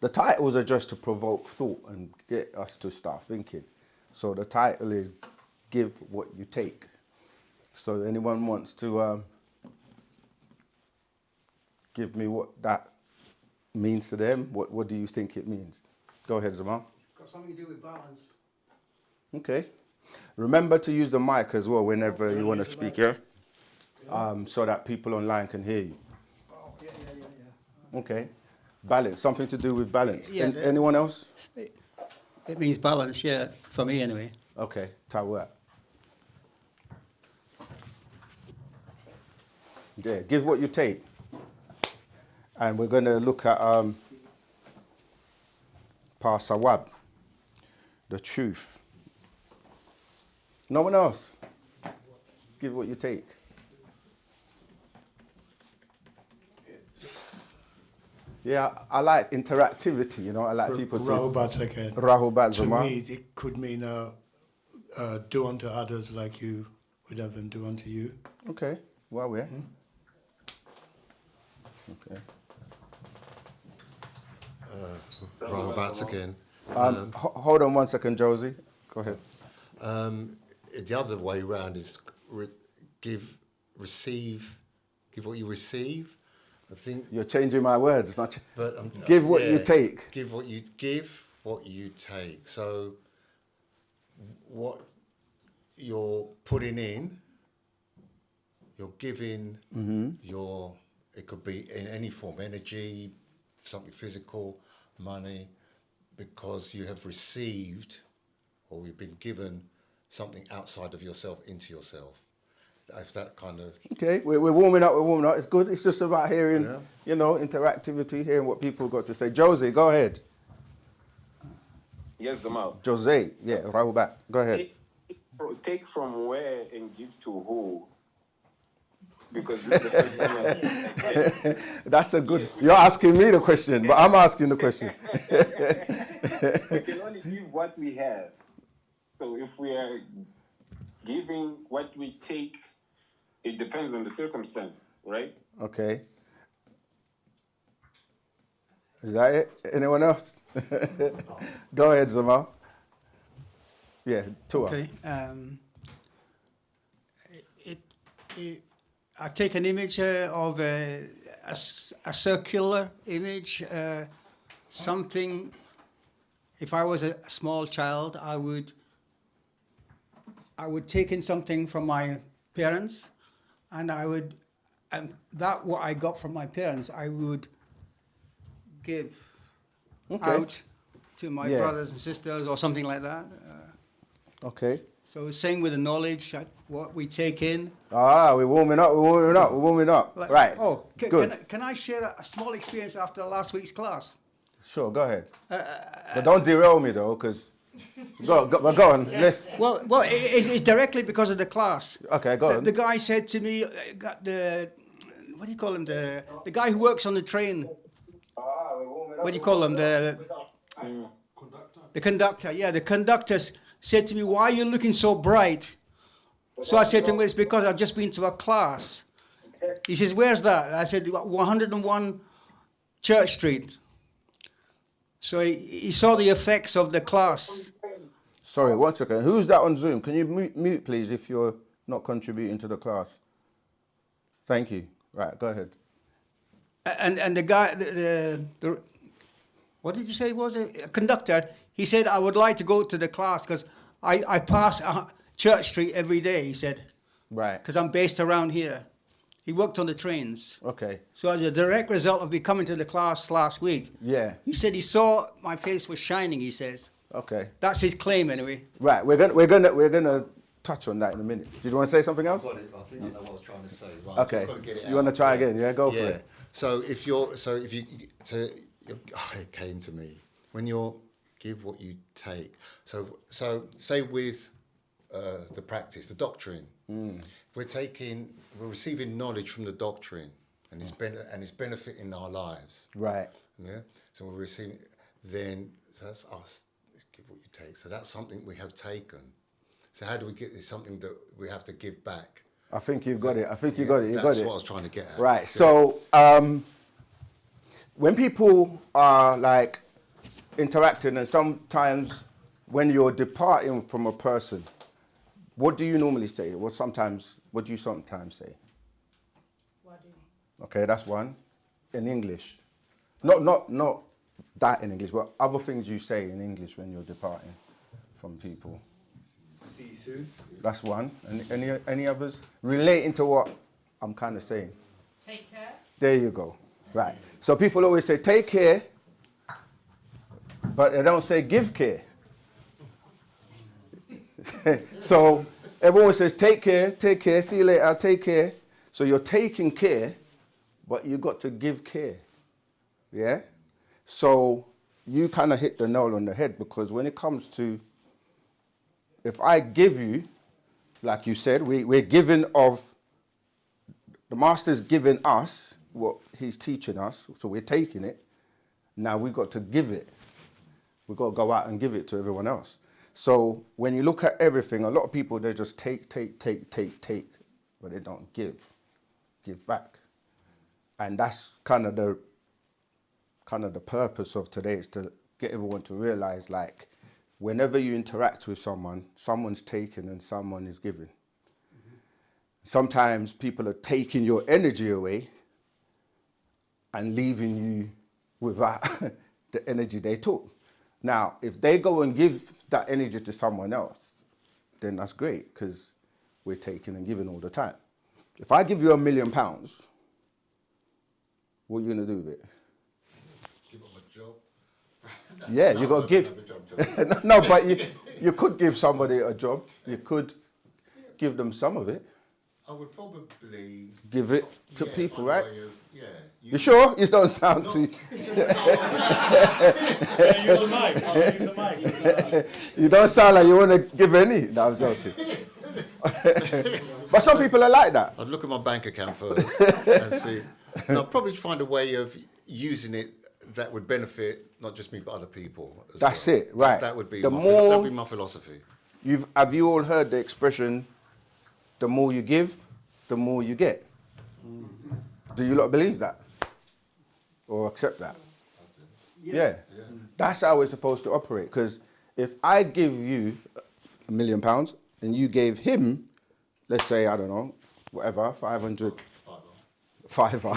The titles are just to provoke thought and get us to start thinking. So the title is Give What You Take. So anyone wants to give me what that means to them? What do you think it means? Go ahead, Zamal. It's got something to do with balance. Okay. Remember to use the mic as well whenever you want to speak, yeah? So that people online can hear you. Oh, yeah. Okay. Balance, something to do with balance. Yeah, anyone else? It means balance, yeah, for me anyway. Okay, Tawat. Yeah, give what you take. And we're going to look at Sawab, the truth. No one else. Give what you take. Yeah, I like interactivity, you know, I like people to... Rahubat again. Rahubat, To Zama. me, it could mean do unto others like you would have them do unto you. Okay, well, we're... Okay. Rahubat again. Hold on one second, Josie. Go ahead. The other way round is give what you receive. I think You're changing my words. but give what you take. Give what you take. So what you're putting in, you're giving it could be in any form, energy, something physical, money, because you have received or you've been given something outside of yourself into yourself. If that kind of... Okay, we're warming up, It's good. It's just about hearing, you know, interactivity, hearing what people got to say. Josie, go ahead. Yes, Zamal. Jose, yeah, Rahubat, go ahead. Take from where and give to who? Because this is the first time That's a good... You're asking me the question, but I'm asking the question. we can only give what we have. So if we are giving what we take, it depends on the circumstance, right? Okay. Is that it? Anyone else? Go ahead, Zamal. Yeah, Tua. Okay. I take an image of a circular image, something. If I was a small child, I would take in something from my parents, and what I got from my parents, I would give out to my brothers and sisters or something like that. Okay. So same with the knowledge, what we take in. We're warming up. Like, Right. Oh, good. Can I share a small experience after last week's class? Sure, go ahead. But don't derail me though, because go on. Let's. Well, it's directly because of the class. Okay, go on. The guy said to me, what do you call him? The guy who works on the train. What do you call him? The conductor. Yeah, the conductor said to me, "Why are you looking so bright?" So I said to him, "Well, it's because I've just been to a class." He says, "Where's that?" I said, 101 Church Street. So he saw the effects of the class. Sorry, 1 second. Who's that on Zoom? Can you mute, please, if you're not contributing to the class? Thank you. Right, go ahead. And the guy, the what did you say was it? A conductor, he said, "I would like to go to the class because I pass Church Street every day," he said. Right. Because I'm based around here. He worked on the trains. Okay. So as a direct result of me coming to the class last week, Yeah. he said he saw my face was shining, he says. Okay. That's his claim anyway. Right, we're gonna touch on that in a minute. Did you want to say something else? I think I know what I was trying to say. Right, Okay. I've got to get it You want to out. try again? Yeah, go for Yeah. it. It came to me when you're give what you take. So say with the practice, the doctrine, we're receiving knowledge from the doctrine, and it's benefiting our lives. Right. Yeah. So we're receiving. Then so that's us. Give what you take. So that's something we have taken. So how do we get? It's something that we have to give back. I think you've got it. I think you got it. You got That's it. what I was trying to get at. Right. Yeah. So when people are like interacting, and sometimes when you're departing from a person, what do you normally say? What do you sometimes say? What do you? Okay, that's one. In English. Not that in English, but other things you say in English when you're departing from people. See you soon. That's one. Any others? Relating to what I'm kind of saying. Take care. There you go. Right. So people always say, take care, but they don't say give care. So everyone says, take care, see you later, take care. So you're taking care, but you got to give care. Yeah? So you kind of hit the nail on the head, because when it comes to, if I give you, like you said, we're giving of, the master's giving us what he's teaching us, so we're taking it. Now we've got to give it. We've got to go out and give it to everyone else. So when you look at everything, a lot of people, they just take, but they don't give back. And that's kind of the purpose of today, is to get everyone to realize, like, whenever you interact with someone, someone's taking and someone is giving. Mm-hmm. Sometimes people are taking your energy away and leaving you without the energy they took. Now, if they go and give that energy to someone else, then that's great, because we're taking and giving all the time. If I give you £1 million, what are you going to do with it? Give them a job. Yeah, No, you got to give. Job. No, but you could give somebody a job. You could give them some of it. I would probably Give it to people, find a right? way of, You sure? You don't sound too... Use a mic. You don't sound like you want to give any. No, I'm joking. But some people are like that. I'd look at my bank account first and see. No, I'd probably find a way of using it that would benefit not just me but other people. That's well. it, right. That would be The my more- that'd be my philosophy. Have you all heard the expression, the more you give, the more you get? Do you lot believe that? Or accept that? Yeah. That's how we're supposed to operate. Because if I give you £1 million and you gave him, let's say, I don't know, whatever, 500, fiver.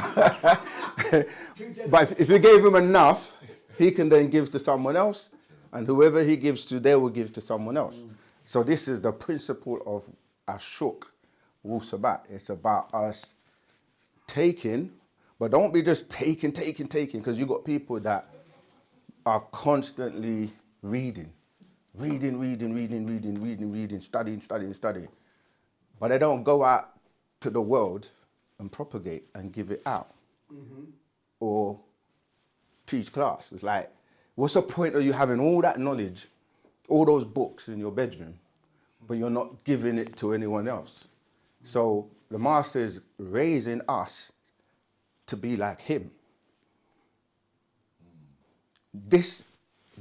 But if you gave him enough, he can then give to someone else, and whoever he gives to, they will give to someone else. So this is the principle of Ashuk, wu-sabat. It's about us taking, but don't be just taking, because you got people that are constantly reading, studying. But they don't go out to the world and propagate and give it out. Or teach class. It's like, what's the point of you having all that knowledge, all those books in your bedroom, but you're not giving it to anyone else? So the master is raising us to be like him. This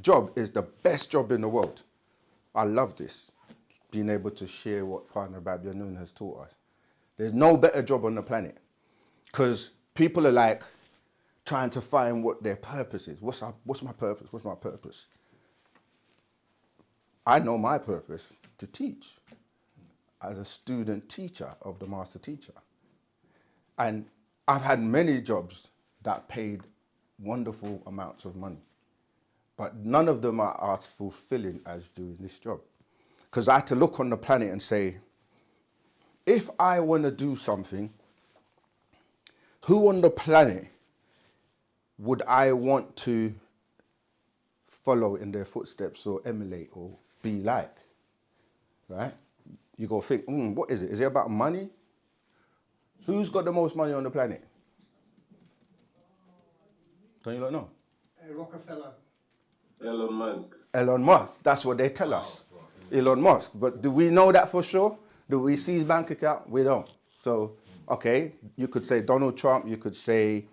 job is the best job in the world. I love this, being able to share what Father Babyanun has taught us. There's no better job on the planet, because people are like trying to find what their purpose is. What's my purpose? What's my purpose? I know my purpose: to teach as a student teacher of the master teacher. And I've had many jobs that paid wonderful amounts of money, but none of them are as fulfilling as doing this job. Because I had to look on the planet and say, if I want to do something, who on the planet would I want to follow in their footsteps or emulate or be like? Right? You go think, what is it? Is it about money? Who's got the most money on the planet? Don't you not know? Rockefeller. Elon Musk. Elon Musk. That's what they tell us. Elon Musk. But do we know that for sure? Do we see his bank account? We don't. So, okay, you could say Donald Trump, you could say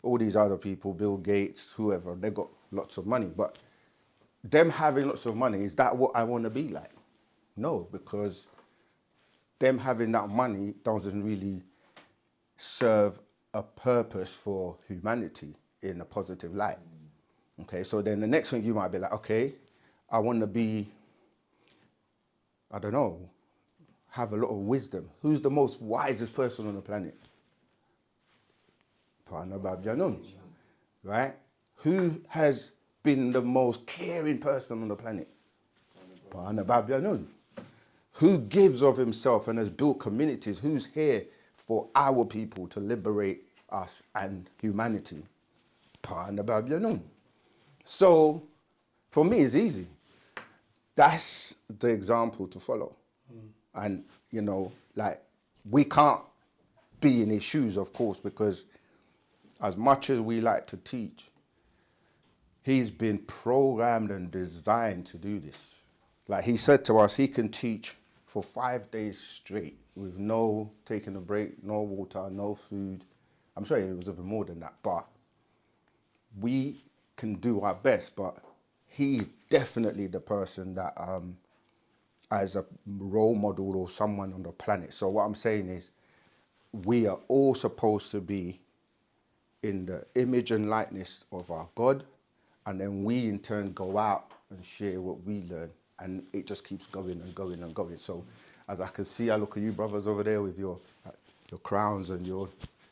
all these other people, Bill Gates, whoever, they got lots of money. But them having lots of money, is that what I want to be like? No, because them having that money doesn't really serve a purpose for humanity in a positive light. Okay, so then the next thing you might be like, okay, I want to be, I don't know, have a lot of wisdom. Who's the most wisest person on the planet? Partner Babjanun, right? Who has been the most caring person on the planet? Partner Babjanun. Who gives of himself and has built communities? Who's here for our people to liberate us and humanity? Partner Babjanun. So, for me, it's easy. That's the example to follow. And, you know, like, we can't be in his shoes, of course, because as much as we like to teach, he's been programmed and designed to do this. Like he said to us, he can teach for 5 days straight with no taking a break, no water, no food. I'm sure it was even more than that, but we can do our best. But he's definitely the person that, as a role model or someone on the planet. So what I'm saying is, we are all supposed to be in the image and likeness of our God, and then we in turn go out and share what we learn, and it just keeps going and going and going. So as I can see, I look at you brothers over there with your crowns and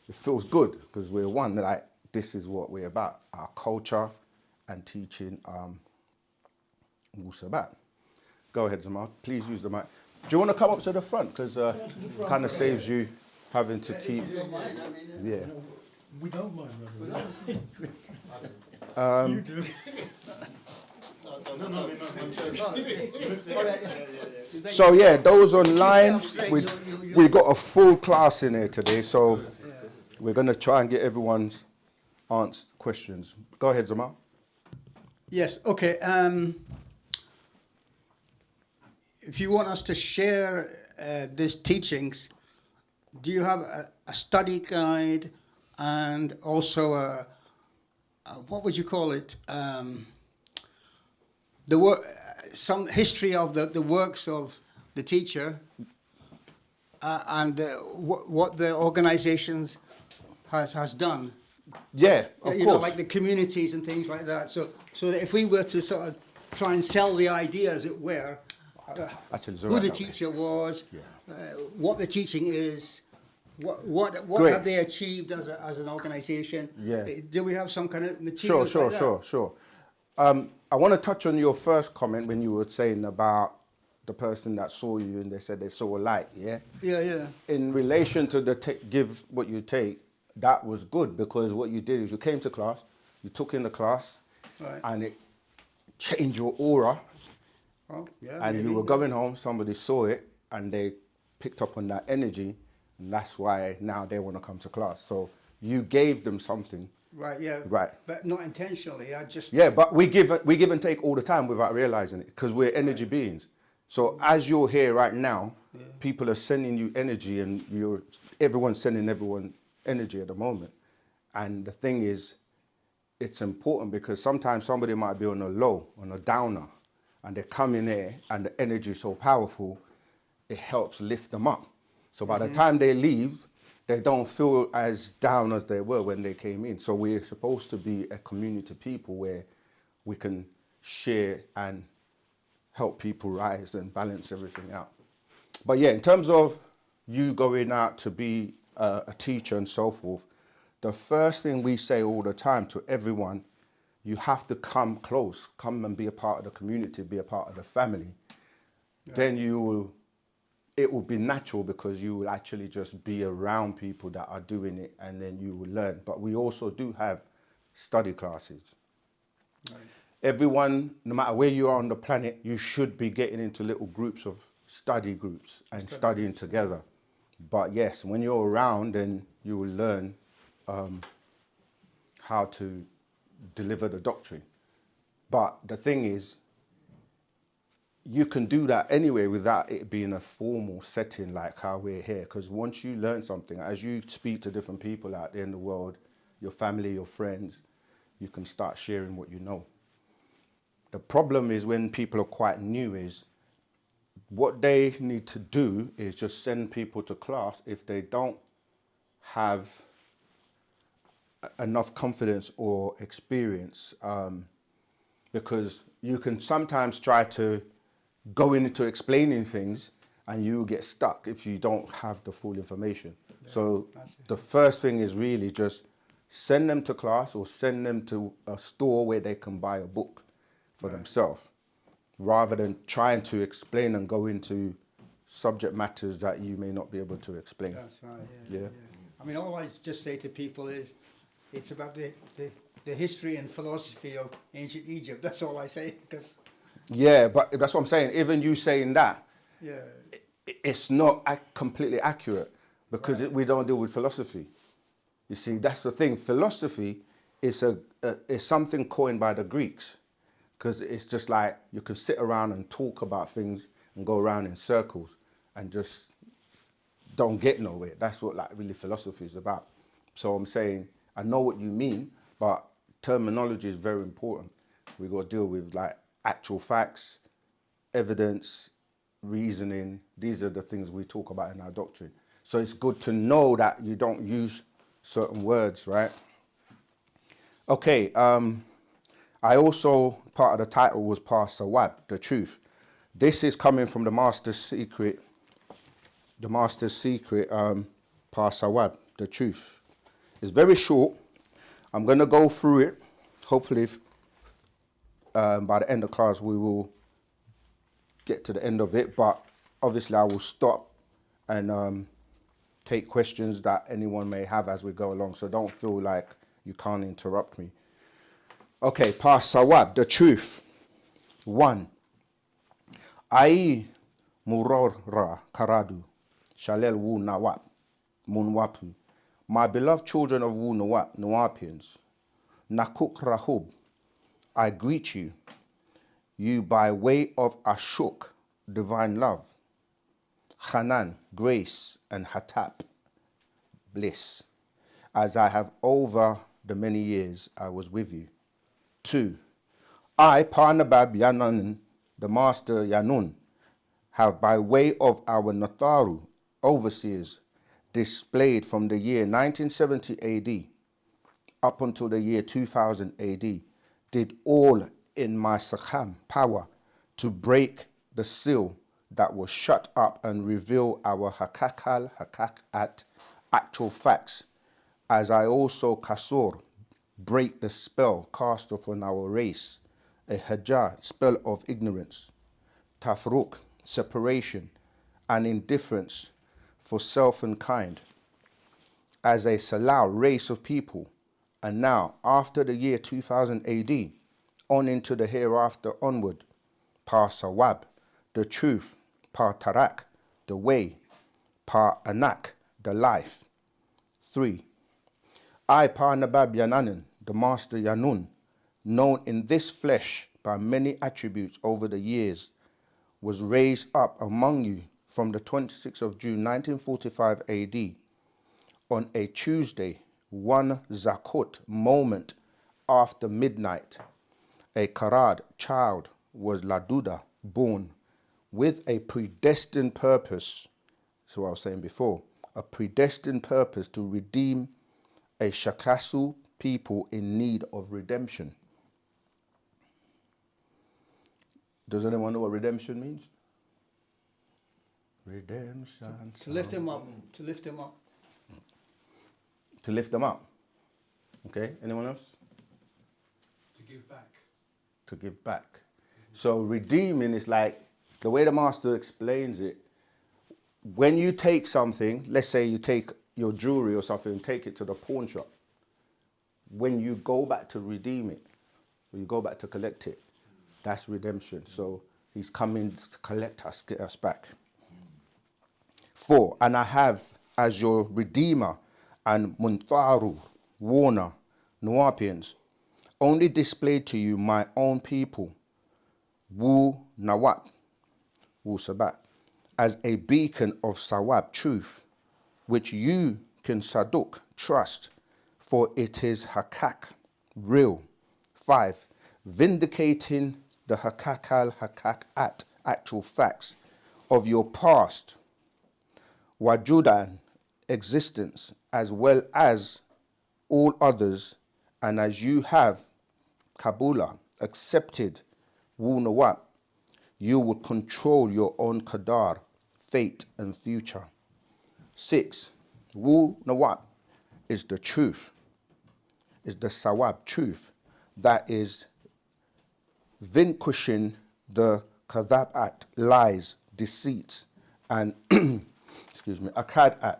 it feels good because we're one. Like, this is what we're about, our culture and teaching wu-sabat. Go ahead, Zamal, please use the mic. Do you want to come up to the front? Because it kind of saves you having to keep, yeah. We don't mind, brother. Um, You do. So yeah, those online, we got a full class in here today, so we're going to try and get everyone's questions. Go ahead, Zamal. Yes, okay. If you want us to share these teachings, do you have a study guide and also what would you call it? Some history of the works of the teacher and what the organization has done. Yeah, of You course. know, like the communities and things like that. So that if we were to sort of try and sell the idea, as it were, Actually, it's who alright the that way. teacher was, Yeah. what the teaching is, what Great. have they achieved as an organization? Yeah. Do we have some kind of material? Sure. I want to touch on your first comment when you were saying about the person that saw you and they said they saw a light, yeah? Yeah. In relation to the give what you take, that was good because what you did is you came to class, you took in the class, Right. and it changed your aura, Oh, yeah. and maybe, you were yeah. going home, somebody saw it, and they picked up on that energy, and that's why now they want to come to class. So you gave them something. Right. Yeah. Right. But not intentionally. I just. Yeah, but we give and take all the time without realizing it because we're energy beings. So as you're here right now, people are sending you energy, and everyone's sending everyone energy at the moment. And the thing is, it's important because sometimes somebody might be on a low, on a downer, and they come in here and the energy is so powerful, it helps lift them up. So by the time they leave, they don't feel as down as they were when they came in. So we're supposed to be a community of people where we can share and help people rise and balance everything out. But yeah, in terms of you going out to be a teacher and so forth, the first thing we say all the time to everyone, you have to come close, come and be a part of the community, be a part of the family. Yeah. Then it will be natural because you will actually just be around people that are doing it, and then you will learn. But we also do have study classes. Right. Everyone, no matter where you are on the planet, you should be getting into little groups of study groups and studying together. But yes, when you're around, then you will learn how to deliver the doctrine. But the thing is, you can do that anyway without it being a formal setting like how we're here. Because once you learn something, as you speak to different people out there in the world, your family, your friends, you can start sharing what you know. The problem is when people are quite new is what they need to do is just send people to class if they don't have enough confidence or experience because you can sometimes try to go into explaining things and you get stuck if you don't have the full information. So the first thing is really just send them to class or send them to a store where they can buy a book for themselves, rather than trying to explain and go into subject matters that you may not be able to explain. That's right, Yeah. I mean, all I just say to people is, it's about the history and philosophy of ancient Egypt. That's all I say, because, Yeah, but that's what I'm saying. Even you saying that, yeah, it's not completely accurate, because we don't deal with philosophy. You see, that's the thing. Philosophy is is something coined by the Greeks, because it's just like you can sit around and talk about things and go around in circles and just don't get nowhere. That's what like really philosophy is about. So I'm saying I know what you mean, but terminology is very important. We got to deal with like actual facts, evidence, reasoning. These are the things we talk about in our doctrine. So it's good to know that you don't use certain words, right? Okay, I also, part of the title was Sawab, the truth. This is coming from the Master's Secret, Sawab, the truth. It's very short. I'm going to go through it. Hopefully, by the end of class, we will get to the end of it. But obviously, I will stop and take questions that anyone may have as we go along. So don't feel like you can't interrupt me. Okay, Sawab, the truth. 1. Ai murora karadu shalel wu nawap munwapu. My beloved children of wu nawapians, nakuk rahub, I greet you, you by way of ashuk, divine love, hanan, grace, and hatap, bliss, as I have over the many years I was with you. 2. I, Parnabab Yanan, the Master Yanun, have by way of our Natharu, overseers, displayed from the year 1970 AD up until the year 2000 AD, did all in my Sakham power to break the seal that was shut up and reveal our Hakakat, actual facts, as I also Kasur, break the spell cast upon our race, a Hajar, spell of ignorance, Tafruk, separation, and indifference for self and kind, as a Salau race of people, and now, after the year 2000 AD, on into the hereafter onward, Sawab, the truth, Tarak, the way, Anak, the life. 3. I, Nabab Yananan, the Master Yanun, known in this flesh by many attributes over the years, was raised up among you from the 26th of June 1945 AD on a Tuesday, 1 Zakut moment after midnight. A Karad child was Laduda born with a predestined purpose. That's what I was saying before. A predestined purpose to redeem a Shakasu people in need of redemption. Does anyone know what redemption means? Redemption. to lift him up, to lift him up. To lift them up. Okay, anyone else? To give back. To give back. So redeeming is like, the way the Master explains it, when you take something, let's say you take your jewelry or something and take it to the pawn shop, when you go back to redeem it, or you go back to collect it, that's redemption. So he's coming to collect us, get us back. 4. And I have as your redeemer and Muntharu, warner, Nuapians, only displayed to you my own people, wu-sabat, as a beacon of sawab, truth, which you can saduk, trust, for it is hakak, real. 5. Vindicating the hakak, actual facts of your past, wajudan, existence, as well as all others, and as you have Kabula, accepted wu-sabat, you would control your own qadar, fate and future. 6. Wu-sabat is the truth, is the sawab, truth, that is vanquishing the kadhabat, lies, deceits, and excuse me, akadat,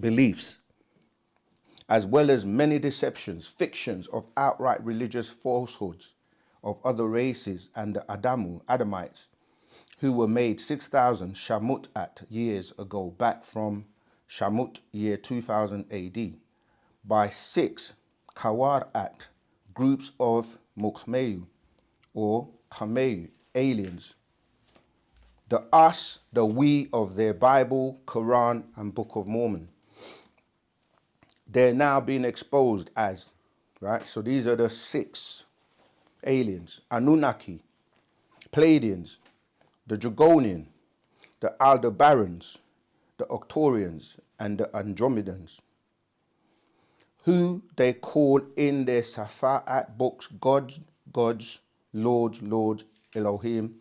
beliefs, as well as many deceptions, fictions of outright religious falsehoods of other races and the Adamites, who were made 6,000 Shamut years ago, back from Shamut year 2000 AD, by 6 Kawarat, groups of Mukmeyu or Kameyu, aliens. The us, the we of their Bible, Quran, and Book of Mormon. They're now being exposed as, right? So these are the 6 aliens: Anunnaki, Pleiadians, the Dragonian, the Aldebarans, the Octorians, and the Andromedans, who they call in their Safa'at books gods, gods, lords, lords, Elohim,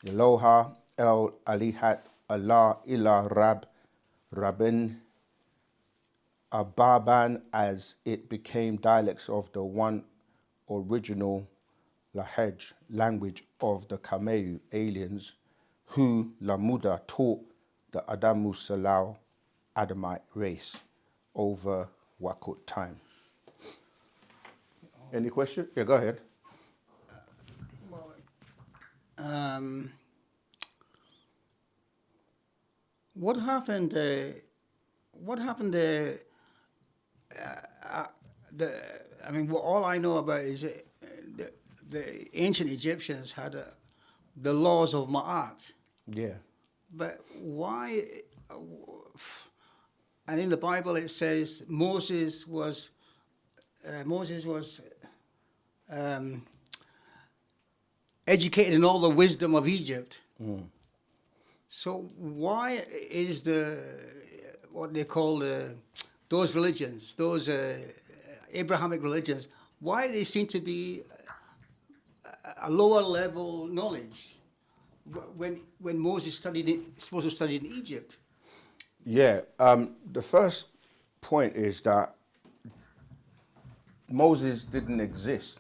Eloha, El, Alihat, Allah, Ilah, Rab, Rabin, Ababan, as it became dialects of the one original Lahej language of the Kameyu aliens, who Lamuda taught the Adamu Salau Adamite race over Wakut time. Any question? Yeah, go ahead. What happened? What happened? I mean, all I know about is the ancient Egyptians had the laws of Ma'at. Yeah. But why? And in the Bible it says Moses was educated in all the wisdom of Egypt. So why is what they call those religions, those Abrahamic religions, why they seem to be a lower level knowledge when Moses supposed to study in Egypt? Yeah. The first point is that Moses didn't exist,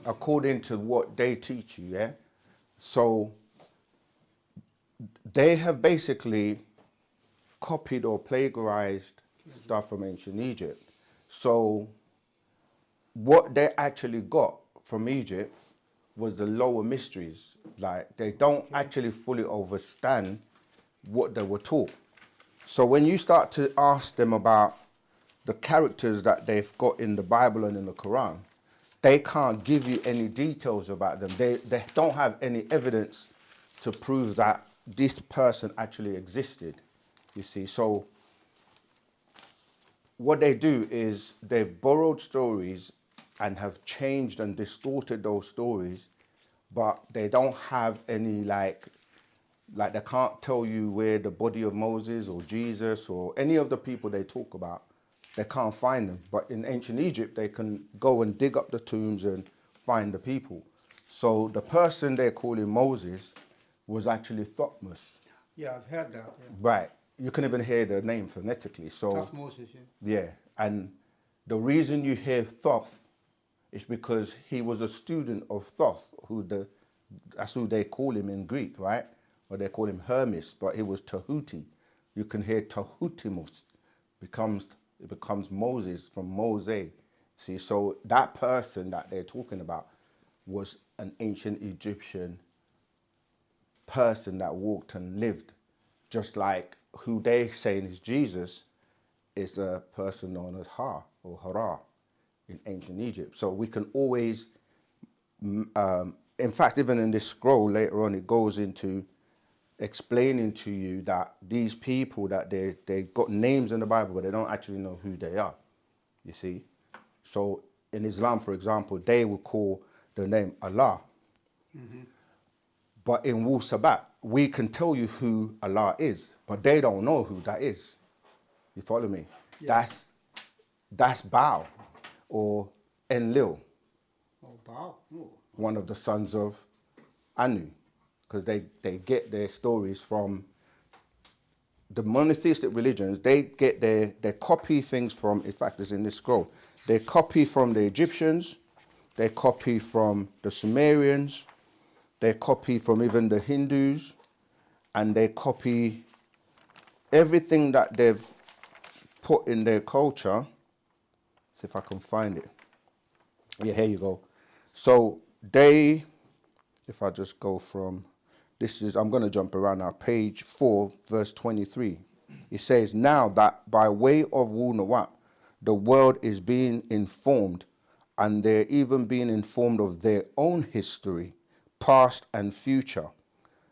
according to what they teach you, yeah? So they have basically copied or plagiarized stuff from ancient Egypt. So what they actually got from Egypt was the lower mysteries. Like, they don't actually fully understand what they were taught. So when you start to ask them about the characters that they've got in the Bible and in the Quran, they can't give you any details about them. They don't have any evidence to prove that this person actually existed, you see. So what they do is they've borrowed stories and have changed and distorted those stories, but they don't have any like they can't tell you where the body of Moses or Jesus or any of the people they talk about, they can't find them. But in ancient Egypt, they can go and dig up the tombs and find the people. So the person they're calling Moses was actually Thutmose. Yeah, I've heard that. Yeah. Right. You can even hear the name phonetically. So That's Moses, yeah. yeah, and the reason you hear Thoth is because he was a student of Thoth, that's who they call him in Greek, right? Or they call him Hermes, but it was Tahuti. You can hear Tahutimus, it becomes Moses from Mose. See, so that person that they're talking about was an ancient Egyptian person that walked and lived, just like who they saying is Jesus is a person known as Ha or Hara in ancient Egypt. So we can always, in fact, even in this scroll later on, it goes into explaining to you that these people that they got names in the Bible, but they don't actually know who they are, you see. So in Islam, for example, they will call the name Allah. But in wu-sabat, we can tell you who Allah is, but they don't know who that is. You follow me? Yes. That's Baal or Enlil. Oh, wow. Oh. one of the sons of Anu, because they get their stories from the monotheistic religions. They get they copy things from, in fact, it's in this scroll. They copy from the Egyptians, they copy from the Sumerians, they copy from even the Hindus, and they copy everything that they've put in their culture. See if I can find it. Yeah, here you go. So they, if I just go from, I'm going to jump around now, page 4, verse 23. It says, now that by way of wu-sabat, the world is being informed, and they're even being informed of their own history, past and future.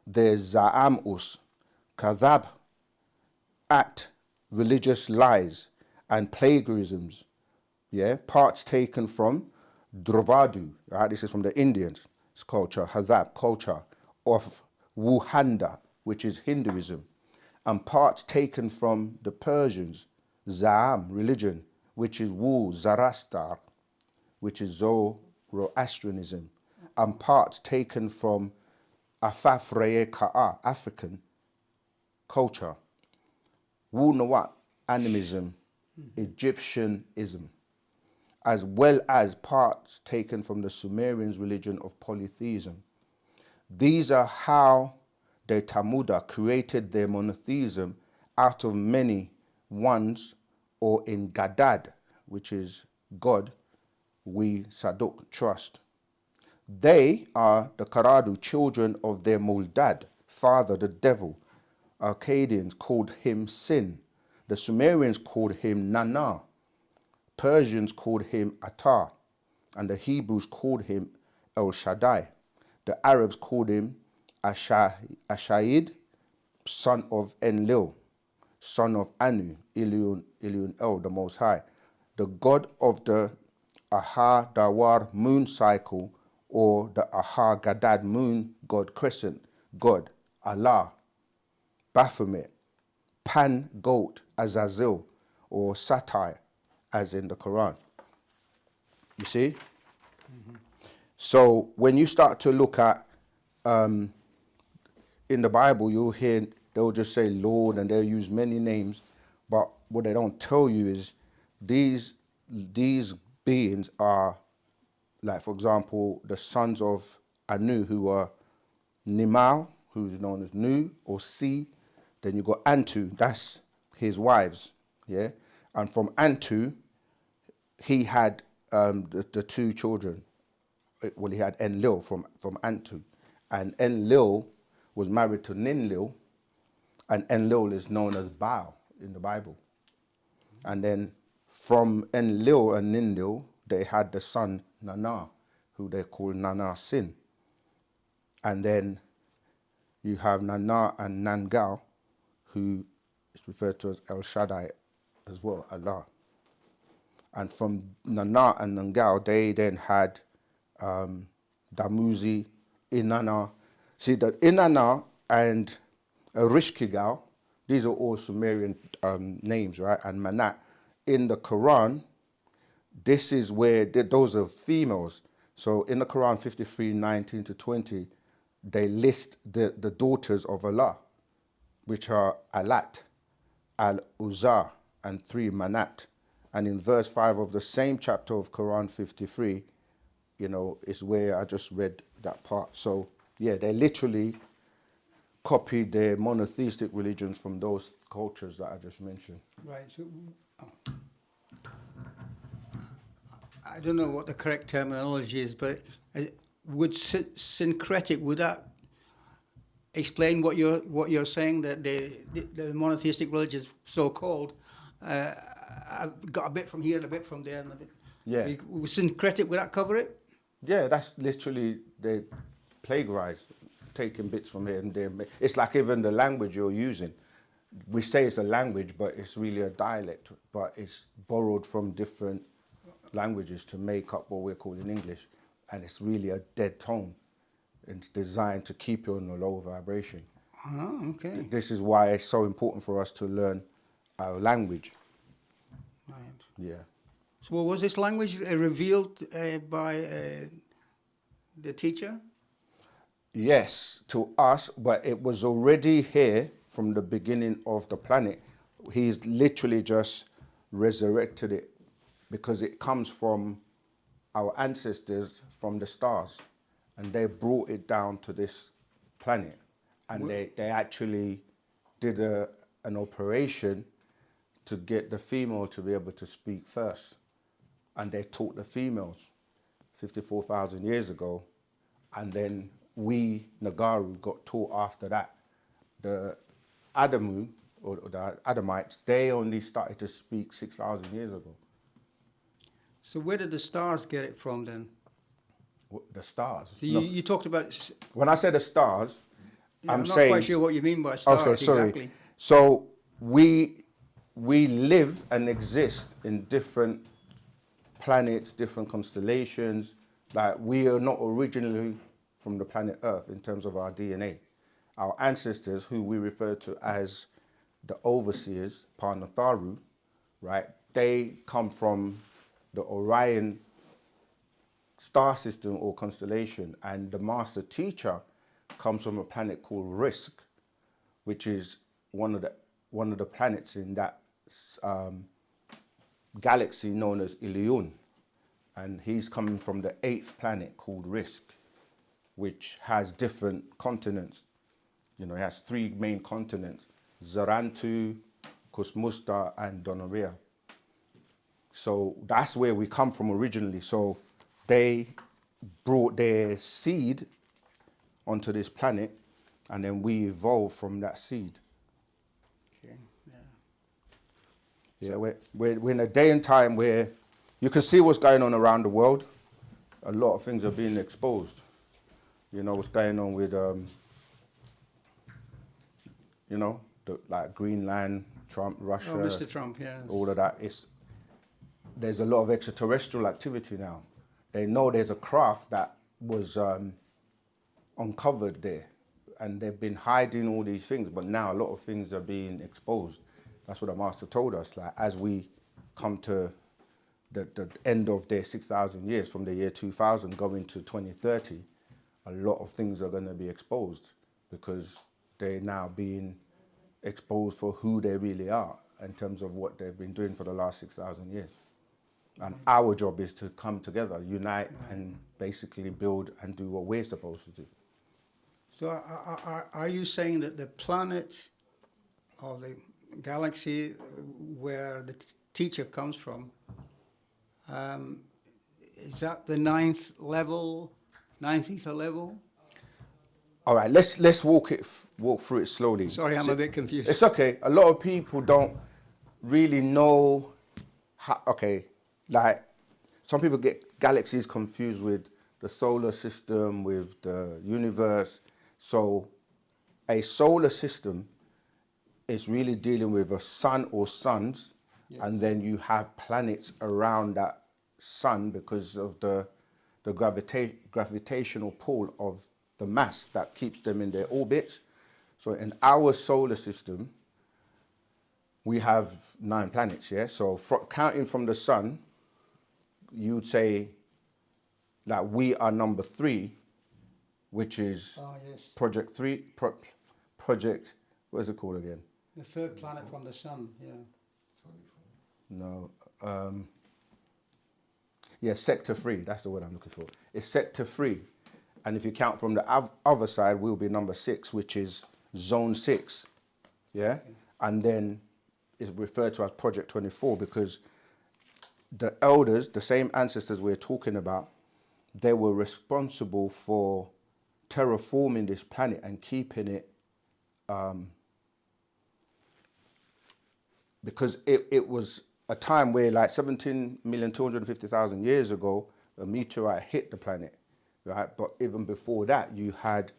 There's za'amus, kadhab, at religious lies and plagiarisms, yeah, parts taken from Dravadu, right? This is from the Indians' culture, Hazab culture, of Wuhanda, which is Hinduism, and parts taken from the Persians, Za'am, religion, which is wu-Zoroaster, which is Zoroastrianism, and parts taken from Afafreye Ka'a, African culture, wu-Nawat, animism, Egyptianism, as well as parts taken from the Sumerians' religion of polytheism. These are how the Tamuda created their monotheism out of many ones, or in Gadad, which is God, we Sadok trust. They are the Karadu, children of their Muldad, father, the devil. Akkadians called him Sin. The Sumerians called him Nana. Persians called him Atar. And the Hebrews called him El Shaddai. The Arabs called him Ashayid, son of Enlil, son of Anu, Ilion El, the Most High, the god of the Aha Dawar moon cycle, or the Aha Gadad moon god crescent, God, Allah, Baphomet, Pan goat, Azazel, or Satai, as in the Quran. You see? Mm-hmm. So when you start to look at, in the Bible, you'll hear, they'll just say Lord, and they'll use many names, but what they don't tell you is these beings are, like, for example, the sons of Anu, who are Nimau, who's known as Nu, or Si. Then you got Antu, that's his wives, yeah? And from Antu, he had the two children. Well, he had Enlil from Antu. And Enlil was married to Ninlil, and Enlil is known as Baal in the Bible. And then from Enlil and Ninlil, they had the son Nana, who they call Nana Sin. And then you have Nana and Nangal, who is referred to as El Shaddai as well, Allah. And from Nana and Nangal, they then had Damuzi, Inanna. See, the Inanna and Rishkigal, these are all Sumerian names, right? And Manat. In the Quran, this is where, those are females. So in the Quran 53:19 to 20, they list the daughters of Allah, which are Alat, Al-Uzza, and 3 Manat. And in verse 5 of the same chapter of Quran 53, you know, is where I just read that part. So yeah, they literally copied their monotheistic religions from those cultures that I just mentioned. Right. So, I don't know what the correct terminology is, but would syncretic, would that explain what you're saying, that the monotheistic religions, so-called, I've got a bit from here and a bit from there, and a bit. Yeah. Syncretic, would that cover it? Yeah, that's literally, they plagiarized, taking bits from here and there. It's like even the language you're using. We say it's a language, but it's really a dialect, but it's borrowed from different languages to make up what we're calling English. And it's really a dead tone. It's designed to keep you on a low vibration. Oh, okay. This is why it's so important for us to learn our language. Right. Yeah. So was this language revealed by the teacher? Yes, to us, but it was already here from the beginning of the planet. He's literally just resurrected it because it comes from our ancestors from the stars, and they brought it down to this planet, and they actually did an operation to get the female to be able to speak first, and they taught the females 54,000 years ago, and then we Nagaru got taught after that. The Adamu or the Adamites, they only started to speak 6,000 years ago. So where did the stars get it from then? The stars. So No. you talked about. When I say the stars, Yeah, I'm not saying. quite sure what you mean by stars. Okay, sorry. Exactly. So we live and exist in different planets, different constellations. Like, we are not originally from the planet Earth in terms of our DNA. Our ancestors, who we refer to as the overseers, Panatharu, right? They come from the Orion star system or constellation, and the master teacher comes from a planet called Risk, which is one of the planets in that galaxy known as Ilion, and he's coming from the 8th planet called Risk, which has different continents. You know, it has 3 main continents: Zarantu, Kusmusta, and Donoria. So that's where we come from originally. So they brought their seed onto this planet, and then we evolved from that seed. Okay. Yeah, we're in a day and time where you can see what's going on around the world. A lot of things are being exposed. You know, what's going on with, you know, like Greenland, Trump, Russia. Oh, Mr. Trump, yes. All of that. There's a lot of extraterrestrial activity now. They know there's a craft that was uncovered there, and they've been hiding all these things, but now a lot of things are being exposed. That's what the master told us. Like, as we come to the end of their 6,000 years, from the year 2000 going to 2030, a lot of things are going to be exposed because they're now being exposed for who they really are in terms of what they've been doing for the last 6,000 years. And our job is to come together, unite, and basically build and do what we're supposed to do. So are you saying that the planet or the galaxy where the teacher comes from, is that the 9th level, 9th ether level? All right, let's walk through it slowly. Sorry, I'm a bit confused. It's okay. A lot of people don't really know how. Okay, like, some people get galaxies confused with the solar system, with the universe. So a solar system is really dealing with a sun or suns, and then you have planets around that sun because of the gravitational pull of the mass that keeps them in their orbits. So in our solar system, we have 9 planets, yeah? So counting from the sun, you'd say that we are number 3, which is Project 3, Project, what is it called again? The 3rd planet from the sun, yeah. No, Sector 3, that's the word I'm looking for. It's Sector 3. And if you count from the other side, we'll be number 6, which is Zone 6, yeah? And then it's referred to as Project 24 because the elders, the same ancestors we're talking about, they were responsible for terraforming this planet and keeping it, because it was a time where, like, 17,250,000 years ago, a meteorite hit the planet, right? But even before that, you had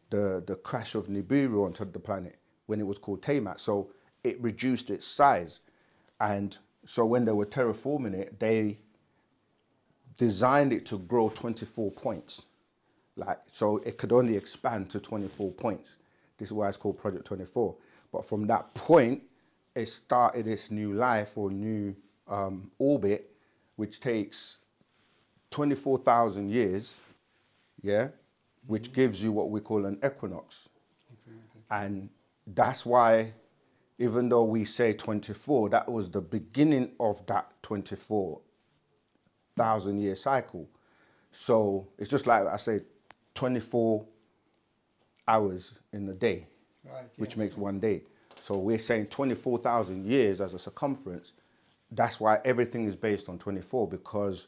the crash of Nibiru onto the planet when it was called Tiamat. So it reduced its size. And so when they were terraforming it, they designed it to grow 24 points. Like, so it could only expand to 24 points. This is why it's called Project 24. But from that point, it started its new life or new orbit, which takes 24,000 years, yeah, which gives you what we call an equinox. And that's why, even though we say 24, that was the beginning of that 24,000-year cycle. So it's just like I say, 24 hours in a day, Right, which yes. makes one day. So we're saying 24,000 years as a circumference. That's why everything is based on 24, because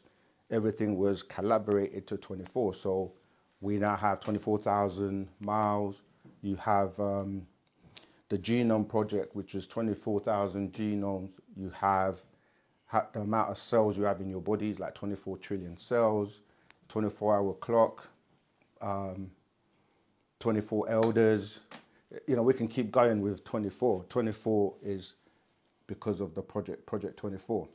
everything was collaborated to 24. So we now have 24,000 miles. You have the Genome Project, which is 24,000 genomes. You have the amount of cells you have in your body is like 24 trillion cells, 24-hour clock, 24 elders. You know, we can keep going with 24. 24 is because of the Project 24.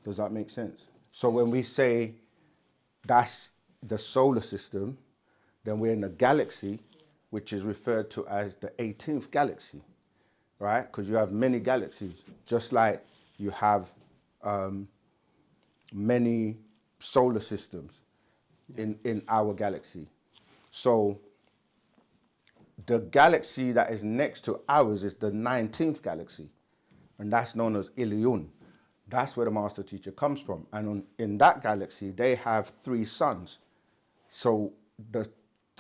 Does that make sense? So when we say that's the solar system, then we're in a galaxy, which is referred to as the 18th galaxy, right? Because you have many galaxies, just like you have many solar systems in our galaxy. So the galaxy that is next to ours is the 19th galaxy, and that's known as Ilion. That's where the master teacher comes from. And in that galaxy, they have 3 suns. So the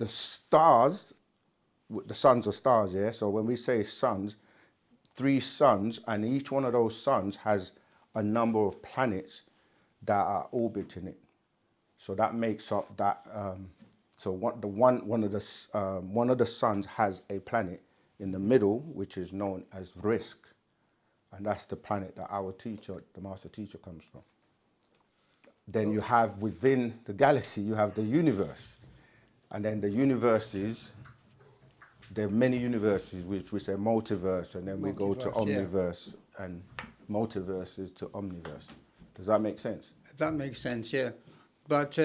stars, the suns are stars, yeah? So when we say suns, 3 suns, and each one of those suns has a number of planets that are orbiting it. So that makes up that. So one of the suns has a planet in the middle, which is known as Risk, and that's the planet that our teacher, the master teacher, comes from. Then you have within the galaxy, you have the universe, and then the universes. There are many universes, which we say multiverse, and then we go to Multiverse, yeah. omniverse, and multiverses to omniverse. Does that make sense? That makes sense, yeah. But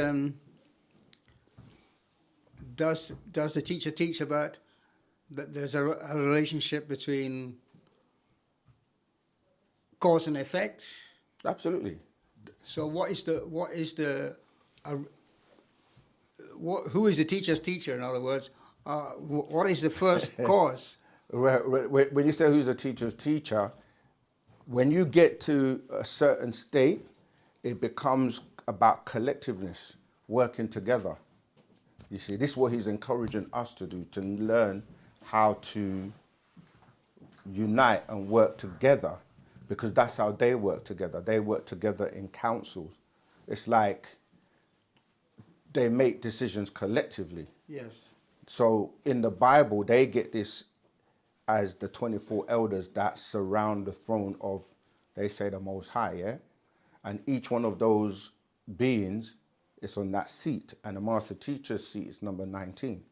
does the teacher teach about that there's a relationship between cause and effect? Absolutely. So who is the teacher's teacher? In other words, what is the first cause? When you say who's a teacher's teacher, when you get to a certain state, it becomes about collectiveness, working together. You see, this is what he's encouraging us to do, to learn how to unite and work together, because that's how they work together. They work together in councils. It's like they make decisions collectively. Yes. So in the Bible, they get this as the 24 elders that surround the throne of, they say, the Most High, yeah? And each one of those beings is on that seat, and the master teacher's seat is number 19.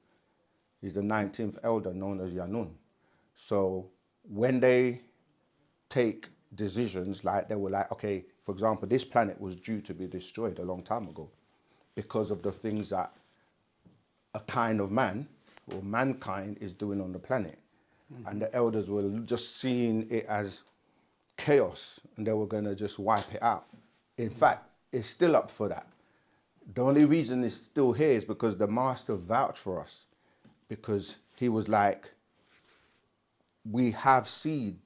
He's the 19th elder, known as Yanun. So when they take decisions, like they were like, okay, for example, this planet was due to be destroyed a long time ago because of the things that a kind of man or mankind is doing on the planet. Mm-hmm. And the elders were just seeing it as chaos, and they were going to just wipe it out. In fact, it's still up for that. The only reason it's still here is because the master vouched for us, because he was like, we have seed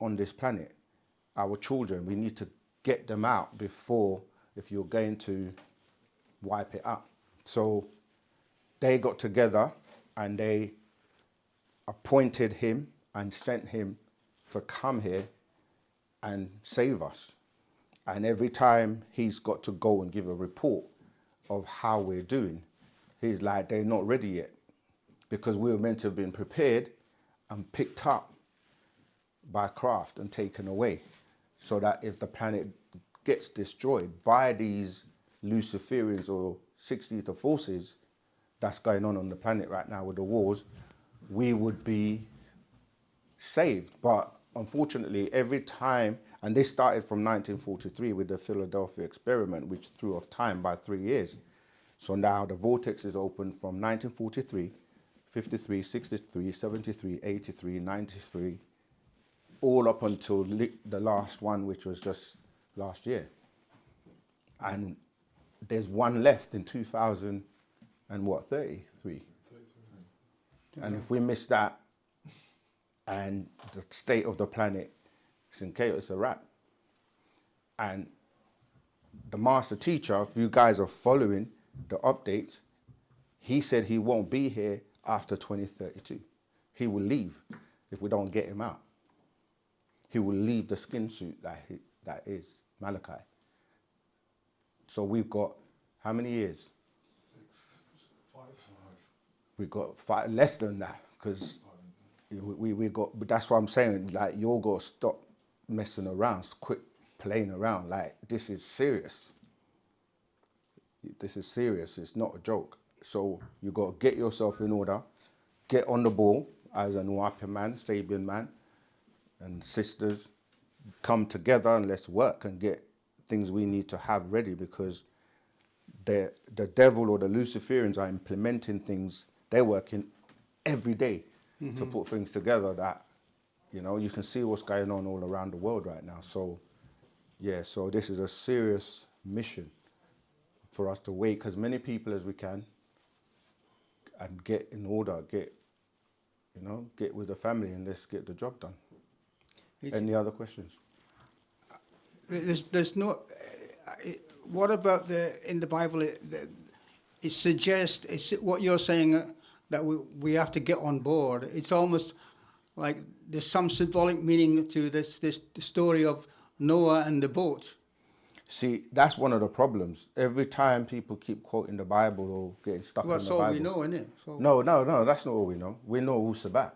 on this planet, our children, we need to get them out before, if you're going to wipe it out. So they got together and they appointed him and sent him to come here and save us. And every time he's got to go and give a report of how we're doing, he's like, they're not ready yet, because we were meant to have been prepared and picked up by craft and taken away, so that if the planet gets destroyed by these Luciferians or 60th forces that's going on the planet right now with the wars, we would be saved. But unfortunately, every time, and this started from 1943 with the Philadelphia experiment, which threw off time by 3 years. So now the vortex is open from 1943, 53, 63, 73, 83, 93, all up until the last one, which was just last year. And there's one left in 2024. and what, 33? And if we miss that, and the state of the planet is in chaos, it's a wrap. And the master teacher, if you guys are following the updates, he said he won't be here after 2032. He will leave if we don't get him out. He will leave the skin suit that is Malachi. So we've got how many years? 5. We've got 5, less than that, because we got. But that's what I'm saying. Like, you're gonna stop messing around, quit playing around. Like, this is serious. This is serious. It's not a joke. So you got to get yourself in order, get on the ball as an Nwapi man, Sabian man, and sisters, come together and let's work and get things we need to have ready, because the devil or the Luciferians are implementing things. They're working every day to put things together that, you know, you can see what's going on all around the world right now. So, yeah, so this is a serious mission for us to wake as many people as we can and get in order, get with the family and let's get the job done. Any other questions? There's no. What about in the Bible? It suggests what you're saying, that we have to get on board. It's almost like there's some symbolic meaning to this story of Noah and the boat. See, that's one of the problems. Every time people keep quoting the Bible or getting stuck Well, in the that's all Bible. we know, isn't it? So, No, that's not all we know. We know wu-sabat.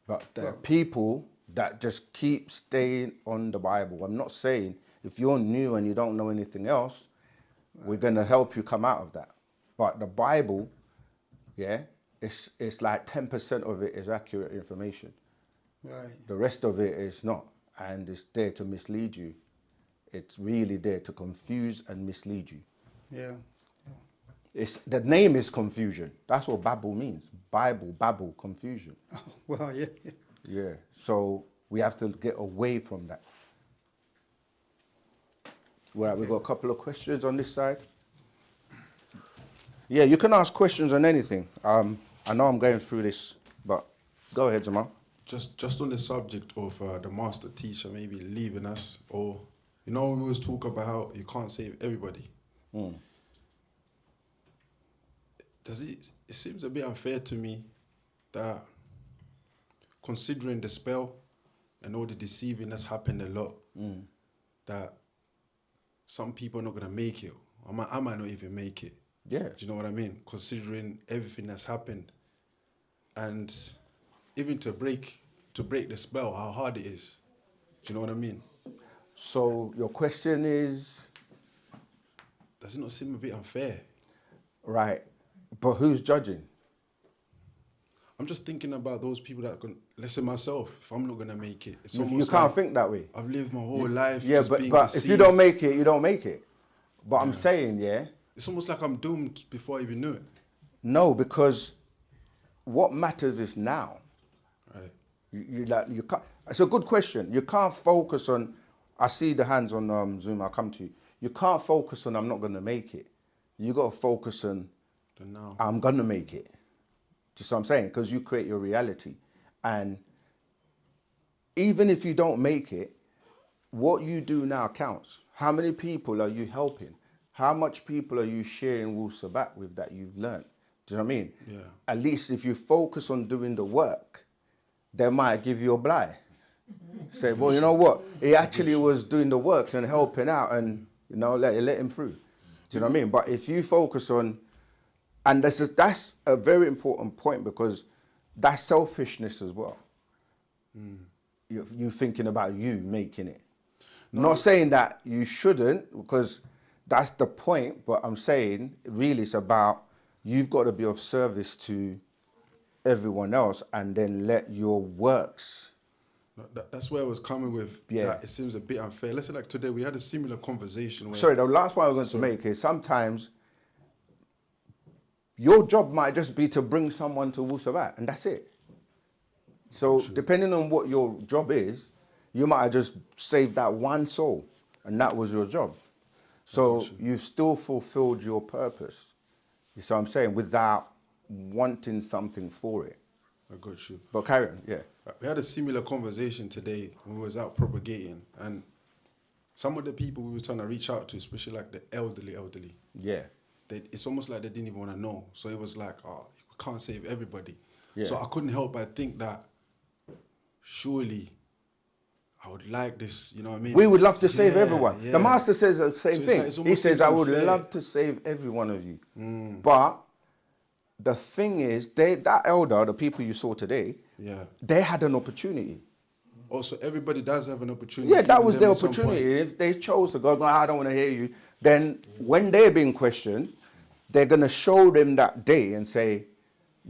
But there are people that just keep staying on the Bible. I'm not saying if you're new and you don't know anything else, we're going to help you come out of that. But the Bible, yeah, it's like 10% of it is accurate information. right. The rest of it is not. And it's there to mislead you. It's really there to confuse and mislead you. Yeah. The name is confusion. That's what Babel means. Bible, Babel, confusion. Well, yeah. Yeah. So we have to get away from that. Right, we've got a couple of questions on this side. Yeah, you can ask questions on anything. I know I'm going through this, but go ahead, Jamal. Just on the subject of the master teacher maybe leaving us, or, you know, when we always talk about how you can't save everybody. It seems a bit unfair to me that, considering the spell and all the deceiving that's happened a lot, that some people are not going to make it. I might not even make it. Yeah. Do you know what I mean? Considering everything that's happened. And even to break the spell, how hard it is. Do you know what I mean? So your question is? Does it not seem a bit unfair? Right. But who's judging? I'm just thinking about those people that can, let's say myself, if I'm not going to make it. It's You almost can't like think that way. I've lived my whole life Yeah, just being but deceived. if you don't make it, you don't make it. But I'm saying, yeah. It's almost like I'm doomed before I even knew it. No, because what matters is now. Right. You can't. It's a good question. You can't focus on. I see the hands on Zoom. I'll come to you. You can't focus on I'm not going to make it. You got to focus on The now. I'm going to make it. Do you see what I'm saying? Because you create your reality, and even if you don't make it, what you do now counts. How many people are you helping? How much people are you sharing wu-sabat with that you've learned? Do you know what I mean? Yeah. At least if you focus on doing the work, they might give you a blight. Say, well, you know what? He actually was doing the works and helping out, and, you know, let him through. Do you know what I mean? But if you focus on, and that's a very important point, because that's selfishness as well. You thinking about you making it. Not saying that you shouldn't, because that's the point, but I'm saying really it's about you've got to be of service to everyone else and then let your works. That's where I was coming with. Yeah. That it seems a bit unfair. Let's say like today we had a similar conversation where... Sorry, the last point I was going to make is sometimes your job might just be to bring someone to wu-sabat, and that's it. So depending on what your job is, you might have just saved that one soul, and that was your job. So you've still fulfilled your purpose. You see what I'm saying? Without wanting something for it. I got you. But carry on, yeah. We had a similar conversation today when we was out propagating, and some of the people we were trying to reach out to, especially like the elderly, Yeah. it's almost like they didn't even want to know. So it was like, oh, we can't save everybody. Yeah. So I couldn't help but think that surely I would like this, you know what I mean? We would love to save Yeah, everyone. yeah. The master says the same So it's thing. like- it He almost says, seems I would unfair. love to save every one of you. But the thing is, that elder, the people you saw today, Yeah. they had an opportunity. Also, everybody does have an opportunity. Yeah, that even was them their at some point. opportunity. If they chose to go, "No, I don't want to hear you," then when they're being questioned, they're going to show them that day and say,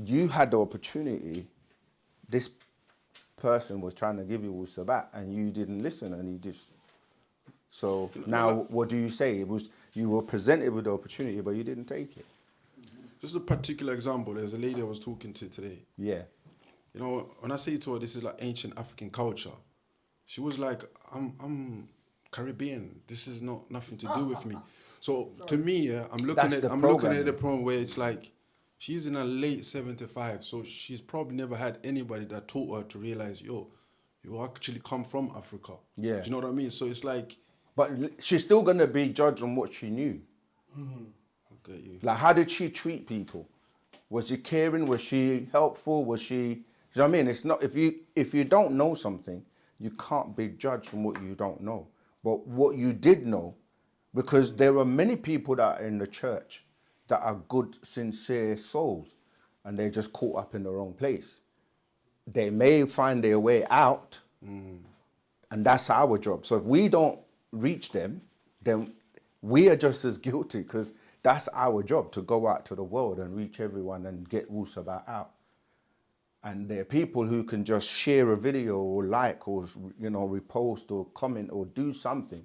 you had the opportunity. This person was trying to give you wu-sabat and you didn't listen, and he just... So now what do you say? It was, you were presented with the opportunity, but you didn't take it. Just a particular example. There's a lady I was talking to today. Yeah. You know, when I say to her, this is like ancient African culture, she was like, I'm Caribbean. This is nothing to do with me. So to me, yeah, I'm looking That's at the looking programming. at the problem where it's like she's in her late 75, so she's probably never had anybody that taught her to realize, yo, you actually come from Africa. Yeah. Do you know what I mean? So it's like, But she's still going to be judged on what she knew. I get you. Like, how did she treat people? Was she caring? Was she helpful? Was she... You know what I mean? It's not... If you don't know something, you can't be judged on what you don't know. But what you did know, because there are many people that are in the church that are good, sincere souls, and they're just caught up in the wrong place. They may find their way out, and that's our job. So if we don't reach them, then we are just as guilty, because that's our job, to go out to the world and reach everyone and get wu-sabat out. And there are people who can just share a video or like or, you know, repost or comment or do something,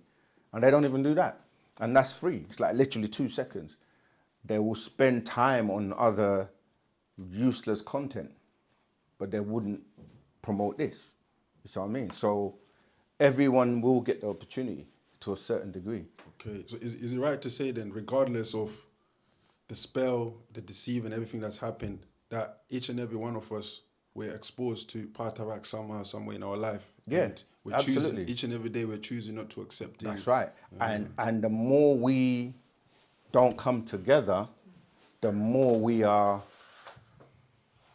and they don't even do that. And that's free. It's like literally 2 seconds. They will spend time on other useless content, but they wouldn't promote this. You see what I mean? So everyone will get the opportunity to a certain degree. Okay, so is it right to say then, regardless of the spell, the deceive, and everything that's happened, that each and every one of us were exposed to Patarak somehow, some way in our life? Yeah, and we're absolutely. choosing, each and every day we're choosing not to accept it. That's right. And the more we don't come together, the more we are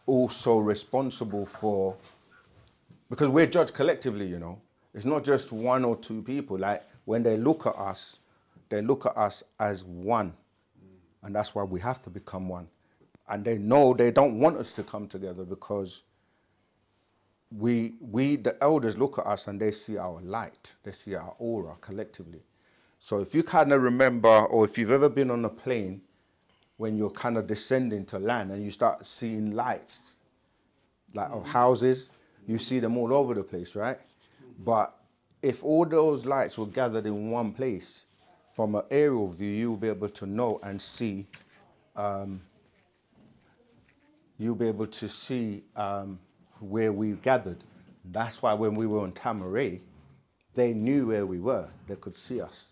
also responsible for, because we're judged collectively, you know. It's not just 1 or 2 people. Like, when they look at us, they look at us as one. And that's why we have to become one. And they know they don't want us to come together, because the elders look at us and they see our light. They see our aura collectively. So if you kind of remember, or if you've ever been on a plane, when you're kind of descending to land and you start seeing lights, like of houses, you see them all over the place, right? But if all those lights were gathered in one place, from an aerial view, you'll be able to know and see, where we gathered. That's why when we were on Tamaray, they knew where we were. They could see us.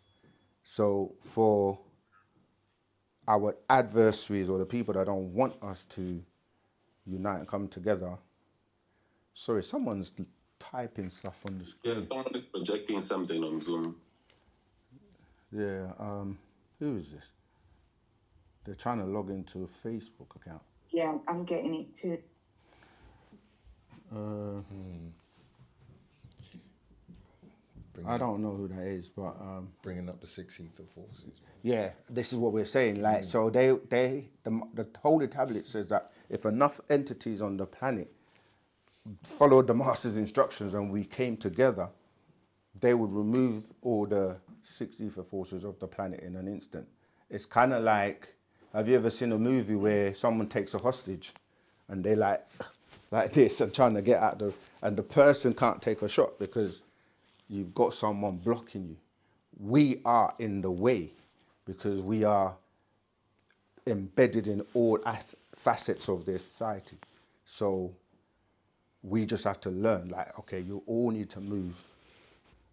So for our adversaries, or the people that don't want us to unite and come together... Sorry, someone's typing stuff on the screen. Yeah, someone is projecting something on Zoom. Yeah, who is this? They're trying to log into a Facebook account. Yeah, I'm getting it too. I don't know who that is, but Bringing up the 6 ether forces. yeah, this is what we're saying. Like, so the Holy Tablet says that if enough entities on the planet followed the Master's instructions and we came together, they would remove all the 6 ether forces of the planet in an instant. It's kind of like, have you ever seen a movie where someone takes a hostage and they like this and trying to get out and the person can't take a shot because you've got someone blocking you. We are in the way because we are embedded in all facets of their society. So we just have to learn, like, okay, you all need to move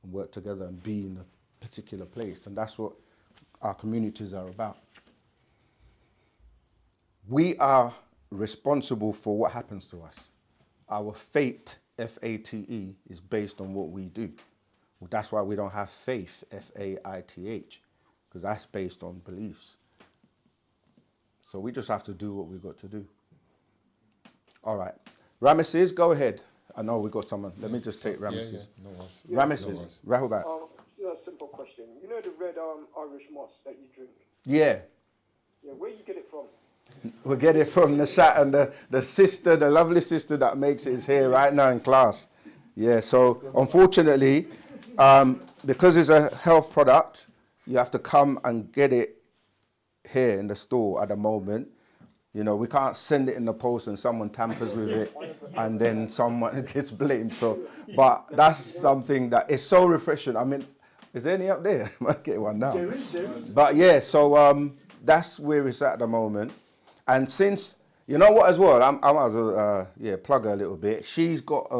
and work together and be in a particular place. And that's what our communities are about. we are responsible for what happens to us. Our fate, F-A-T-E, is based on what we do. Well, that's why we don't have faith, F-A-I-T-H, because that's based on beliefs. So we just have to do what we've got to do. All right. Ramesses, go ahead. I know we got someone. Let me just take Ramesses. No worries. Ramesses, Rahubat. A simple question. You know the red Irish moss that you drink? Yeah. Yeah, where you get it from? We get it from Nashat, and the sister, the lovely sister that makes it is here right now in class. Yeah, so unfortunately, because it's a health product, you have to come and get it here in the store at the moment. You know, we can't send it in the post and someone tampers with it and then someone gets blamed. So, but that's something that is so refreshing. I mean, is there any up there? I might get one now. There is. But yeah, so that's where it's at the moment. And since, you know what as well, I might as well, plug her a little bit. She's got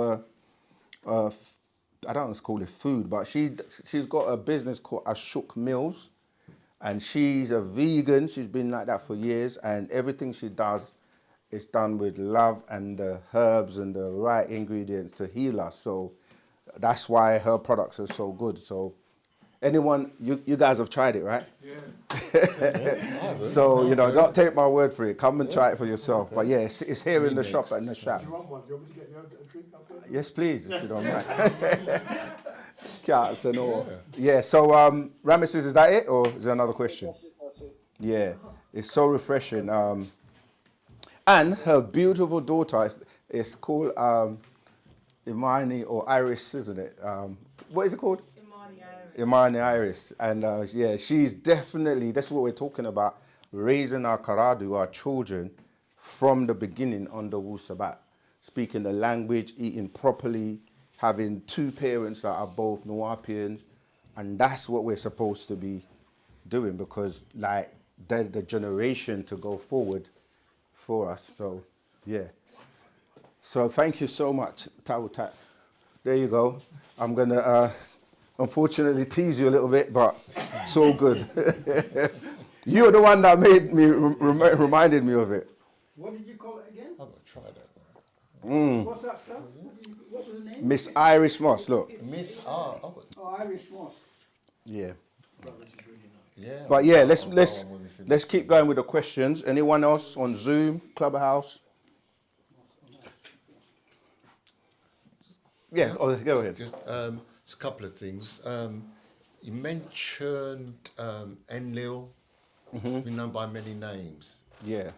I don't want to call it food, but she's got a business called Ashok Mills. And she's a vegan. She's been like that for years. And everything she does is done with love and the herbs and the right ingredients to heal us. So that's why her products are so good. So anyone, you guys have tried it, right? Yeah. So, you know, don't take my word for it. Come and try it for yourself. But yeah, it's here in the shop and the shop. Do you want one? Do you want me to get you a drink up there? Yes, please, if you don't mind. Cats and all. Yeah, so Ramesses, is that it? Or is there another question? That's it. Yeah, it's so refreshing. And her beautiful daughter, it's called Imani or Iris, isn't it? What is it called? Imani Iris. And yeah, she's definitely, that's what we're talking about, raising our karadu, our children, from the beginning on the wu-sabat. Speaking the language, eating properly, having two parents that are both Nuwapians. And that's what we're supposed to be doing, because like they're the generation to go forward for us. So yeah. So thank you so much, Tawutat. There you go. I'm gonna unfortunately tease you a little bit, but it's all good. You're the one that made me reminded me of it. What did you call it again? I've got to try that. What's that stuff? What was the name? Miss Irish Moss, look. Miss R. I've got. Oh, Irish moss. Yeah. Yeah. But yeah, let's keep going with the questions. Anyone else on Zoom, Clubhouse? Yeah, go ahead. Just a couple of things. You mentioned Enlil. It's been known by many names. Yeah.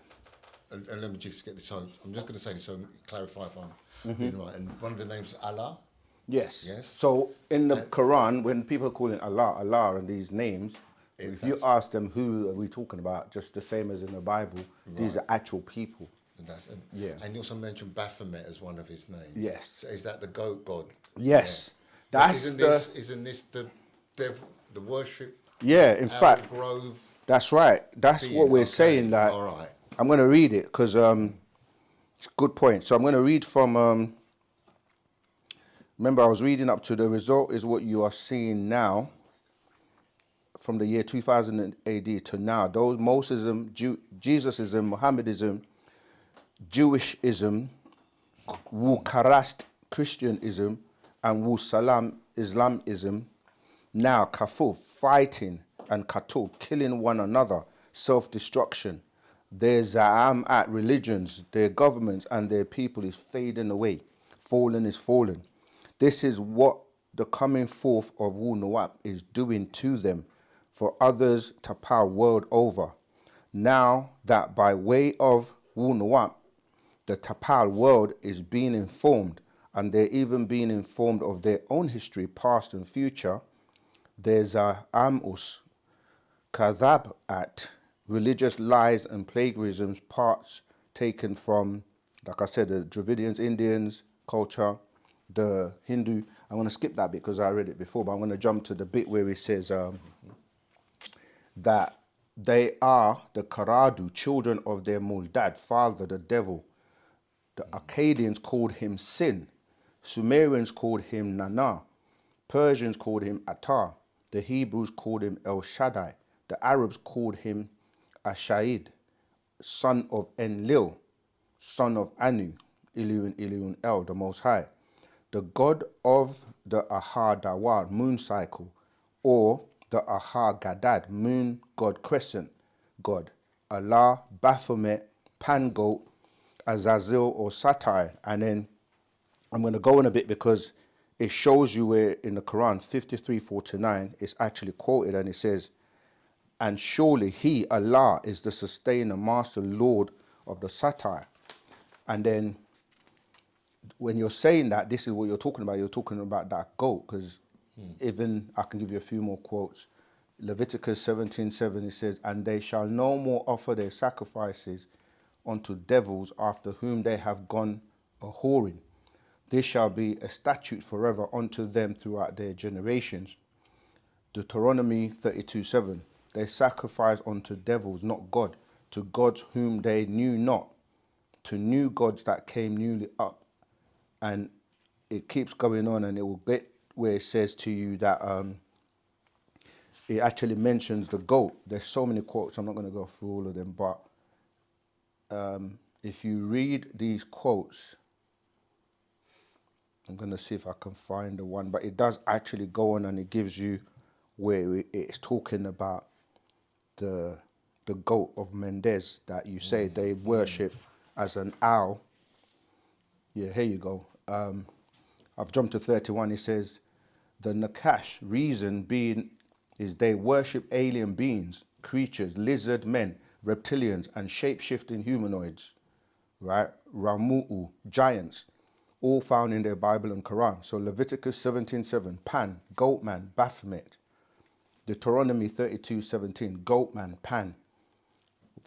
And let me just get this on. I'm just going to say this so clarify if I'm being right. And one of the names is Allah. Yes. Yes. So in the Quran, when people are calling Allah and these names, if you ask them who are we talking about, just the same as in the Bible, these are actual people. Yeah. And you also mentioned Baphomet as one of his names. Yes. So is that the goat god? Yes. Yeah. That's Isn't this the devil, the worship? Yeah, in fact, Grove. that's right. That's being? what we're Okay, saying. That all right. I'm going to read it because it's a good point. So I'm going to read from. Remember, I was reading up to the result is what you are seeing now. From the year 2000 AD to now, those Mosism, Jesusism, Mohammedism, Jewishism, Wu-Karast Christianism, and Wu-Salam Islamism, now kafur, fighting, and katul, killing one another, self-destruction. Their za'am religions, their governments, and their people is fading away. Fallen is fallen. This is what the coming forth of Wu Nawab is doing to them, for others to power world over. Now that by way of Wu Nawab, the Tapal world is being informed, and they're even being informed of their own history, past and future, there's a amus, kadhab at religious lies and plagiarisms, parts taken from, like I said, the Dravidians, Indians, culture, the Hindu. I'm going to skip that bit because I read it before, but I'm going to jump to the bit where it says that they are the Karadu, children of their Muldad, father, the devil. The Akkadians called him Sin. Sumerians called him Nana. Persians called him Atar. The Hebrews called him El Shaddai. The Arabs called him Ashaid. son of Enlil, son of Anu, Iliun, Iliun El, the Most High, the god of the Ahar Dawar, moon cycle, or the Ahar Gadad, moon god crescent god, Allah, Baphomet, Pan goat, Azazel, or Satai. And then I'm going to go on a bit because it shows you where in the Quran 53:49 it's actually quoted, and it says, and surely he, Allah, is the sustainer, master, lord of the satire. And then when you're saying that, this is what you're talking about. You're talking about that goat, because even I can give you a few more quotes. Leviticus 17:7, it says, and they shall no more offer their sacrifices unto devils after whom they have gone a whoring. This shall be a statute forever unto them throughout their generations. Deuteronomy 32:7, they sacrifice unto devils, not God, to gods whom they knew not, to new gods that came newly up. And it keeps going on, and it will get where it says to you that it actually mentions the goat. There's so many quotes, I'm not going to go through all of them, but if you read these quotes, I'm going to see if I can find the one, but it does actually go on, and it gives you where it's talking about the goat of Mendes that you say they worship as an owl. Yeah, here you go. I've jumped to 31. It says, the Nakash reason being is they worship alien beings, creatures, lizard men, reptilians, and shape-shifting humanoids, right? Ramu'u, giants, all found in their Bible and Quran. So Leviticus 17:7, Pan, goatman, Baphomet. Deuteronomy 32:17, goatman, Pan.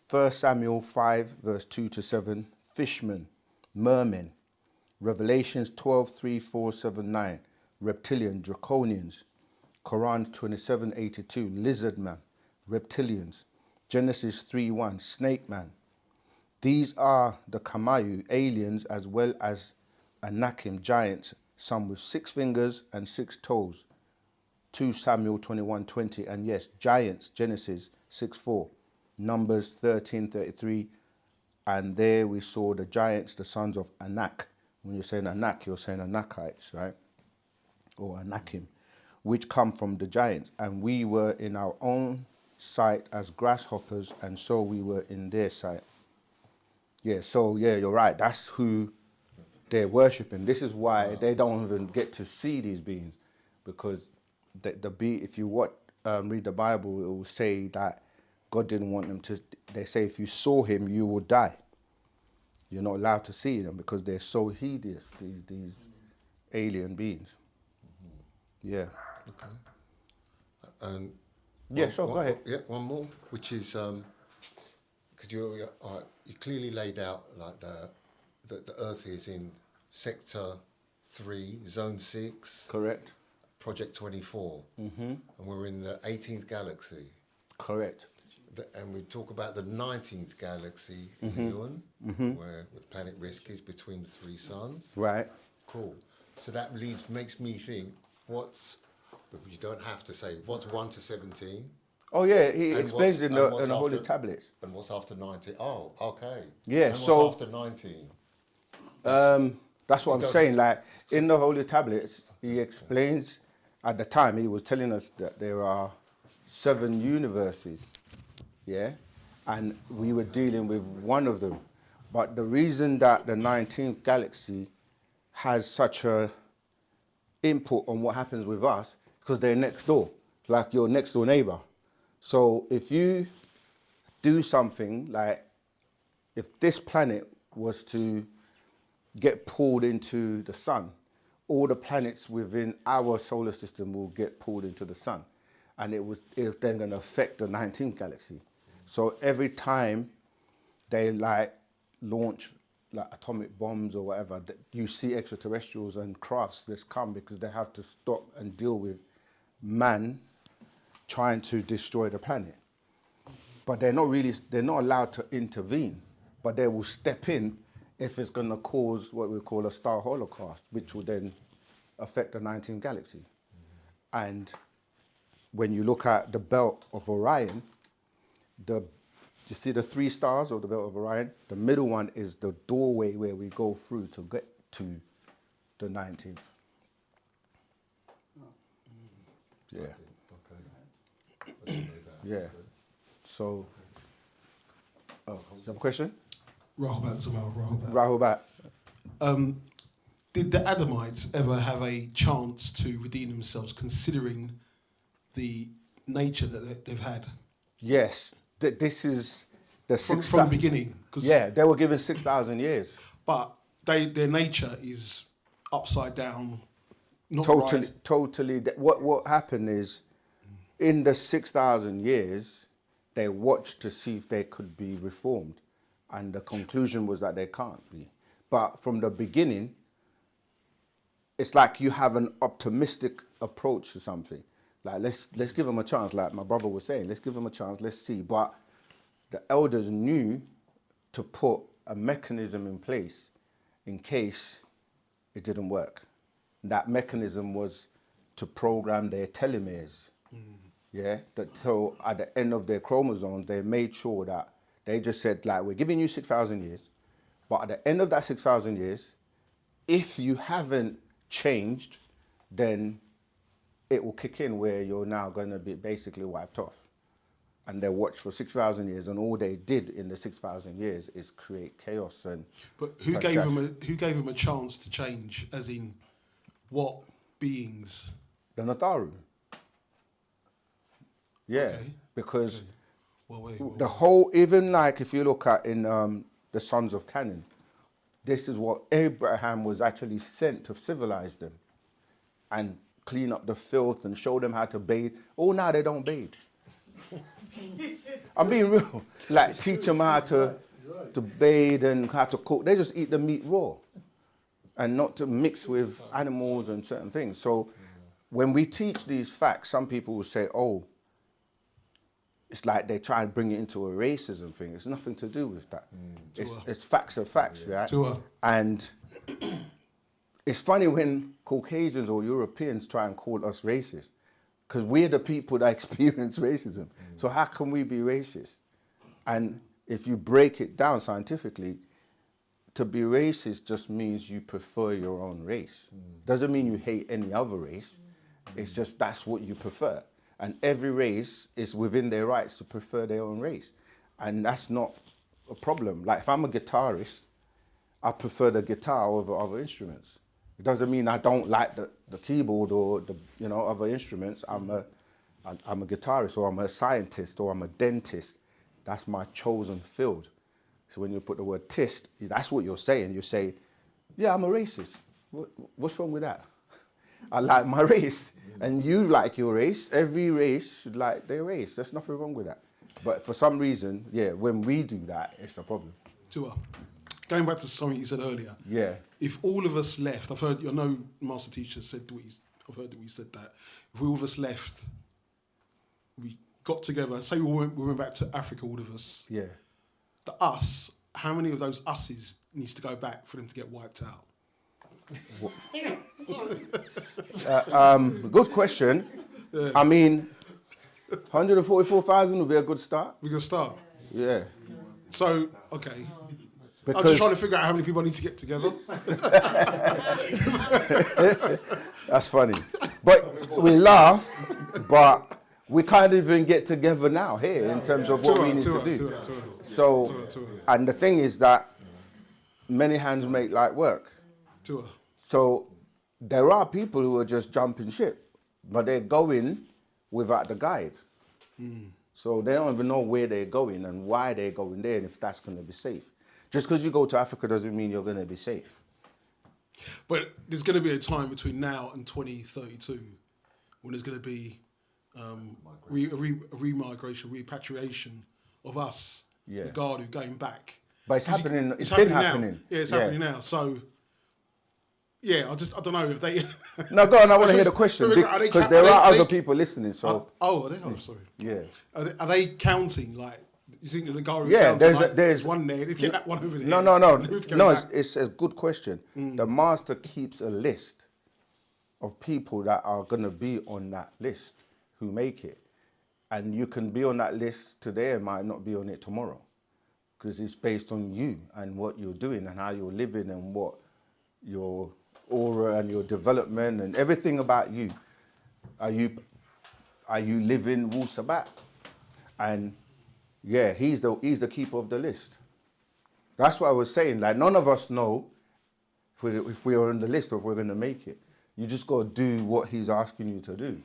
1 Samuel 5, verse 2-7, fishman, mermen. Revelations 12:3, 4, 7, 9, reptilian, draconians. Quran 27:82, lizard man, reptilians. Genesis 3:1, snake man. These are the Kamayu, aliens, as well as Anakim, giants, some with 6 fingers and 6 toes. 2 Samuel 21:20, and yes, giants, Genesis 6:4, Numbers 13:33, and there we saw the giants, the sons of Anak. When you're saying Anak, you're saying Anakites, right? Or Anakim, which come from the giants. And we were in our own sight as grasshoppers, and so we were in their sight. Yeah, so yeah, you're right. That's who they're worshipping. This is why they don't even get to see these beings, because if you read the Bible, it will say that God didn't want them to. They say if you saw him, you would die. You're not allowed to see them because they're so hideous. These alien beings. Yeah. Okay. And Yeah, sure. Go ahead. Yeah, one more, which is because you clearly laid out like the Earth is in Sector 3, Zone 6. Correct. Project 24. And we're in the 18th galaxy. Correct. And we talk about the 19th galaxy, Leon, where the planet Risk is between the 3 suns. Right. Cool. So that makes me think, but you don't have to say, what's 1 to 17? Oh yeah, he And explains in the Holy after- Tablets. And what's after 19? Oh, okay. Yeah, And so- what's after 19? That's what I'm don't saying. have Like in the Holy Tablets, he explains. At the time, he was telling us that there are 7 universes. Yeah, and we were dealing with one of them. But the reason that the 19th galaxy has such a input on what happens with us, because they're next door, like your next door neighbor. So if you do something like, if this planet was to get pulled into the sun, all the planets within our solar system will get pulled into the sun, and it's then going to affect the 19th galaxy. So every time they launch like atomic bombs or whatever, you see extraterrestrials and crafts just come because they have to stop and deal with man trying to destroy the planet. But they're not allowed to intervene, but they will step in if it's going to cause what we call a star holocaust, which will then affect the 19th galaxy. And when you look at the belt of Orion, the You see the 3 stars of the Belt of Orion? The middle one is the doorway where we go through to get to the 19th. Yeah. Yeah. So, oh, do you have a question? Rahubat Zamal, Rahubat. Rahubat. Did the Adamites ever have a chance to redeem themselves, considering the nature that they've had Yes. This is the from six the beginning? 'Cause- Yeah, they were given 6,000 years. But their nature is upside down, not Totally, right. totally. What happened is, in the 6,000 years, they watched to see if they could be reformed, and the conclusion was that they can't be. But from the beginning, it's like you have an optimistic approach to something. Like let's give them a chance. Like my brother was saying, let's give them a chance. Let's see. But the elders knew to put a mechanism in place in case it didn't work. That mechanism was to program their telomeres. Yeah. So at the end of their chromosomes, they made sure that they just said, like, we're giving you 6,000 years, but at the end of that 6,000 years, if you haven't changed, then it will kick in where you're now going to be basically wiped off. And they watched for 6,000 years, and all they did in the 6,000 years is create chaos. And But who gave them a chance to change? As in, what beings? the Nataru. Yeah, Okay. because Well, wait, the whole, even like if you look at in the Sons of Canaan, this is what Abraham was actually sent to civilize them and clean up the filth and show them how to bathe. Oh, now they don't bathe. I'm being real. Like teach them how to bathe and how to cook. They just eat the meat raw and not to mix with animals and certain things. So when we teach these facts, some people will say, oh, it's like they try and bring it into a racism thing. It's nothing to do with that. It's facts are facts, right? And it's funny when Caucasians or Europeans try and call us racist, because we're the people that experience racism. So how can we be racist? And if you break it down scientifically, to be racist just means you prefer your own race. Doesn't mean you hate any other race. It's just that's what you prefer. And every race is within their rights to prefer their own race. And that's not a problem. Like if I'm a guitarist, I prefer the guitar over other instruments. It doesn't mean I don't like the keyboard or the other instruments. I'm a guitarist, or I'm a scientist, or I'm a dentist. That's my chosen field. So when you put the word "tist," that's what you're saying. You say, "Yeah, I'm a racist. What's wrong with that? I like my race, and you like your race. Every race should like their race. There's nothing wrong with that." But for some reason, yeah, when we do that, it's a problem. Tua, going back to something you said earlier. Yeah. If all of us left, I know Master Teacher said I've heard that we said that. If all of us left, we got together, say we went back to Africa, all of us. Yeah. The us, how many of those us's needs to go back for them to get wiped out? Good question. Yeah. I mean, 144,000 would be a good start. We can start. Yeah. So, okay. Because I'm just trying to figure out how many people I need to get together. That's funny. But we laugh, but we can't even get together now here in terms of what we need to do. So, and the thing is that many hands make light work. So there are people who are just jumping ship, but they're going without the guide. So they don't even know where they're going and why they're going there and if that's going to be safe. Just because you go to Africa doesn't mean you're going to be safe. But there's going to be a time between now and 2032 when there's going to be remigration, repatriation of us, the Gardu, going back. But it's happening. It's been happening. Now. Yeah, it's happening now. So, yeah, I don't know if they... No, go on. I want to hear the question because there are other people listening. So. Are they? Oh, sorry. Yeah. Are they counting like? You think the Gardu? Yeah, there's one there. Let's get that one over there. No. It's a good question. The master keeps a list of people that are going to be on that list who make it. And you can be on that list today and might not be on it tomorrow, because it's based on you and what you're doing and how you're living and what your aura and your development and everything about you. Are you living wu-sabat? And yeah, he's the keeper of the list. That's what I was saying. Like, none of us know if we are on the list or if we're going to make it. You just got to do what he's asking you to do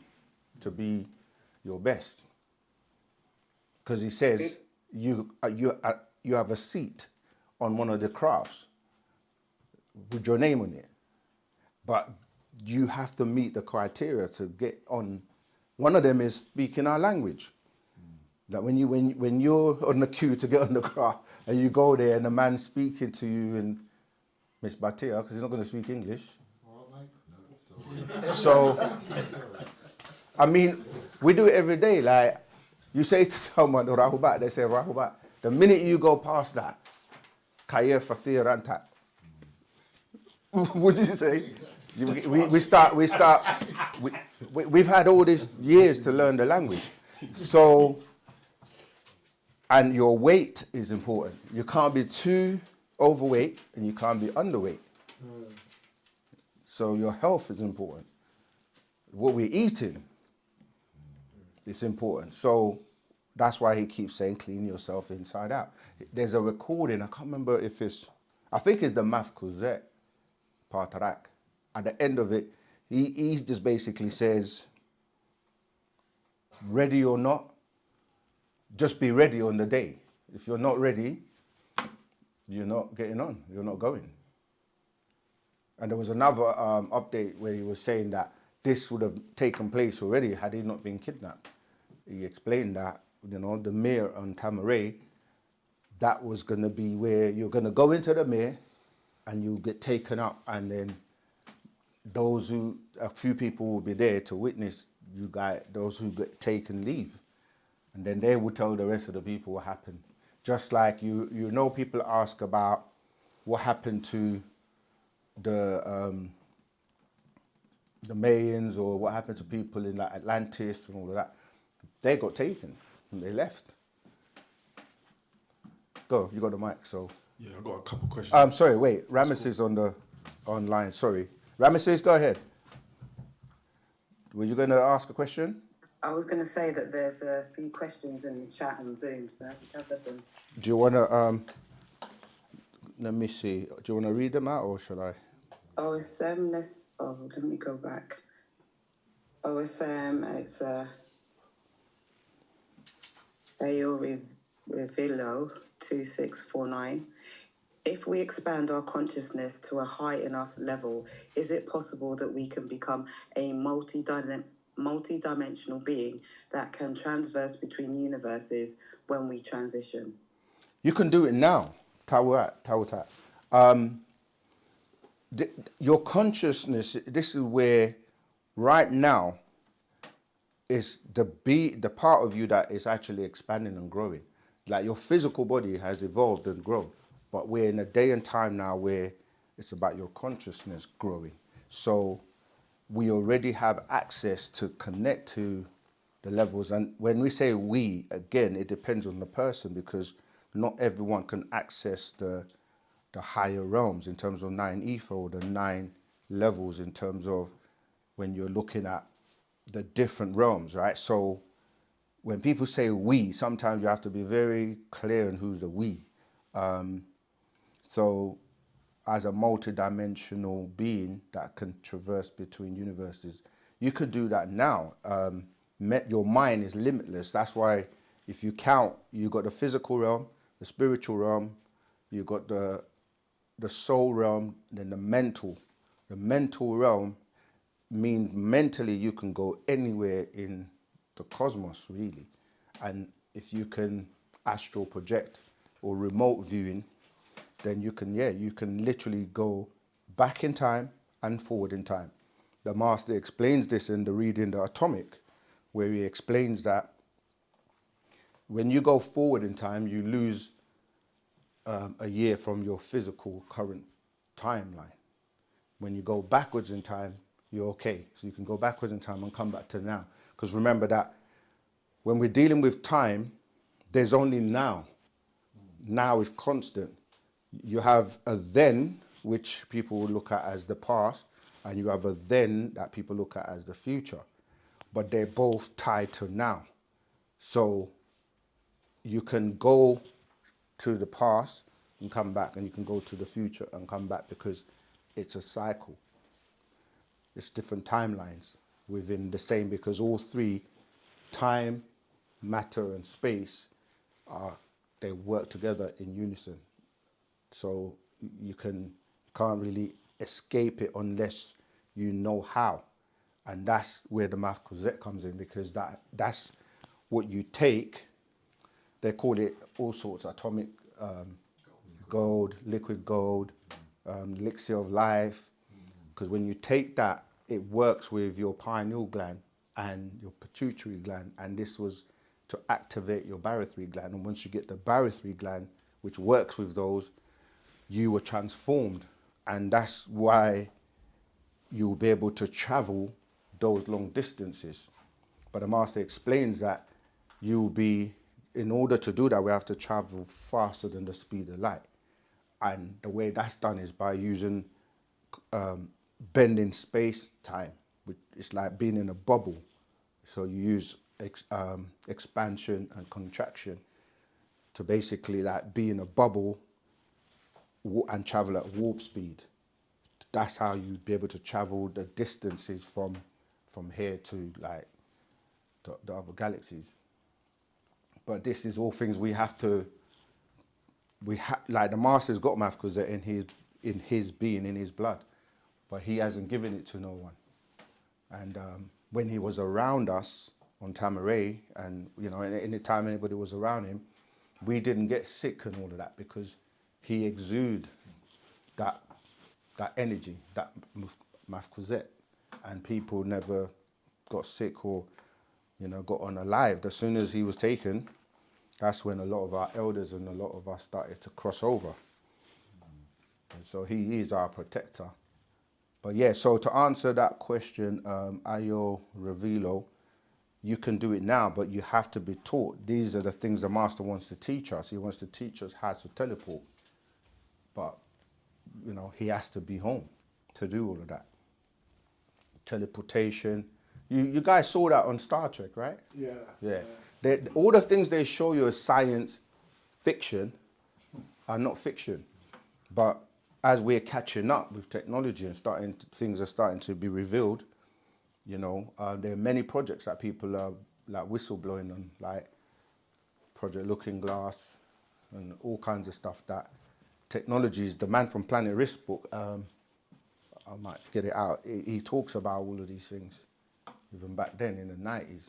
to be your best. Because he says you have a seat on one of the crafts with your name on it, but you have to meet the criteria to get on. One of them is speaking our language. Like when you're on the queue to get on the craft and you go there and the man's speaking to you in Miss Batia, because he's not going to speak English. So, I mean, we do it every day. Like, you say to someone, Rahubat, they say Rahubat. The minute you go past that, Kaya Fathir Rantak. What did you say? We've had all these years to learn the language. So, and your weight is important. You can't be too overweight and you can't be underweight. So your health is important. What we're eating is important. So that's why he keeps saying clean yourself inside out. There's a recording, I can't remember if I think it's the Maf Kuzet Partarak. At the end of it, he just basically says, ready or not, just be ready on the day. If you're not ready, you're not getting on, you're not going. And there was another update where he was saying that this would have taken place already had he not been kidnapped. He explained that, the Mir on Tamaray, that was going to be where you're going to go into the Mir and you get taken up, and then a few people will be there to witness you guys, those who get taken leave. And then they will tell the rest of the people what happened. Just like people ask about what happened to the Mayans, or what happened to people in like Atlantis and all of that. They got taken and they left. Go, you got the mic, so. Yeah, I got a couple questions. Sorry, wait, Ramis is online, sorry. Ramis, go ahead. Were you going to ask a question? I was going to say that there's a few questions in the chat on Zoom, so have them. Do you want to, let me see, do you want to read them out or shall I? OSM, let me go back. OSM, it's Ayo Revilo 2649. If we expand our consciousness to a high enough level, is it possible that we can become a multi-dimensional being that can transverse between universes when we transition? You can do it now. Tawat. Your consciousness, this is where right now is the part of you that is actually expanding and growing. Like, your physical body has evolved and grown, but we're in a day and time now where it's about your consciousness growing. So we already have access to connect to the levels. And when we say we, again, it depends on the person, because not everyone can access the higher realms in terms of 9 ether, or the 9 levels in terms of when you're looking at the different realms, right? So when people say we, sometimes you have to be very clear on who's the we. So as a multi-dimensional being that can traverse between universes, you could do that now. Your mind is limitless. That's why if you count, you got the physical realm, the spiritual realm, you got the soul realm, then the mental. The mental realm means mentally you can go anywhere in the cosmos, really. And if you can astral project or remote viewing, then you can literally go back in time and forward in time. The master explains this in the reading, The Atomic, where he explains that when you go forward in time, you lose a year from your physical current timeline. When you go backwards in time, you're okay. So you can go backwards in time and come back to now. Because remember that When we're dealing with time, there's only now. Now is constant. You have a then, which people will look at as the past, and you have a then that people look at as the future. But they're both tied to now. So you can go to the past and come back, and you can go to the future and come back, because it's a cycle. It's different timelines within the same, because all three, time, matter, and space, they work together in unison. So you can't really escape it unless you know how. And that's where the math Cosette comes in, because that's what you take. They call it all sorts, atomic gold, liquid gold, elixir of life. Because when you take that, it works with your pineal gland and your pituitary gland. And this was to activate your barothry gland. And once you get the barothry gland, which works with those, you were transformed. And that's why you'll be able to travel those long distances. But the master explains that in order to do that, we have to travel faster than the speed of light. And the way that's done is by using bending space-time, which is like being in a bubble. So you use expansion and contraction to basically like be in a bubble and travel at warp speed. That's how you'd be able to travel the distances from here to like the other galaxies. But this is all things we have to. Like the master's got math because they're in his being, in his blood, but he hasn't given it to no one. And when he was around us on Tamaray, and any time anybody was around him, we didn't get sick and all of that, because he exuded that energy, that mafkuzet, and people never got sick or got unalived. As soon as he was taken, that's when a lot of our elders and a lot of us started to cross over. And so he is our protector. But yeah, so to answer that question, Ayo Revilo, you can do it now, but you have to be taught. These are the things the master wants to teach us. He wants to teach us how to teleport. But, he has to be home to do all of that. Teleportation. You guys saw that on Star Trek, right? Yeah. Yeah. All the things they show you as science fiction are not fiction. But as we're catching up with technology and things are starting to be revealed, there are many projects that people are like whistleblowing on, like Project Looking Glass and all kinds of stuff that technologies. The man from Planet Risk book, I might get it out. He talks about all of these things, even back then in the 90s.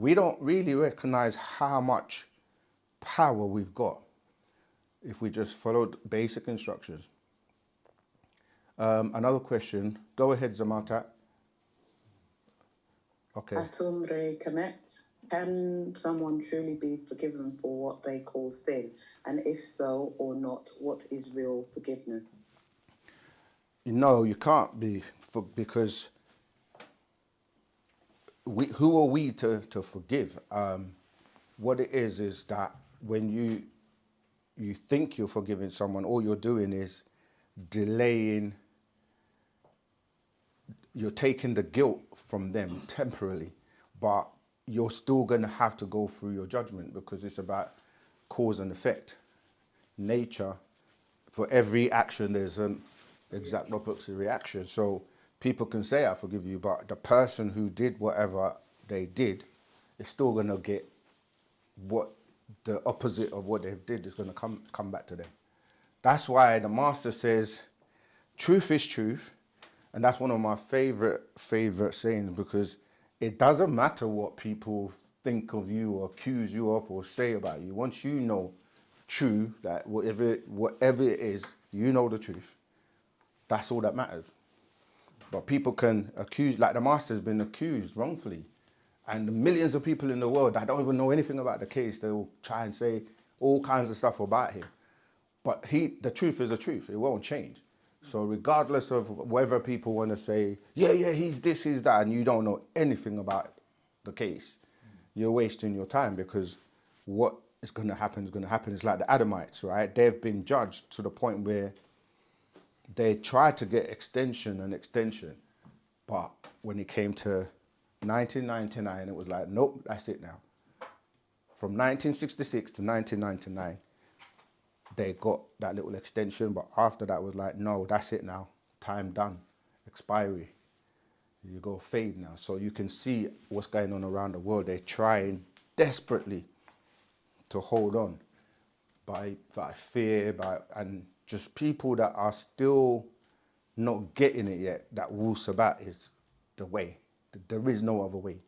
We don't really recognize how much power we've got if we just followed basic instructions. Another question. Go ahead, Zamata. Okay. Atumre Kamet, can someone truly be forgiven for what they call sin? And if so or not, what is real forgiveness? No, you can't be, because who are we to forgive? What it is that when you think you're forgiving someone, all you're doing is delaying, you're taking the guilt from them temporarily, but you're still going to have to go through your judgment, because it's about cause and effect. Nature, for every action, there's an exact opposite reaction. So people can say, I forgive you, but the person who did whatever they did is still going to get what the opposite of what they did is going to come back to them. That's why the master says, truth is truth. And that's one of my favorite sayings, because it doesn't matter what people think of you or accuse you of or say about you. Once you know true, that whatever it is, you know the truth. That's all that matters. But people can accuse, like the master's been accused wrongfully. And the millions of people in the world that don't even know anything about the case, they'll try and say all kinds of stuff about him. But the truth is the truth. It won't change. So regardless of whether people want to say, yeah, he's this, he's that, and you don't know anything about the case, you're wasting your time, because what is going to happen is going to happen. It's like the Adamites, right? They've been judged to the point where they tried to get extension and extension, but when it came to 1999, it was like, nope, that's it now. From 1966 to 1999, they got that little extension, but after that was like, no, that's it now. Time done. Expiry. You go fade now. So you can see what's going on around the world. They're trying desperately to hold on by fear, and just people that are still not getting it yet, that wu-sabat is the way. There is no other way.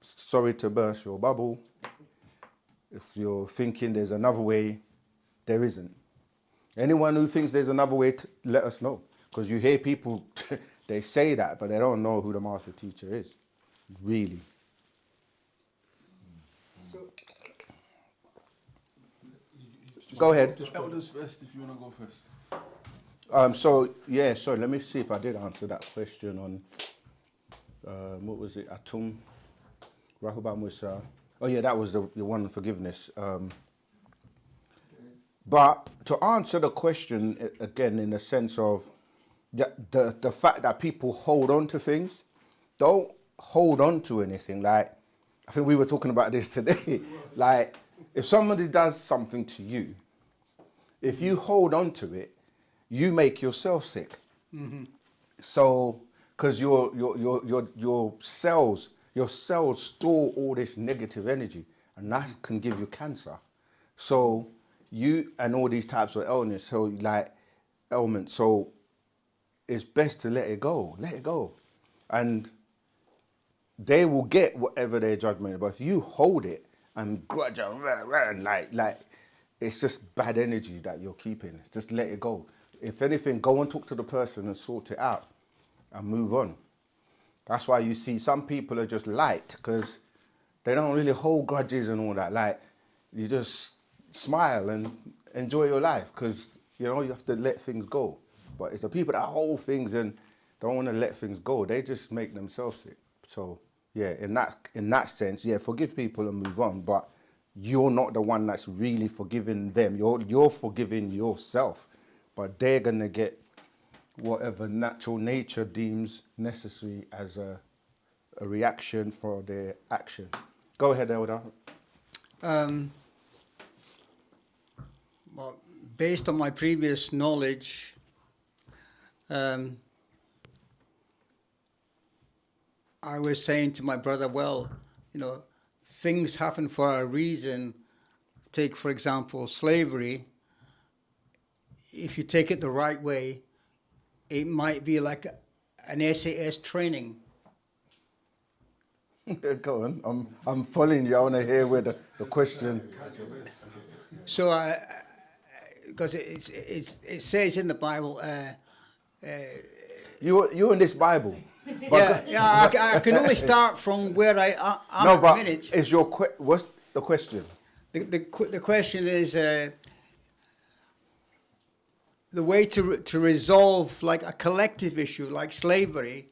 Sorry to burst your bubble. If you're thinking there's another way, there isn't. Anyone who thinks there's another way, let us know. Because you hear people, they say that, but they don't know who the master teacher is, really. Go ahead. Elders first, if you want to go first. So let me see if I did answer that question on, what was it, Atum, Rahubam Musa. Oh yeah, that was the one on forgiveness. But to answer the question, again, in the sense of the fact that people hold on to things, don't hold on to anything. Like, I think we were talking about this today. Like, if somebody does something to you, if you hold on to it, you make yourself sick. Mm-hmm. So, because your cells store all this negative energy, and that can give you cancer. So you, and all these types of illness, so like ailments. So it's best to let it go. Let it go, and they will get whatever their judgment is. But if you hold it and grudge and like it's just bad energy that you're keeping. Just let it go. If anything, go and talk to the person and sort it out and move on. That's why you see some people are just light, because they don't really hold grudges and all that. Like, you just smile and enjoy your life, because, you know, you have to let things go. But it's the people that hold things and don't want to let things go. They just make themselves sick. So, yeah, in that sense, yeah, forgive people and move on. But you're not the one that's really forgiving them. You're forgiving yourself. But they're going to get whatever natural nature deems necessary as a reaction for their action. Go ahead, Elder. Well, based on my previous knowledge, I was saying to my brother, well, you know, things happen for a reason. Take, for example, slavery. If you take it the right way, it might be like an SAS training. Go on. I'm following you. I want to hear where the question. So, because it says in the Bible. You in this Bible. I can only start from where I'm at the minute. Is what's the question? The question is the way to resolve like a collective issue like slavery.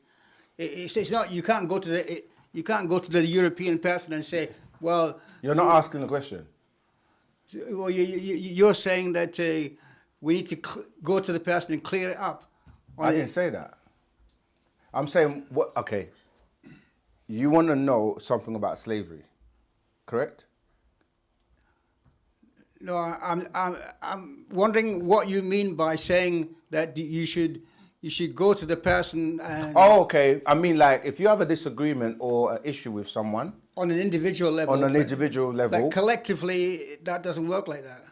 It's not, you can't go to the European person and say, well, you're not asking the question. Well, you're saying that we need to go to the person and clear it up. I didn't say that. I'm saying what? Okay, you want to know something about slavery, correct? No, I'm wondering what you mean by saying that you should go to the person and... Oh, okay. I mean, like, if you have a disagreement or an issue with someone... On an individual level. On an individual level. But collectively, that doesn't work like that.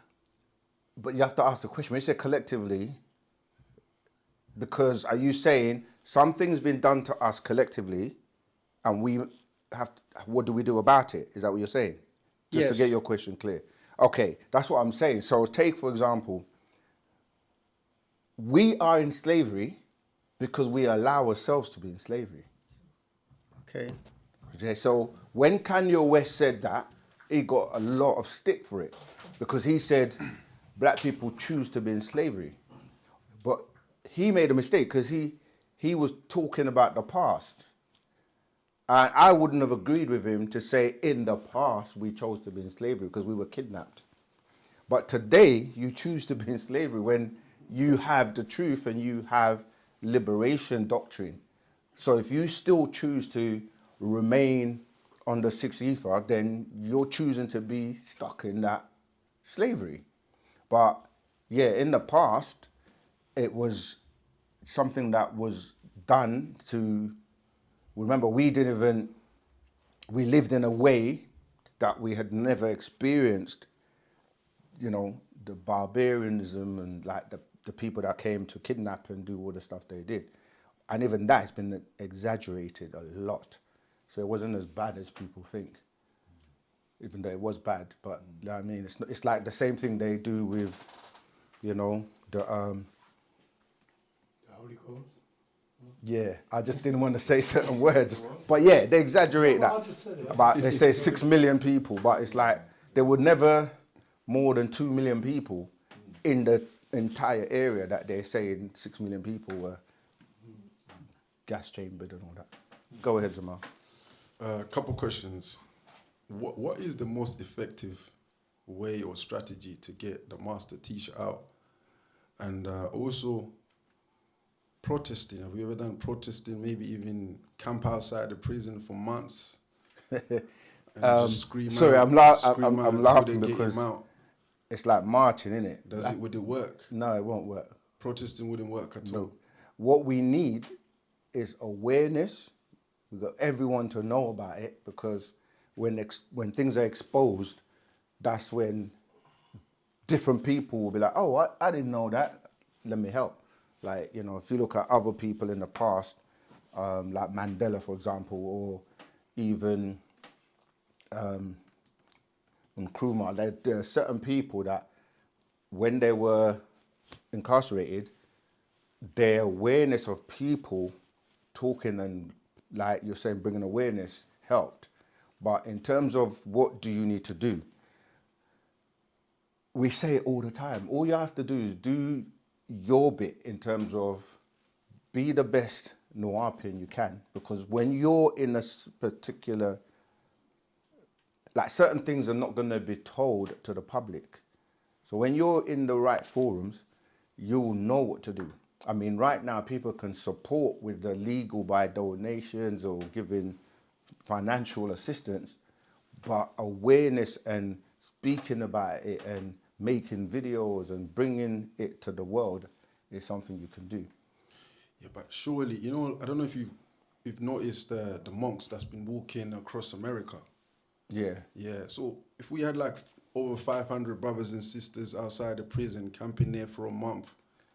But you have to ask the question. When you say collectively, because are you saying something's been done to us collectively and we have... What do we do about it? Is that what you're saying? Just to get your question clear. Okay, that's what I'm saying. So take, for example, we are in slavery because we allow ourselves to be in slavery. Okay, so when Kanye West said that, he got a lot of stick for it because he said black people choose to be in slavery. But he made a mistake because he was talking about the past. And I wouldn't have agreed with him to say in the past we chose to be in slavery because we were kidnapped. But today you choose to be in slavery when you have the truth and you have liberation doctrine. So if you still choose to remain under 6 ether, then you're choosing to be stuck in that slavery. But yeah, in the past, it was something that was done to, remember, we lived in a way that we had never experienced, you know, the barbarianism and like the people that came to kidnap and do all the stuff they did. And even that has been exaggerated a lot. So it wasn't as bad as people think, even though it was bad. But you know what I mean, it's like the same thing they do with, you know, the Holy Cause? yeah, I just didn't want to say certain words. But yeah, they exaggerate No, I that. just said it. About, they say 6 million people, but it's like there were never more than 2 million people in the entire area that they're saying 6 million people were gas chambered and all that. Go ahead, Zamal. A couple questions. What is the most effective way or strategy to get the master teacher out? And also, protesting. Have you ever done protesting? Maybe even camp outside the prison for months and just scream sorry, out. I'm Scream out I'm until laughing they get because him out. it's like marching, isn't it? Would it work? No, it won't work. Protesting wouldn't work at all. What we need is awareness. We've got everyone to know about it because when things are exposed, that's when different people will be like, oh, I didn't know that. Let me help. Like, you know, if you look at other people in the past, like Mandela, for example, or even Nkrumah, there are certain people that when they were incarcerated, their awareness of people talking and, like you're saying, bringing awareness helped. But in terms of what do you need to do, we say it all the time. All you have to do is do your bit in terms of be the best Nuapian you can. Because when you're in a particular, like certain things are not going to be told to the public. So when you're in the right forums, you'll know what to do. I mean, right now, people can support with the legal by donations or giving financial assistance, but awareness and speaking about it and making videos and bringing it to the world is something you can do. Yeah, but surely, you know, I don't know if you've noticed the monks that's been walking across America. Yeah. Yeah, so if we had like over 500 brothers and sisters outside the prison camping there for a month,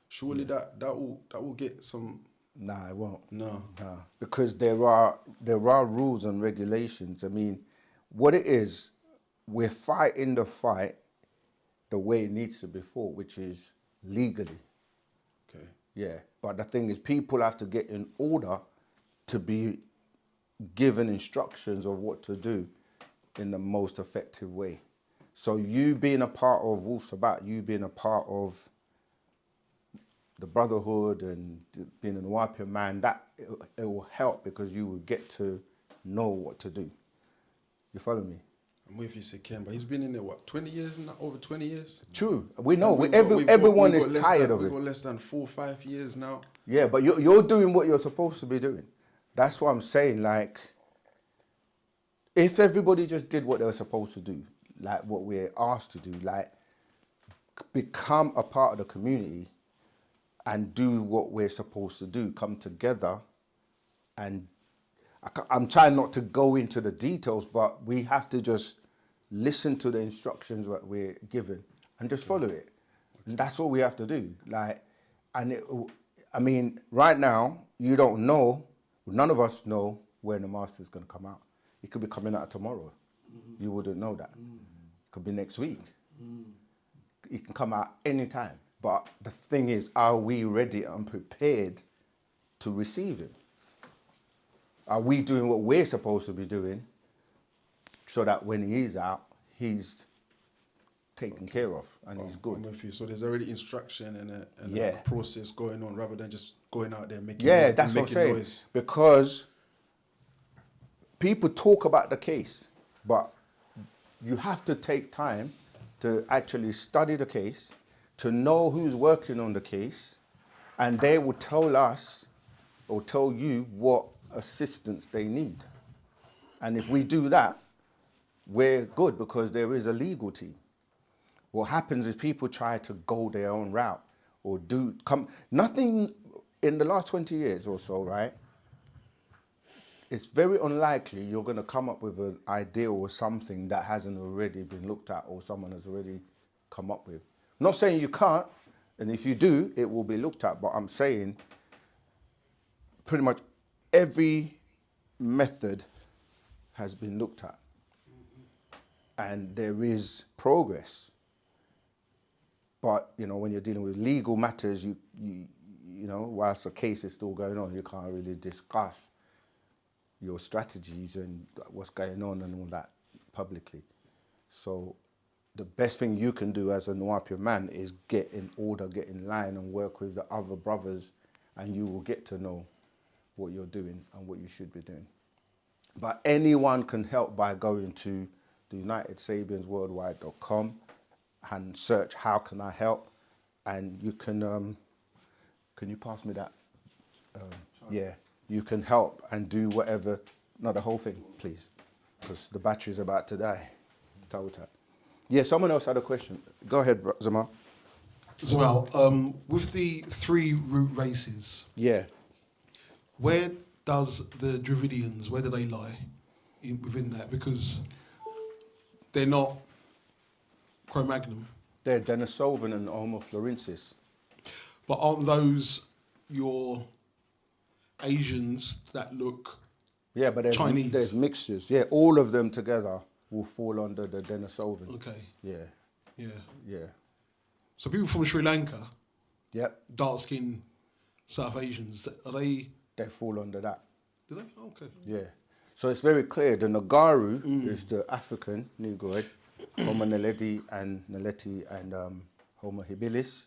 surely that will get some. Nah, it won't. No. Nah, because there are rules and regulations. I mean, what it is, we're fighting the fight the way it needs to be fought, which is legally. Okay. Yeah, but the thing is, people have to get in order to be given instructions of what to do in the most effective way. So you being a part of wu-sabat, you being a part of the brotherhood and being an Nuapian man, that it will help because you will get to know what to do. You follow me? I'm with you, Ken, but he's been in there, what, 20 years now? Over 20 years? True. We know. And Everyone we've is got tired of We've it. got less than 4 or 5 years now. Yeah, but you're doing what you're supposed to be doing. That's what I'm saying. Like, if everybody just did what they were supposed to do, like what we're asked to do, like become a part of the community and do what we're supposed to do, come together, and I'm trying not to go into the details, but we have to just listen to the instructions that we're given and just follow it. And that's all we have to do. Like, I mean, right now, you don't know, none of us know when the master's going to come out. It could be coming out tomorrow. Mm-hmm. You wouldn't know that. Mm-hmm. It could be next week. Mm-hmm. It can come out anytime. But the thing is, are we ready and prepared to receive it? Are we doing what we're supposed to be doing so that when he's out, he's taken care of and he's good? I'm with you. So there's already instruction and Yeah. a process going on rather than just going out there making that's what I'm saying. noise. Because people talk about the case, but you have to take time to actually study the case, to know who's working on the case, and they will tell us or tell you what assistance they need. And if we do that, we're good because there is a legal team. What happens is people try to go their own route or nothing in the last 20 years or so, right? It's very unlikely you're going to come up with an idea or something that hasn't already been looked at or someone has already come up with. I'm not saying you can't, and if you do, it will be looked at, but I'm saying pretty much every method has been looked at. And there is progress. But, you know, when you're dealing with legal matters, you know, whilst the case is still going on, you can't really discuss your strategies and what's going on and all that publicly. So the best thing you can do as a Nwapia man is get in order, get in line and work with the other brothers, and you will get to know what you're doing and what you should be doing. But anyone can help by going to the UnitedSabiansWorldwide.com and search how can I help, and you can you pass me that? Yeah, you can help and do whatever, not the whole thing, please, because the battery's about to die. Yeah, someone else had a question. Go ahead, Zamar. As well, with the 3 root races, Yeah. where does the Dravidians, where do they lie within that? Because they're not Cro-Magnon. They're Denisovan and Homo florensis. But aren't those your Asians that look But Chinese? There's mixtures. Yeah, all of them together will fall under the Denisovan. Okay. Yeah. Yeah. So people from Sri Lanka, Yep. dark-skinned South Asians, are they? They fall under that. Do they? Oh, okay. Yeah. So it's very clear. The Nagaru is the African Negroid, Homo naledi and Homo habilis.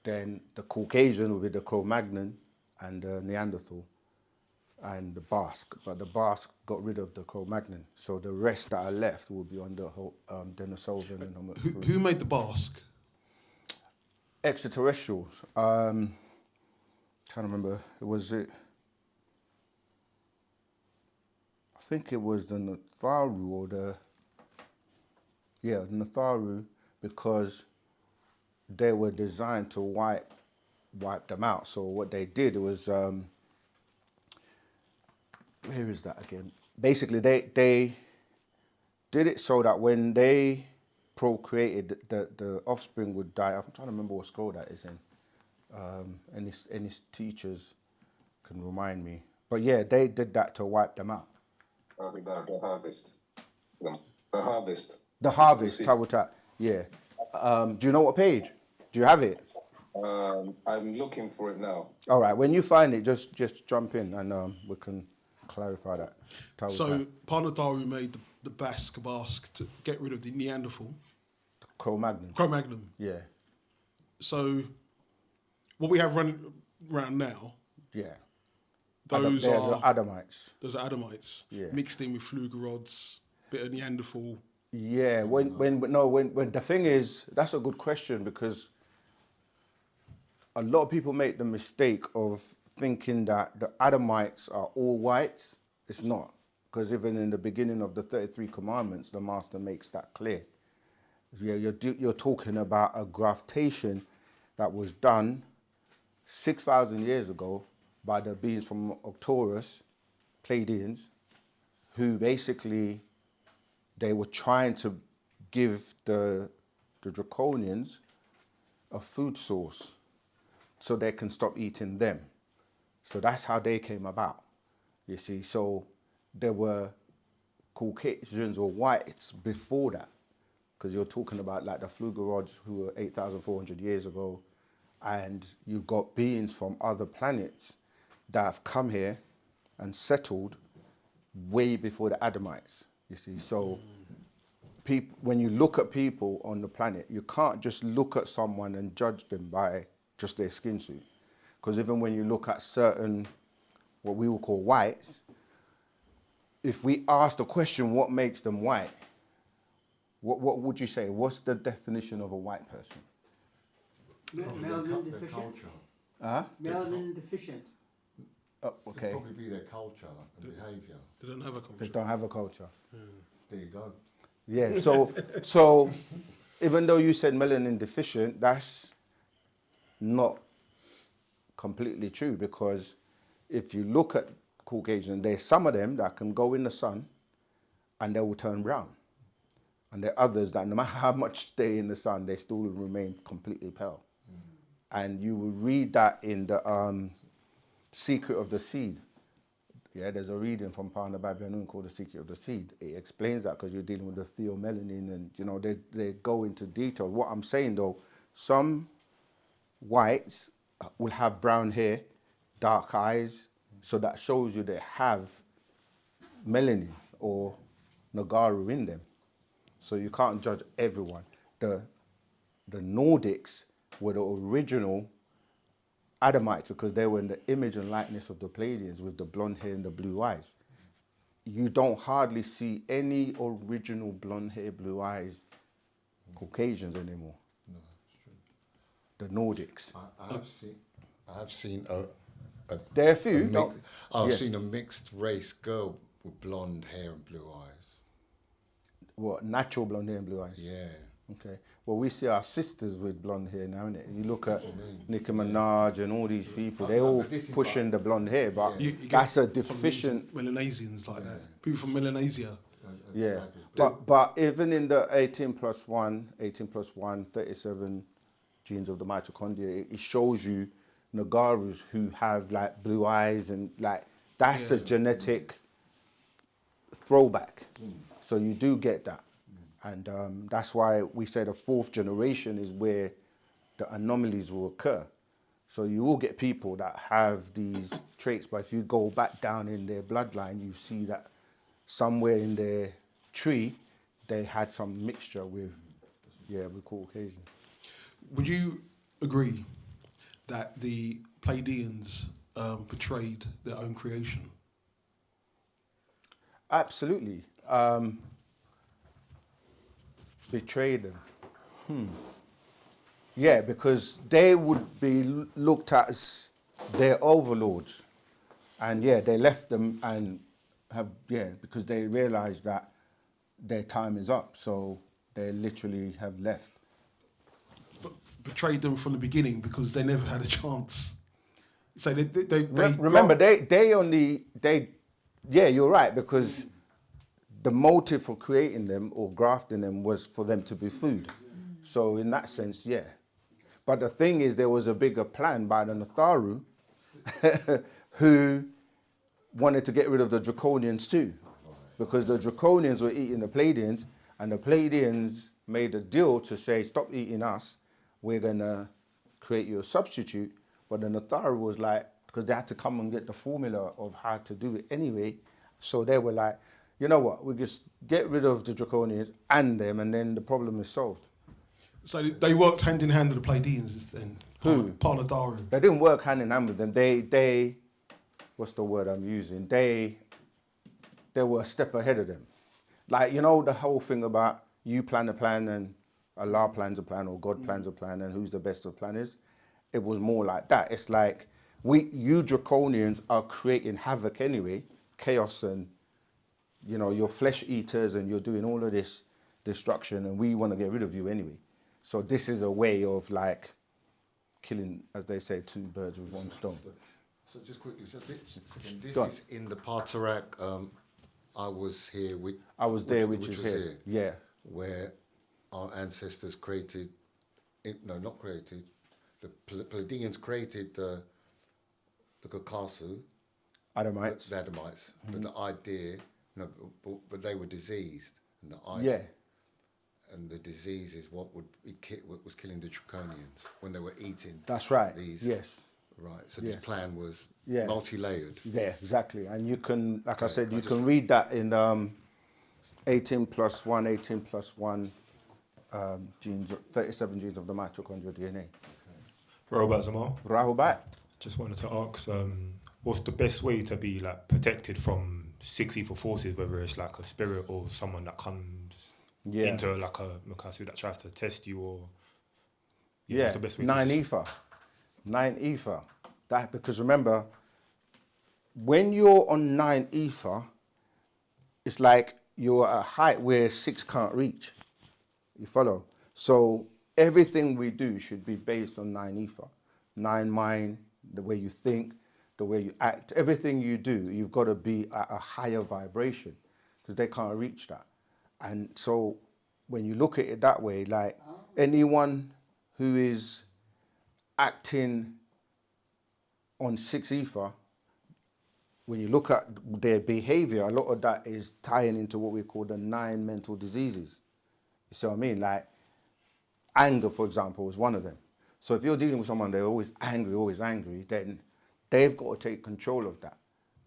Then the Caucasian will be the Cro-Magnon and the Neanderthal and the Basque. But the Basque got rid of the Cro-Magnon. So the rest that are left will be under Denisovan and Homo. Who made the Basque? Extraterrestrials. Trying to remember. I think it was the Natharu or Natharu, because they were designed to wipe them out. So what they did was, where is that again? Basically, they did it so that when they procreated, the offspring would die. I'm trying to remember what scroll that is in. Any teachers can remind me. But yeah, they did that to wipe them out. The harvest. The harvest. The harvest, Tawuta. Yeah. Do you know what page? Do you have it? I'm looking for it now. All right. When you find it, just jump in and we can clarify that. Tawuta. So Panataru made the Basque to get rid of the Neanderthal. Cro-Magnon. Cro-Magnon. Yeah. So what we have running around now. Yeah. Those are are the Adamites. Those are Adamites. Yeah. Mixed in with Flugerods, bit of Neanderthal. Yeah. When the thing is, that's a good question, because a lot of people make the mistake of thinking that the Adamites are all white. It's not, because even in the beginning of the 33 Commandments, the Master makes that clear. Yeah, you're talking about a graftation that was done 6,000 years ago by the beings from Arcturus, Pleiadians, who basically, they were trying to give the Draconians a food source so they can stop eating them. So that's how they came about, you see. So there were Caucasians or whites before that, because you're talking about like the Flugerods, who were 8,400 years ago, and you've got beings from other planets that have come here and settled way before the Adamites, you see. So when you look at people on the planet, you can't just look at someone and judge them by just their skin suit. Because even when you look at certain, what we will call whites, if we ask the question, what makes them white? What would you say? What's the definition of a white person? Melanin deficient. Huh? Melanin deficient. Oh, okay. It'd probably be their culture and behaviour. They don't have a culture. They don't have a culture. There you go. Yeah. So even though you said melanin deficient, that's not completely true, because if you look at Caucasian, there's some of them that can go in the sun and they will turn brown. And there are others that no matter how much stay in the sun, they still remain completely pale. And you will read that in the Secret of the Seed. Yeah, there's a reading from Pana Babylon called The Secret of the Seed. It explains that because you're dealing with the theomelanin and, you know, they go into detail. What I'm saying though, some whites will have brown hair, dark eyes, so that shows you they have melanin or Nagaru in them. So you can't judge everyone. The Nordics were the original Adamites because they were in the image and likeness of the Pleiadians with the blonde hair and the blue eyes. You don't hardly see any original blonde hair, blue eyes Caucasians anymore. No, it's true. The Nordics. I have seen a there are a few. I've seen a mixed race girl with blonde hair and blue eyes. What, natural blonde hair and blue eyes? Yeah. Okay. Well, we see our sisters with blonde hair now, innit? You look at Nicki Minaj and all these people, they all pushing the blonde hair, but You that's a get deficient. Melanesians like that. People from Melanesia. Yeah. But even in the 18 plus 1, 37 genes of the mitochondria, it shows you Nagarus who have like blue eyes and like, that's a genetic throwback. So you do get that. And that's why we say the fourth generation is where the anomalies will occur. So you will get people that have these traits, but if you go back down in their bloodline, you see that somewhere in their tree, they had some mixture with Caucasian. Would you agree that the Pleiadians portrayed their own creation? Absolutely. Betray them. Yeah, because they would be looked at as their overlords. And yeah, they left them and because they realized that their time is up. So they literally have left. But betrayed them from the beginning because they never had a chance. So they remember, you're right, because the motive for creating them or grafting them was for them to be food. So in that sense, yeah. But the thing is, there was a bigger plan by the Natharu who wanted to get rid of the Draconians too. Because the Draconians were eating the Pleiadians, and the Pleiadians made a deal to say, stop eating us, we're going to create you a substitute. But the Natharu was like, because they had to come and get the formula of how to do it anyway. So they were like, you know what, we just get rid of the Draconians and them, and then the problem is solved. So they worked hand in hand with the Pleiadians then? Who? Parnadaru. They didn't work hand in hand with them. They what's the word I'm using? They were a step ahead of them. Like, you know, the whole thing about you plan a plan and Allah plans a plan or God plans a plan and who's the best of planners. It was more like that. It's like, you Draconians are creating havoc anyway, chaos, and you know, you're flesh eaters and you're doing all of this destruction, and we want to get rid of you anyway. So this is a way of like killing, as they say, two birds with one stone. So just quickly, this is in the Patarak. I was here with. I was there, which is here. Yeah. Where our ancestors created, not created. The Pleiadians created the Kakasu. Adamites. The Adamites, but the idea. No, but they were diseased, and the idea, and the disease is what was killing the Draconians when they were eating. That's right. These, yes. Right. So this plan was multi-layered. Yeah, exactly. And you can, like I said, you can read that in 18 plus 1 genes, 37 genes of the mitochondrial DNA. Rahubat Zamal. Rahubat. Just wanted to ask, what's the best way to be like protected from six evil forces, whether it's like a spirit or someone that comes Yeah. into like a Makasu that tries to test you, or Yeah, what's the best way nine to ether. Nine ether. That, because remember, when you're on nine ether, it's like you're at a height where six can't reach. You follow? So everything we do should be based on nine ether. Nine mind, the way you think, the way you act, everything you do, you've got to be at a higher vibration because they can't reach that. And so when you look at it that way, like anyone who is acting on six ether, when you look at their behavior, a lot of that is tying into what we call the nine mental diseases. You see what I mean? Like anger, for example, is one of them. So if you're dealing with someone, they're always angry, then they've got to take control of that.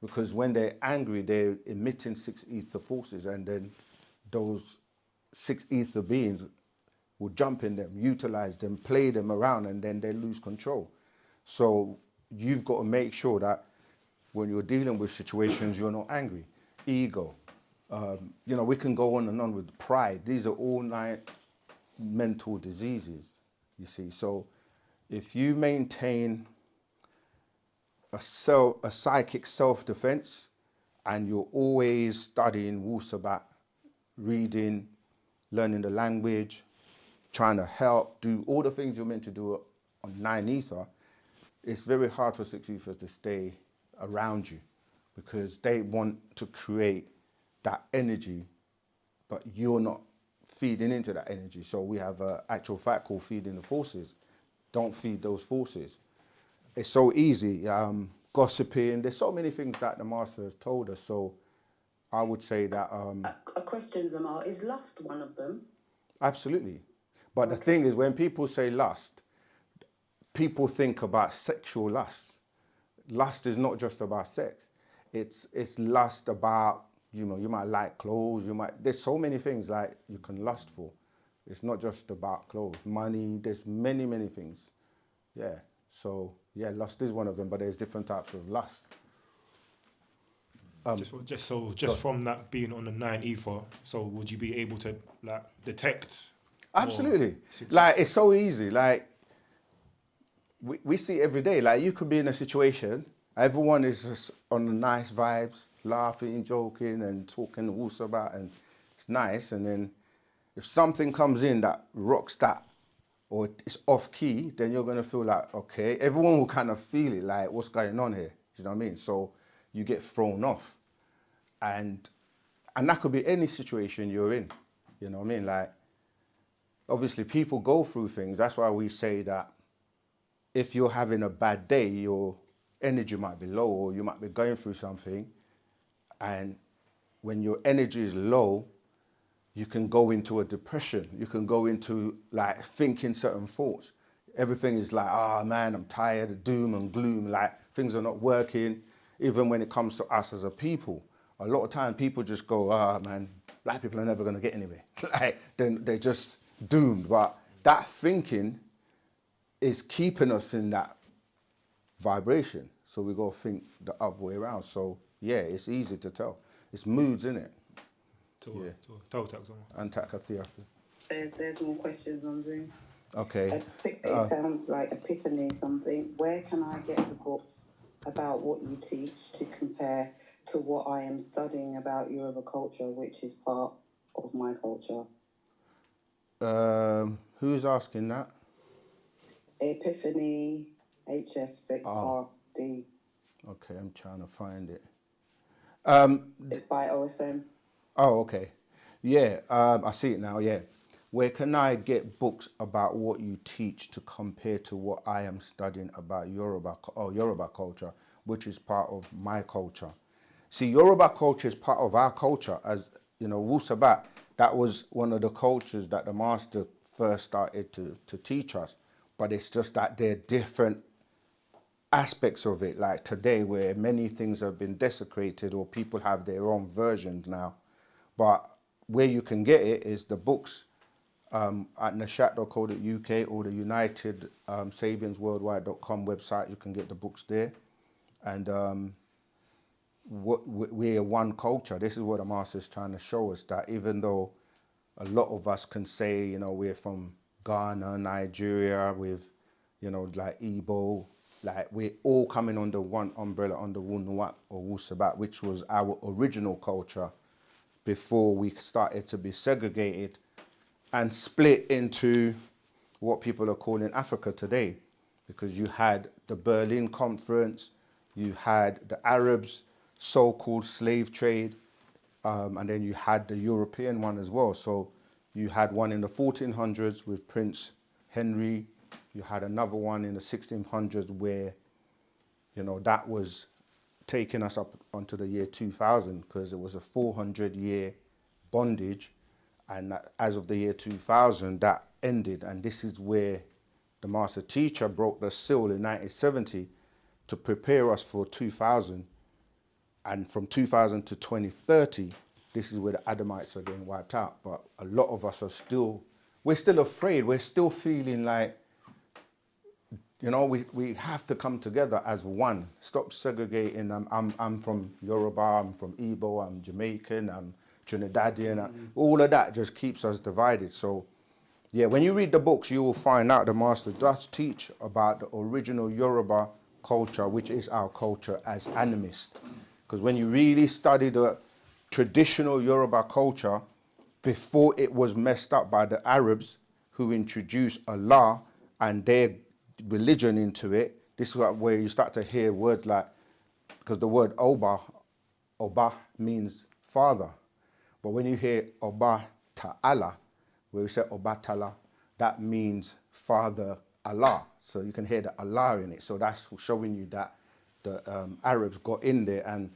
Because when they're angry, they're emitting six ether forces, and then those six ether beings will jump in them, utilize them, play them around, and then they lose control. So you've got to make sure that when you're dealing with situations, you're not angry. Ego. We can go on and on with pride. These are all nine mental diseases, you see. So if you maintain a psychic self-defense and you're always studying wu-sabat, reading, learning the language, trying to help, do all the things you're meant to do on nine ether, it's very hard for six ethers to stay around you because they want to create that energy, but you're not feeding into that energy. So we have an actual fact called feeding the forces. Don't feed those forces. It's so easy. Gossiping, there's so many things that the master has told us. So I would say that... a question, Zamal, is lust one of them? Absolutely. But the thing is, when people say lust, people think about sexual lust. Lust is not just about sex. It's lust about, you might like clothes, there's so many things like you can lust for. It's not just about clothes, money, there's many, many things. Yeah. So yeah, lust is one of them, but there's different types of lust. just from that being on the nine ether, so would you be able to like detect? Absolutely. Like it's so easy. Like we see every day. Like you could be in a situation, everyone is just on the nice vibes, laughing, joking, and talking wu-sabat, and it's nice. And then if something comes in that rocks that, or it's off key, then you're gonna feel like, okay, everyone will kind of feel it, like what's going on here? You know what I mean? So you get thrown off, and that could be any situation you're in. You know what I mean? Like obviously people go through things. That's why we say that if you're having a bad day, your energy might be low, or you might be going through something, and when your energy is low, you can go into a depression. You can go into like thinking certain thoughts. Everything is like, man, I'm tired, doom and gloom, like things are not working. Even when it comes to us as a people, a lot of time people just go, man, black people are never gonna get anywhere. Like they're just doomed. But that thinking is keeping us in that vibration. So we got to think the other way around. So yeah, it's easy to tell. It's moods, innit? There's more questions on Zoom. Okay. It sounds like epiphany something. Where can I get the books about what you teach to compare to what I am studying about Yoruba culture, which is part of my culture? Who's asking that? Epiphany HS6RD. Okay, I'm trying to find it. It's by OSM. Oh, okay. Yeah, I see it now, yeah. Where can I get books about what you teach to compare to what I am studying about Yoruba culture, which is part of my culture? See, Yoruba culture is part of our culture. As you know, wu-sabat, that was one of the cultures that the master first started to teach us. But it's just that there are different aspects of it, like today where many things have been desecrated or people have their own versions now. But where you can get it is the books at nashat.co.uk or the United Sabiansworldwide.com website. You can get the books there. And we're one culture. This is what the master's trying to show us, that even though a lot of us can say, you know, we're from Ghana, Nigeria, with, you know, like Igbo, like we're all coming under one umbrella, under wu-sabat or wu-sabat, which was our original culture before we started to be segregated and split into what people are calling Africa today. Because you had the Berlin Conference, you had the Arabs' so-called slave trade, and then you had the European one as well. So you had one in the 1400s with Prince Henry. You had another one in the 1600s where, you know, that was taking us up onto the year 2000, because it was a 400-year bondage. And that, as of the year 2000, that ended. And this is where the master teacher broke the seal in 1970 to prepare us for 2000. And from 2000 to 2030, this is where the Adamites are getting wiped out. But a lot of us are we're still afraid. We're still feeling like, you know, we have to come together as one. Stop segregating. I'm from Yoruba, I'm from Igbo, I'm Jamaican, I'm Trinidadian. All of that just keeps us divided. So, yeah, when you read the books, you will find out the master does teach about the original Yoruba culture, which is our culture as animists. Because when you really study the traditional Yoruba culture, before it was messed up by the Arabs who introduced Allah and their religion into it, this is where you start to hear words like, because the word Oba means father. But when you hear Oba Ta'ala, where we say Oba Ta'ala, that means Father Allah. So you can hear the Allah in it. So that's showing you that the Arabs got in there and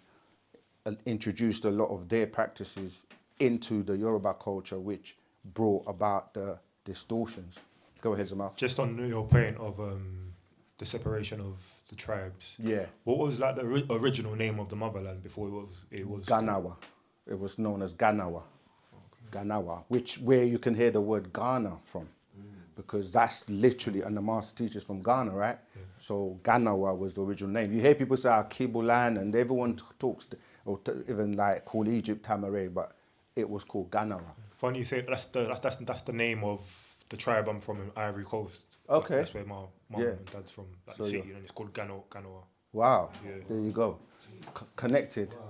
introduced a lot of their practices into the Yoruba culture, which brought about the distortions. Go ahead, Zamal. Just on your point of the separation of the tribes. Yeah. What was like the original name of the motherland before it was Ganawa. It was known as Ganawa. Okay. Ganawa, where you can hear the word Ghana from, because that's literally, and the master teacher's from Ghana, right? Yeah. So Ganawa was the original name. You hear people say Kibulan, and everyone talks, even like call Egypt Tamaray, but it was called Ganawa. Funny you say that's the name of the tribe I'm from in Ivory Coast. Okay. That's where my mum and dad's from, like So the city, and it's called Ganawa. Wow. Yeah. There you go. Connected. Wow.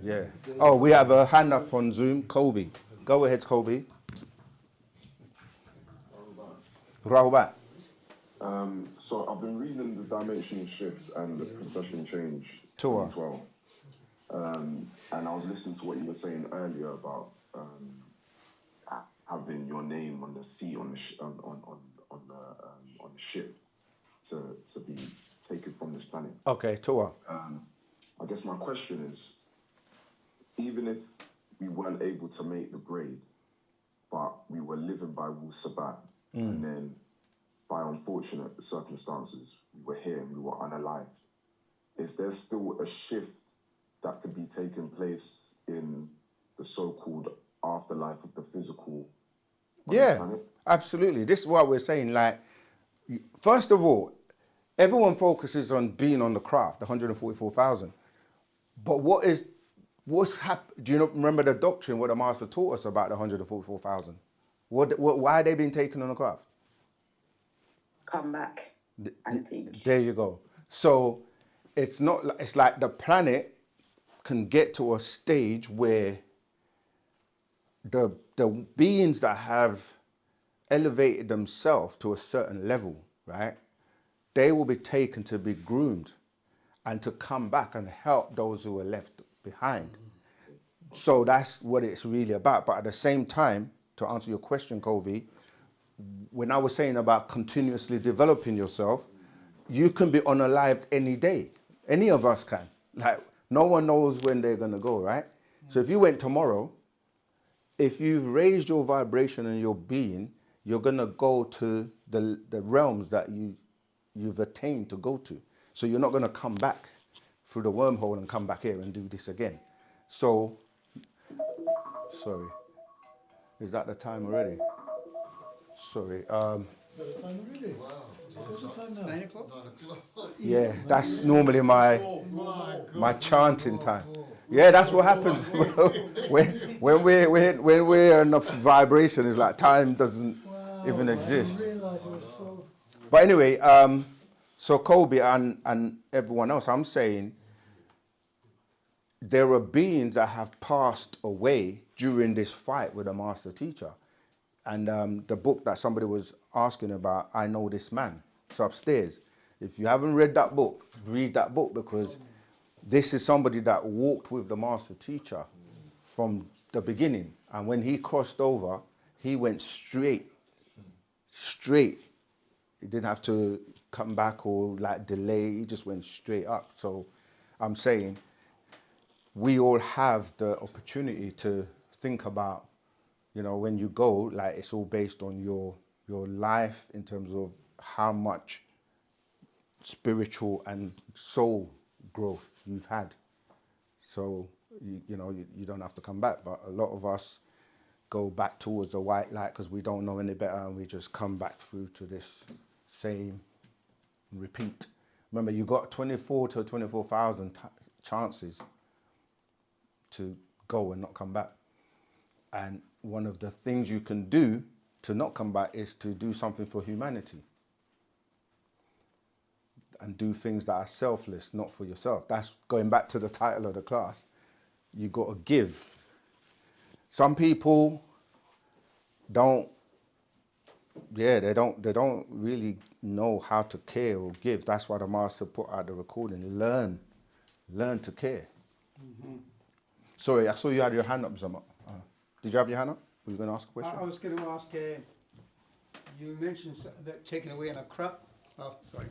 Yeah. Oh, we have a hand up on Zoom. Kobe. Go ahead, Kobe. Rahubat. So I've been reading the dimension shift and the procession change Tour. 2012. And I was listening to what you were saying earlier about having your name on the seat on the ship to be taken from this planet. Okay, Tour. I guess my question is, even if we weren't able to make the grade, but we were living by wu-sabat, and then by unfortunate circumstances, we were here and we were unalived, is there still a shift that could be taking place in the so-called afterlife of the physical? Yeah, absolutely. This is what we're saying. Like, first of all, everyone focuses on being on the craft, the 144,000. But what's happened? Do you remember the doctrine, what the master taught us about the 144,000? Why are they being taken on the craft? Come back and teach. There you go. So it's not. It's like the planet can get to a stage where the beings that have elevated themselves to a certain level, right? They will be taken to be groomed and to come back and help those who are left behind. So that's what it's really about. But at the same time, to answer your question, Kobe, when I was saying about continuously developing yourself, you can be unalived any day. Any of us can. Like, no one knows when they're going to go, right? So if you went tomorrow, if you've raised your vibration and your being, you're going to go to the realms that you've attained to go to. So you're not going to come back through the wormhole and come back here and do this again. So, sorry. Is that the time already? Sorry. Is that the time already? Wow. What's the time now? 9 o'clock? Yeah, that's normally my My chanting time. Yeah, that's what happens when we're enough vibration. It's like time doesn't even exist. But anyway, so Kobe and everyone else, I'm saying there are beings that have passed away during this fight with the master teacher. And the book that somebody was asking about, I Know This Man, it's upstairs. If you haven't read that book, read that book, because this is somebody that walked with the master teacher from the beginning. And when he crossed over, he went straight. He didn't have to come back or like delay. He just went straight up. So I'm saying we all have the opportunity to think about, you know, when you go, like it's all based on your life in terms of how much spiritual and soul growth you've had. So, you know, you don't have to come back. But a lot of us go back towards the white light because we don't know any better, and we just come back through to this same repeat. Remember, you got 24 to 24,000 chances to go and not come back. And one of the things you can do to not come back is to do something for humanity. And do things that are selfless, not for yourself. That's going back to the title of the class. You got to give. Some people don't, they don't really know how to care or give. That's why the master put out the recording. Learn to care. Mm-hmm. Sorry, I saw you had your hand up, Zama. Did you have your hand up? Were you going to ask a question? I was going to ask, you mentioned that taking away in a craft. Oh, sorry.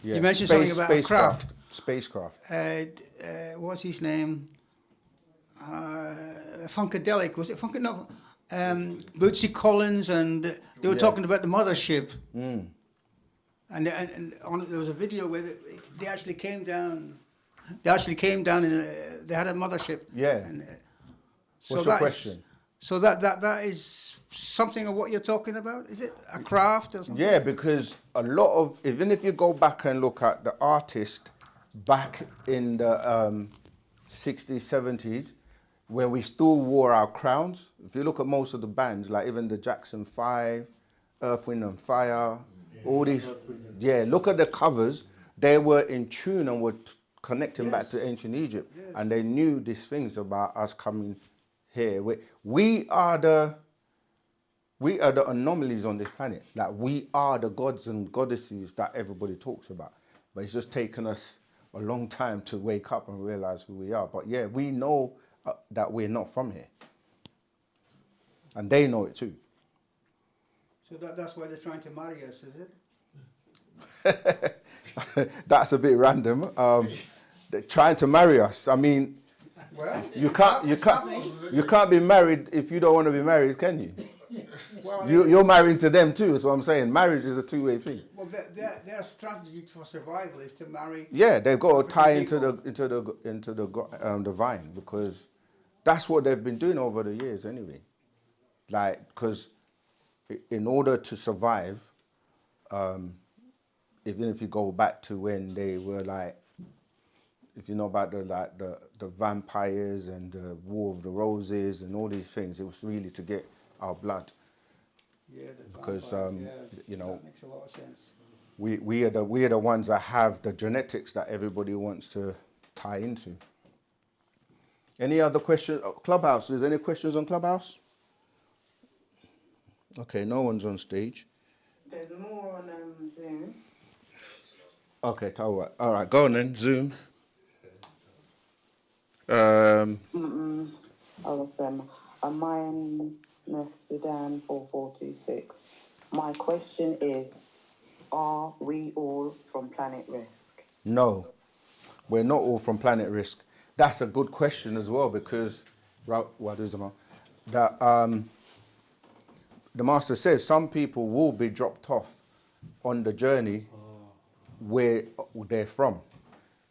Yeah. You mentioned something about a craft. Spacecraft. What's his name? Funkadelic, was it Funkadelic? No. Bootsy Collins, and they were talking about the mothership. Mm. And there was a video where they actually came down. They actually came down and they had a mothership. Yeah. And, What's your question? So that is something of what you're talking about? Is it a craft or something? Yeah, because a lot of, even if you go back and look at the artist back in the 60s, 70s, where we still wore our crowns. If you look at most of the bands, like even the Jackson 5, Earth, Wind and Fire, all these, look at the covers. They were in tune and were connecting back to ancient Egypt. Yes. And they knew these things about us coming here. We are the anomalies on this planet. Like, we are the gods and goddesses that everybody talks about. But it's just taken us a long time to wake up and realize who we are. But yeah, we know that we're not from here. And they know it too. So that's why they're trying to marry us, is it? That's a bit random. They're trying to marry us. I mean, well, you can't be married if you don't want to be married, can you? Well, You're married to them too, is what I'm saying. Marriage is a two-way thing. Well, their strategy for survival is to marry. Yeah, they've got to tie into the vine, because that's what they've been doing over the years anyway. Like, because in order to survive, even if you go back to when they were like, if you know about the vampires and the War of the Roses and all these things, it was really to get our blood. Yeah, because you know, that makes a lot of sense. We are the ones that have the genetics that everybody wants to tie into. Any other questions? Clubhouse, is there any questions on Clubhouse? Okay, no one's on stage. There's more on Zoom. Okay, tell you what. All right, go on then, Zoom. OSM, Sudan 4426. My question is, are we all from Planet Risk? No, we're not all from Planet Risk. That's a good question as well, because the master says some people will be dropped off on the journey where they're from.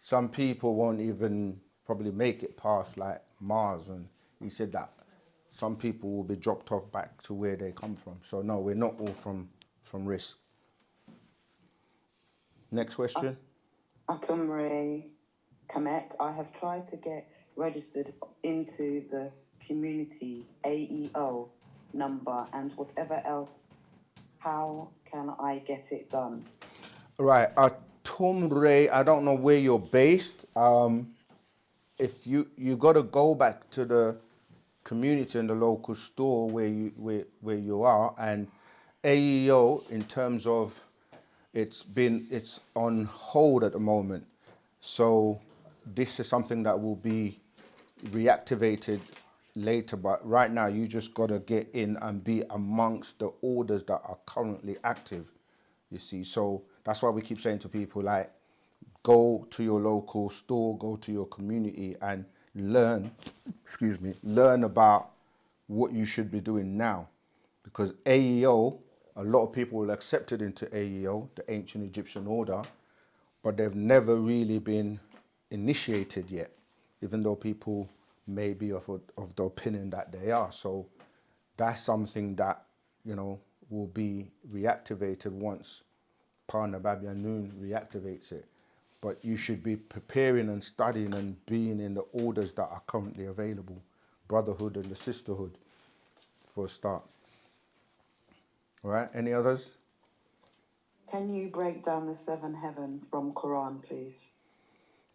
Some people won't even probably make it past like Mars, and he said that some people will be dropped off back to where they come from. So no, we're not all from Risk. Next question. Atumre Connect. I have tried to get registered into the community AEO number and whatever else. How can I get it done? Right. Tom Ray, I don't know where you're based. If you got to go back to the community and the local store where you are, and AEO in terms of it's on hold at the moment. So this is something that will be reactivated later, but right now you just got to get in and be amongst the orders that are currently active, you see. So that's why we keep saying to people, like, go to your local store, go to your community and learn about what you should be doing now. Because AEO, a lot of people will accept it into AEO, the ancient Egyptian order, but they've never really been initiated yet, even though people may be of the opinion that they are. So that's something that, will be reactivated once Parna Babyanun reactivates it. But you should be preparing and studying and being in the orders that are currently available, brotherhood and the sisterhood, for a start. All right, any others? Can you break down the 7 heavens from Quran, please?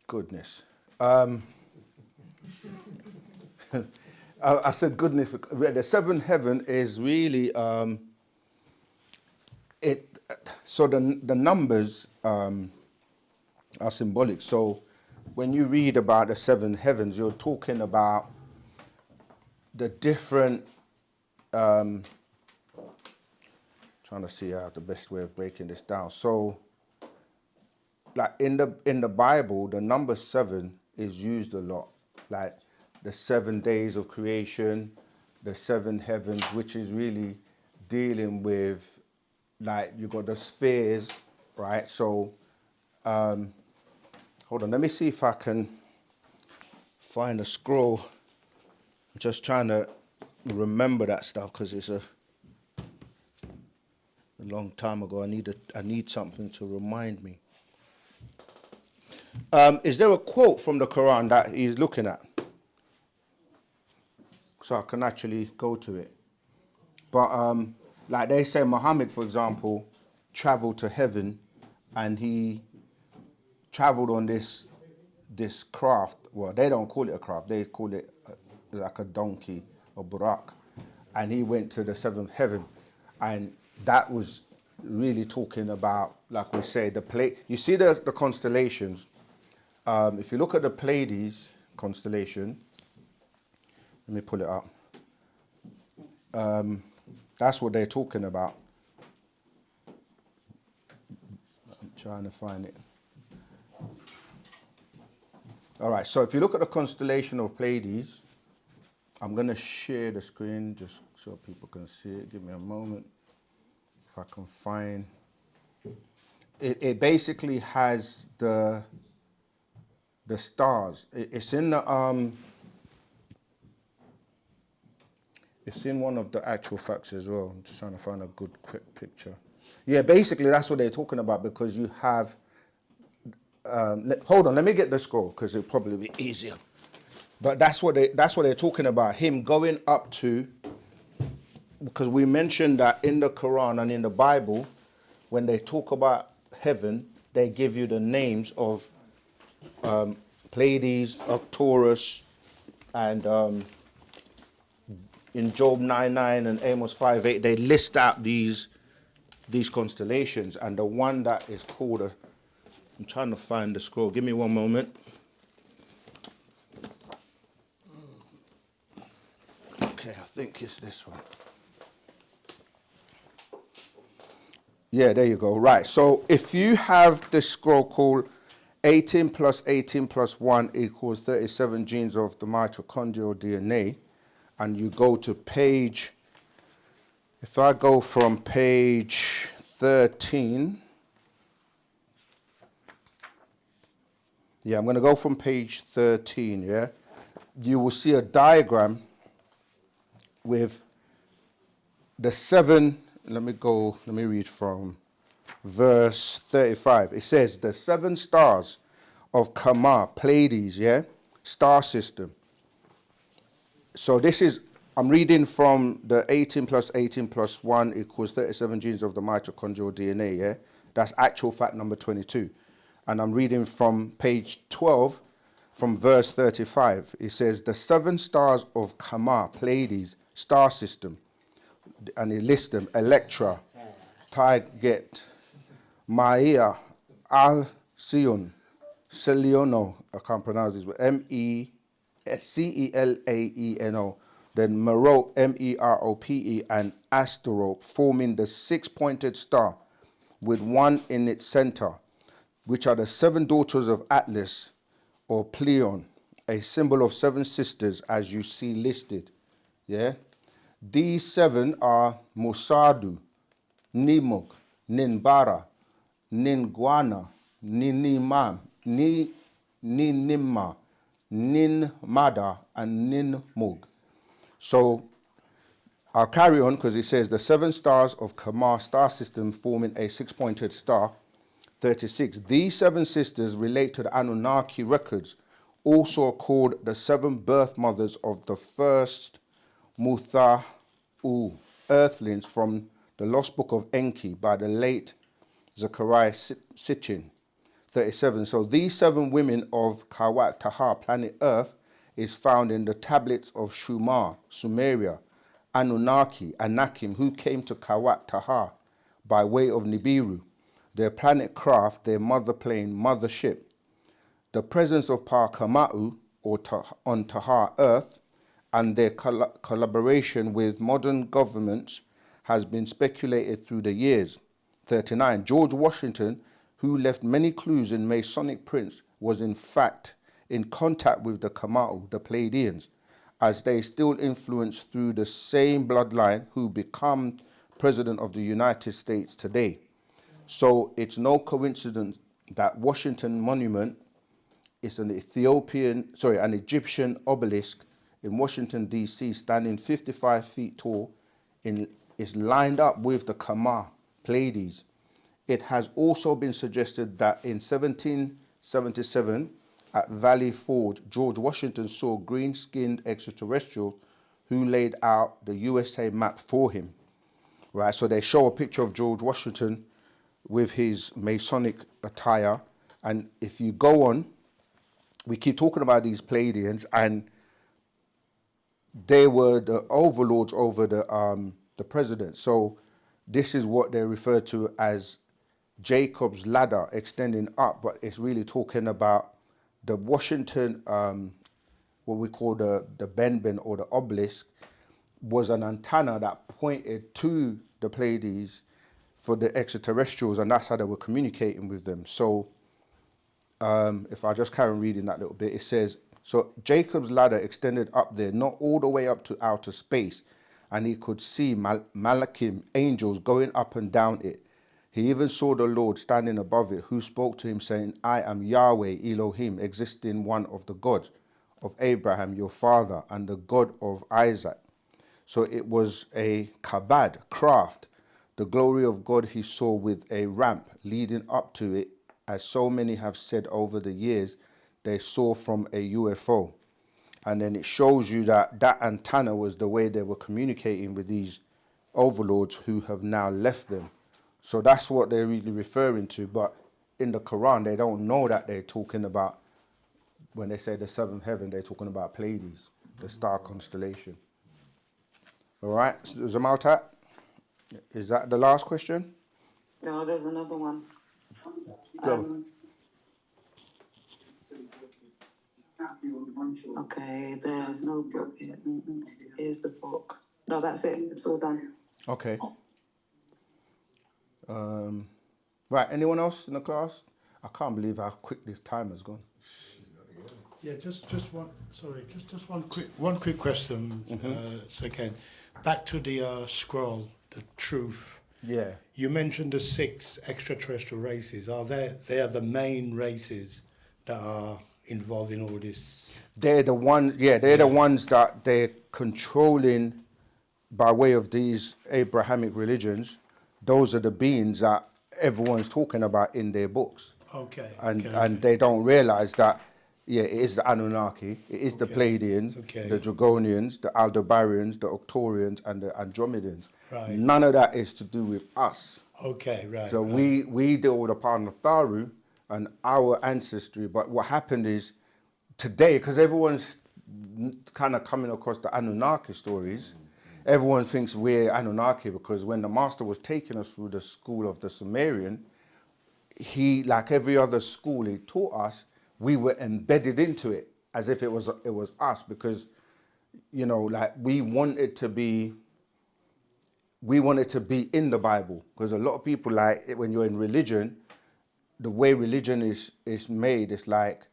Goodness. I said goodness, because the 7th heaven is really, so the numbers are symbolic. So when you read about the 7 heavens, you're talking about the different, trying to see out the best way of breaking this down. So like in the Bible, the number 7 is used a lot, like the 7 days of creation, the 7 heavens, which is really dealing with, like, you got the spheres, right? So hold on, let me see if I can find a scroll. I'm just trying to remember that stuff because it's a long time ago. I need something to remind me. Is there a quote from the Quran that he's looking at? So I can actually go to it. But like they say, Muhammad, for example, traveled to heaven, and he traveled on this craft. Well, they don't call it a craft. They call it like a donkey, or burak. And he went to the 7th heaven. And that was really talking about, like we say, you see the constellations. If you look at the Pleiades constellation, let me pull it up. That's what they're talking about. I'm trying to find it. All right, so if you look at the constellation of Pleiades, I'm going to share the screen just so people can see it. Give me a moment. If I can find... It basically has the stars. It's in the... It's in one of the actual facts as well. I'm just trying to find a good quick picture. Yeah, basically that's what they're talking about, because you have... hold on, let me get the scroll because it'll probably be easier. But that's what they're talking about. Him going up to, because we mentioned that in the Quran and in the Bible, when they talk about heaven, they give you the names of Pleiades, Arcturus, and in Job 9:9 and Amos 5:8, they list out these constellations, and the one that is called I'm trying to find the scroll. Give me one moment. Okay, I think it's this one. Yeah, there you go. Right. So if you have this scroll called 18 plus 18 plus 1 equals 37 genes of the mitochondrial DNA, and you go to page, if I go from page 13, yeah, I'm going to go from page 13, yeah? You will see a diagram with the 7, let me read from verse 35. It says, the 7 stars of Kamar, Pleiades, yeah? Star system. So this is, I'm reading from the 18 plus 18 plus 1 equals 37 genes of the mitochondrial DNA, yeah? That's actual fact number 22. And I'm reading from page 12, from verse 35. It says, the 7 stars of Kamar, Pleiades, star system, and it lists them: Electra, Tayget, Maia, Alcyone, Celeano, I can't pronounce this, but Celeano, then Merope, Merope, and Asterope, forming the 6-pointed star with one in its center, which are the 7 daughters of Atlas, or Pleion, a symbol of 7 sisters as you see listed. Yeah? These 7 are Musadu, Nimog, Ninbara, Ningwana, Ninimam, Ninimma, Ninmada, and Ninmug. So I'll carry on because it says the 7 stars of Kamar star system forming a 6-pointed star. 36. These 7 sisters relate to the Anunnaki records, also called the 7 birth mothers of the first Mutha'u earthlings from the Lost Book of Enki by the late Zechariah Sitchin. 37. So these 7 women of Kawat Taha, planet Earth, is found in the tablets of Shumar, Sumeria, Anunnaki, Anakim, who came to Kawat Taha by way of Nibiru, their planet craft, their mother plane, mother ship. The presence of Parkama'u, or on Taha Earth, and their collaboration with modern governments has been speculated through the years. 39. George Washington, who left many clues in Masonic prints, was in fact in contact with the Kama'u, the Pleiadians, as they still influence through the same bloodline who become President of the United States today. So it's no coincidence that Washington Monument is an Egyptian obelisk in Washington, D.C., standing 55 feet tall, is lined up with the Kamar, Pleiades. It has also been suggested that in 1777, at Valley Forge, George Washington saw green-skinned extraterrestrials who laid out the USA map for him. Right, so they show a picture of George Washington with his Masonic attire, and if you go on, we keep talking about these Pleiadians, and they were the overlords over the president. So this is what they refer to as Jacob's ladder extending up, but it's really talking about the Washington, what we call the Benben or the obelisk, was an antenna that pointed to the Pleiades for the extraterrestrials, and that's how they were communicating with them. So if I just carry on reading that little bit, it says, so Jacob's ladder extended up there, not all the way up to outer space, and he could see Malachim, angels, going up and down it. He even saw the Lord standing above it, who spoke to him, saying, I am Yahweh Elohim, existing one of the gods of Abraham, your father, and the God of Isaac. So it was a kabad, craft, the glory of God he saw with a ramp leading up to it, as so many have said over the years, they saw from a UFO. And then it shows you that that antenna was the way they were communicating with these overlords who have now left them. So that's what they're really referring to. But in the Quran, they don't know that they're talking about, when they say the 7th heaven, they're talking about Pleiades, the star constellation. All right, Zamaltat, is that the last question? No, there's another one. Go. Okay, there's no book here. Here's the book. No, that's it. It's all done. Okay. Right, anyone else in the class? I can't believe how quick this time has gone. Yeah, just one. Sorry, just one quick question. So again, back to the scroll, the truth. Yeah. You mentioned the 6 extraterrestrial races. They are the main races that are involved in all this? They're the ones. Yeah, they're the ones that they're controlling by way of these Abrahamic religions. Those are the beings that everyone's talking about in their books. Okay. And they don't realize that, yeah, it is the Anunnaki, it is the Pleiadians, the Dragonians, the Aldebarians, the Octorians, and the Andromedans. Right. None of that is to do with us. Okay, right. So right. we deal with the Parnatharu and our ancestry. But what happened is today, because everyone's kind of coming across the Anunnaki stories, everyone thinks we're Anunnaki because when the master was taking us through the school of the Sumerian, he, like every other school he taught us, we were embedded into it as if it was us, because, you know, like we wanted to be in the Bible, because a lot of people, like when you're in religion, the way religion is made, it's like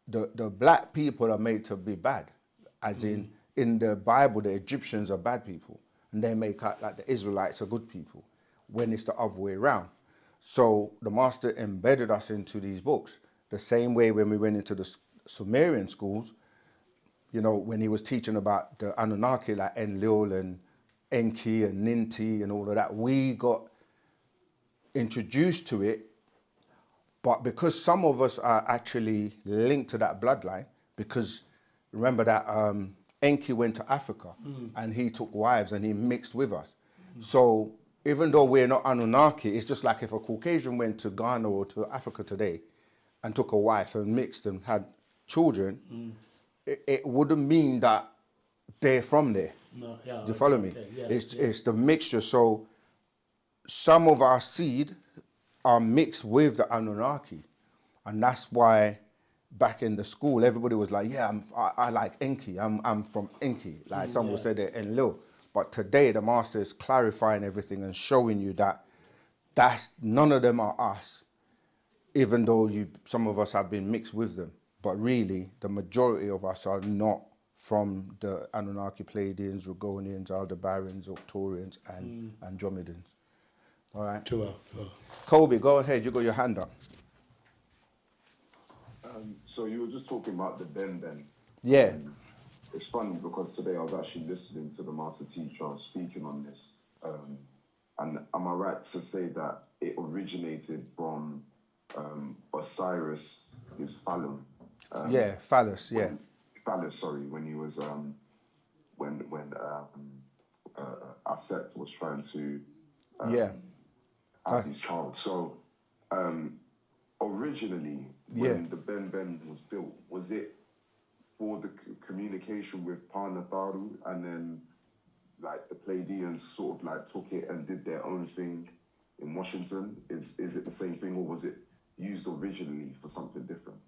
the black people are made to be bad, as in the Bible the Egyptians are bad people and they make out like the Israelites are good people, when it's the other way around. So the master embedded us into these books the same way when we went into the Sumerian schools, you know, when he was teaching about the Anunnaki, like Enlil and Enki and Ninti and all of that, we got introduced to it. But because some of us are actually linked to that bloodline, because remember that Enki went to Africa and he took wives and he mixed with us. So even though we're not Anunnaki, it's just like if a Caucasian went to Ghana or to Africa today and took a wife and mixed and had children, it wouldn't mean that they're from there. No, yeah, Do you follow me? okay, yeah, It's the mixture. So some of our seed are mixed with the Anunnaki, and that's why back in the school everybody was like, yeah, I like Enki, I'm from Enki, like some will say they're Enlil. But today the master is clarifying everything and showing you that none of them are us, even though some of us have been mixed with them. But really the majority of us are not from the Anunnaki, Pleiadians, Rogonians, Aldebarians, Octorians, and Andromedans. All right. Kobe, go ahead. You got your hand up. So you were just talking about the Ben. Yeah. It's funny because today I was actually listening to the master teacher speaking on this. And am I right to say that it originated from Osiris, his phallus? Yeah, phallus, yeah. Phallus, sorry, when he was, when Aset was trying to have his child. So originally, when the Ben was built, was it for the communication with Parnatharu, and then like the Pleiadians sort of like took it and did their own thing in Washington? Is it the same thing, or was it used originally for something different?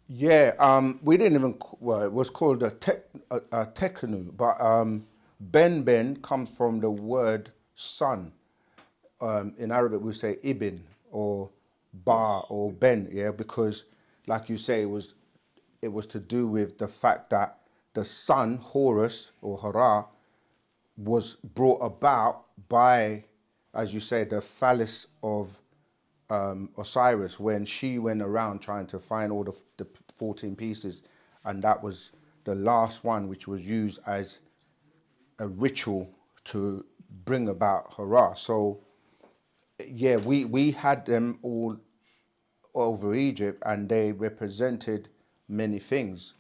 Yeah, we didn't even, well, it was called a tekenu, but Ben comes from the word sun. In Arabic we say ibn or ba or ben, yeah, because like you say, it was to do with the fact that the sun, Horus or Hara, was brought about by, as you say, the phallus of Osiris, when she went around trying to find all the 14 pieces, and that was the last one which was used as a ritual to bring about Hara. So yeah, we had them all over Egypt and they represented many things.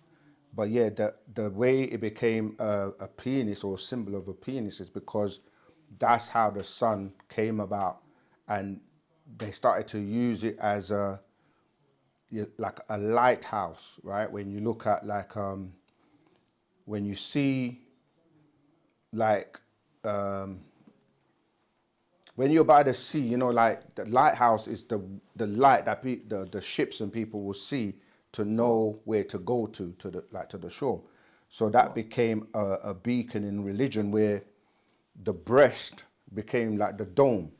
But yeah, the way it became a penis or a symbol of a penis is because that's how the sun came about, and they started to use it as like a lighthouse, right? When you look at like when you see like when you're by the sea, you know, like the lighthouse is the light that the ships and people will see to know where to go to the shore. So that became a beacon in religion, where the breast became like the dome,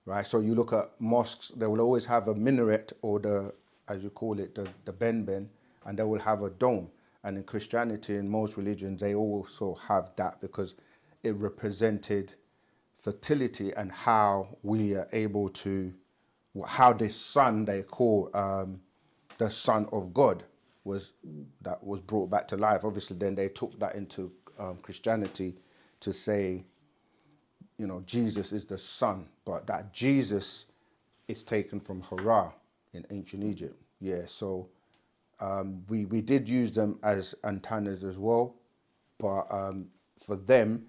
right? So you look at mosques, they will always have a minaret, or as you call it, the ben, and they will have a dome. And in Christianity, in most religions, they also have that because it represented fertility and how we are able to, how this son they call the Son of God was brought back to life. Obviously, then they took that into Christianity to say, you know, Jesus is the Son, but that Jesus is taken from Hara, in ancient Egypt. Yeah, so we did use them as antennas as well, but for them,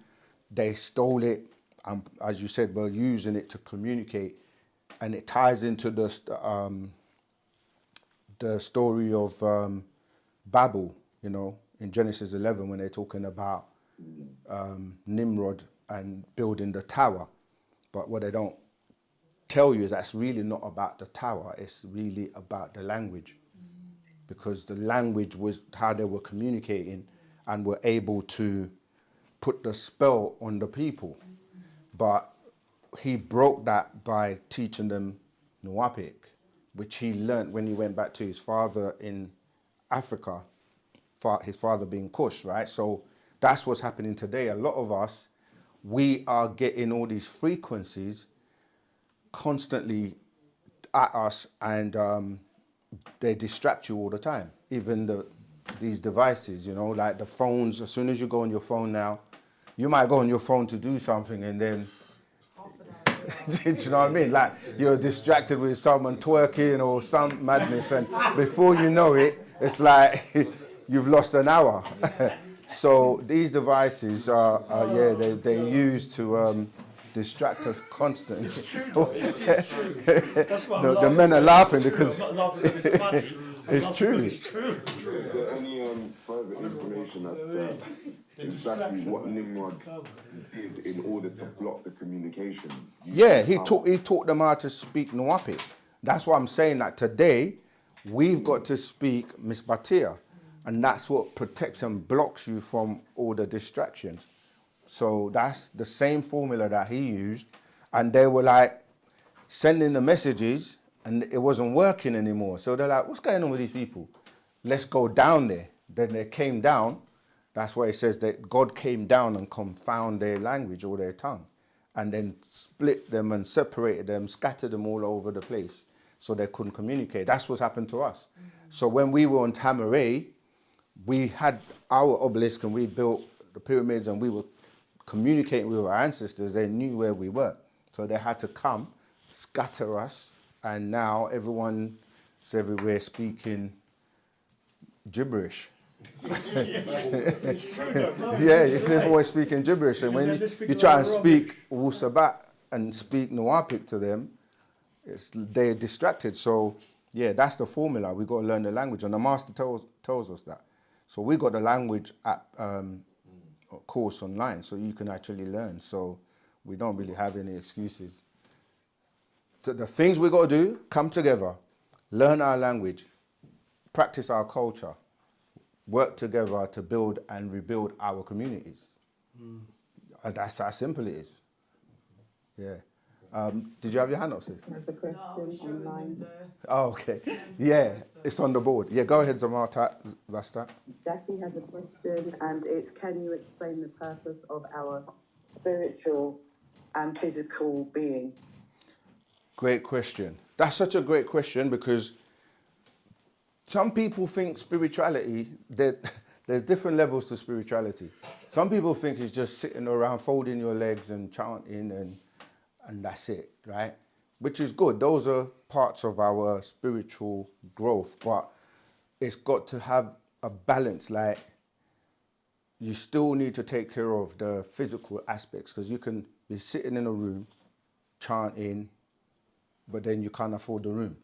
they stole it, and as you said, we're using it to communicate, and it ties into the story of Babel, you know, in Genesis 11 when they're talking about Nimrod and building the tower. But what they don't tell you is that's really not about the tower, it's really about the language. Because the language was how they were communicating and were able to put the spell on the people. But he broke that by teaching them Nuapic, which he learned when he went back to his father in Africa, his father being Kush, right? So that's what's happening today. A lot of us, we are getting all these frequencies constantly at us, and they distract you all the time. Even these devices, you know, like the phones, as soon as you go on your phone now, you might go on your phone to do something and then, do you know what I mean? Like you're distracted with someone twerking or some madness, and before you know it, it's like you've lost an hour. So these devices are they're used to distract us constantly. The men are laughing because it's true. Is there any further information as to exactly what Nimrod did in order to block the communication? Yeah, he taught them how to speak Nuapi. That's why I'm saying that today we've got to speak Misbatia, and that's what protects and blocks you from all the distractions. So that's the same formula that he used, and they were like sending the messages and it wasn't working anymore. So they're like, what's going on with these people? Let's go down there. Then they came down. That's why it says that God came down and confound their language or their tongue, and then split them and separated them, scattered them all over the place so they couldn't communicate. That's what's happened to us. So when we were on Tamaray, we had our obelisk and we built the pyramids and we were communicating with our ancestors. They knew where we were. So they had to come, scatter us, and now everyone's everywhere speaking gibberish. Yeah, everyone's speaking gibberish. And when you try and speak wu-sabat and speak Nuapic to them, they're distracted. So yeah, that's the formula. We've got to learn the language. And the master tells us that. So we got the language at course online, so you can actually learn. So we don't really have any excuses. So the things we got to do, come together, learn our language, practice our culture, work together to build and rebuild our communities. And that's how simple it is. Yeah. Did you have your hand up, sis? There's a question online. Oh, okay. Yeah, it's on the board. Yeah, go ahead, Zamar. That's that. Jackie has a question, and it's, can you explain the purpose of our spiritual and physical being? Great question. That's such a great question, because some people think spirituality, there's different levels to spirituality. Some people think it's just sitting around folding your legs and chanting and that's it, right? Which is good. Those are parts of our spiritual growth, but it's got to have a balance. Like, you still need to take care of the physical aspects, because you can be sitting in a room chanting, but then you can't afford the room,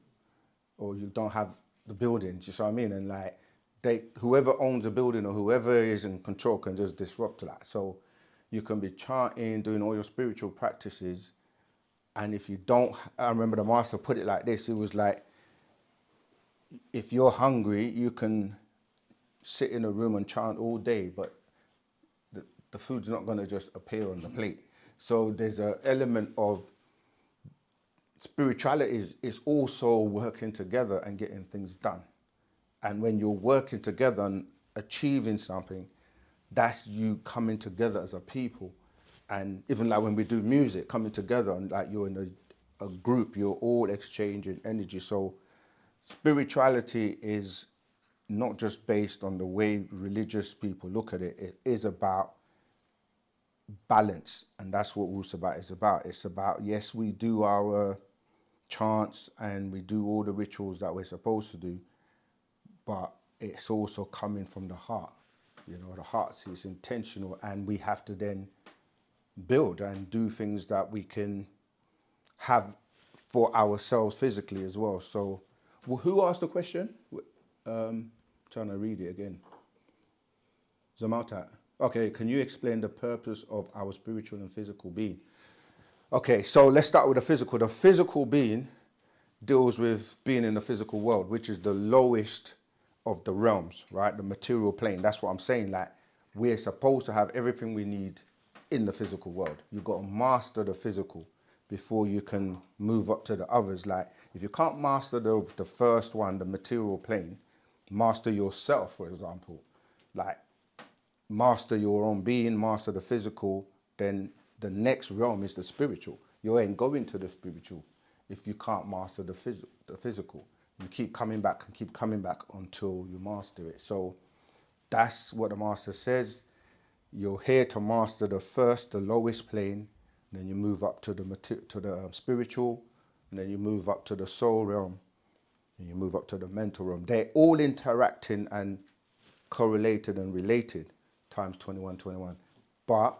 or you don't have the building. Do you see what I mean? And like, whoever owns a building or whoever is in control can just disrupt that. So you can be chanting, doing all your spiritual practices, and if you don't, I remember the master put it like this. It was like, if you're hungry, you can sit in a room and chant all day, but the food's not going to just appear on the plate. So there's an element of spirituality is also working together and getting things done. And when you're working together and achieving something, that's you coming together as a people. And even like when we do music, coming together and like you're in a group, you're all exchanging energy. So spirituality is not just based on the way religious people look at it. It is about balance, and that's what wu-sabat is about. It's about, yes, we do our chants and we do all the rituals that we're supposed to do, but it's also coming from the heart. You know, the heart is intentional, and we have to then build and do things that we can have for ourselves physically as well. So, who asked the question? Trying to read it again. Zamautat. Okay, can you explain the purpose of our spiritual and physical being? Okay, so let's start with the physical. The physical being deals with being in the physical world, which is the lowest of the realms, right? The material plane. That's what I'm saying. Like, we're supposed to have everything we need in the physical world. You've got to master the physical before you can move up to the others. Like, if you can't master the first one, the material plane, master yourself, for example. Like, master your own being, master the physical, then the next realm is the spiritual. You ain't going to the spiritual if you can't master the physical. You keep coming back and keep coming back until you master it. So that's what the master says. You're here to master the lowest plane, then you move up to the spiritual, and then you move up to the soul realm, and you move up to the mental realm. They're all interacting and correlated and related, times 21. But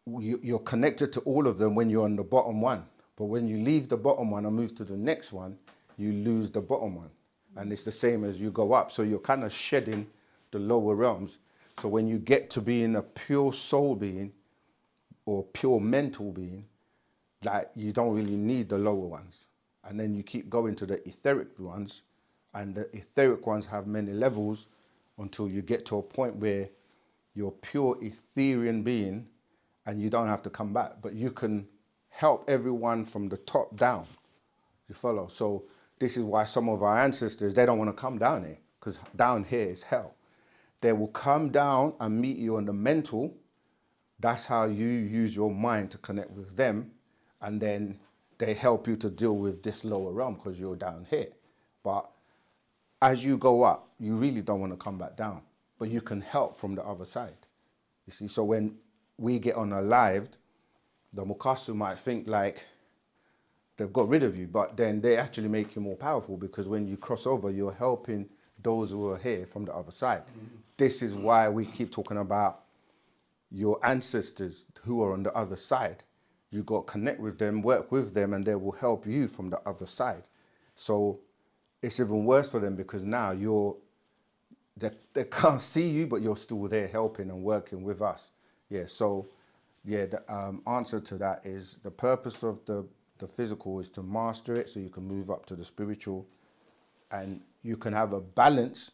you're connected to all of them when you're on the bottom one. But when you leave the bottom one and move to the next one, you lose the bottom one. And it's the same as you go up. So you're kind of shedding the lower realms. So when you get to being a pure soul being or pure mental being, like, you don't really need the lower ones. And then you keep going to the etheric ones, and the etheric ones have many levels until you get to a point where you're pure Ethereal being and you don't have to come back. But you can help everyone from the top down. You follow? So this is why some of our ancestors, they don't want to come down here, because down here is hell. They will come down and meet you on the mental. That's how you use your mind to connect with them. And then they help you to deal with this lower realm because you're down here. But as you go up, you really don't want to come back down. But you can help from the other side. You see, so when we get unalived, the Mukasu might think like they've got rid of you, but then they actually make you more powerful, because when you cross over, you're helping those who are here from the other side. This is why we keep talking about your ancestors who are on the other side. You got to connect with them, work with them, and they will help you from the other side. So it's even worse for them, because now they can't see you, but you're still there helping and working with us. Yeah, so yeah, the answer to that is the purpose of the physical is to master it so you can move up to the spiritual, and you can have a balance.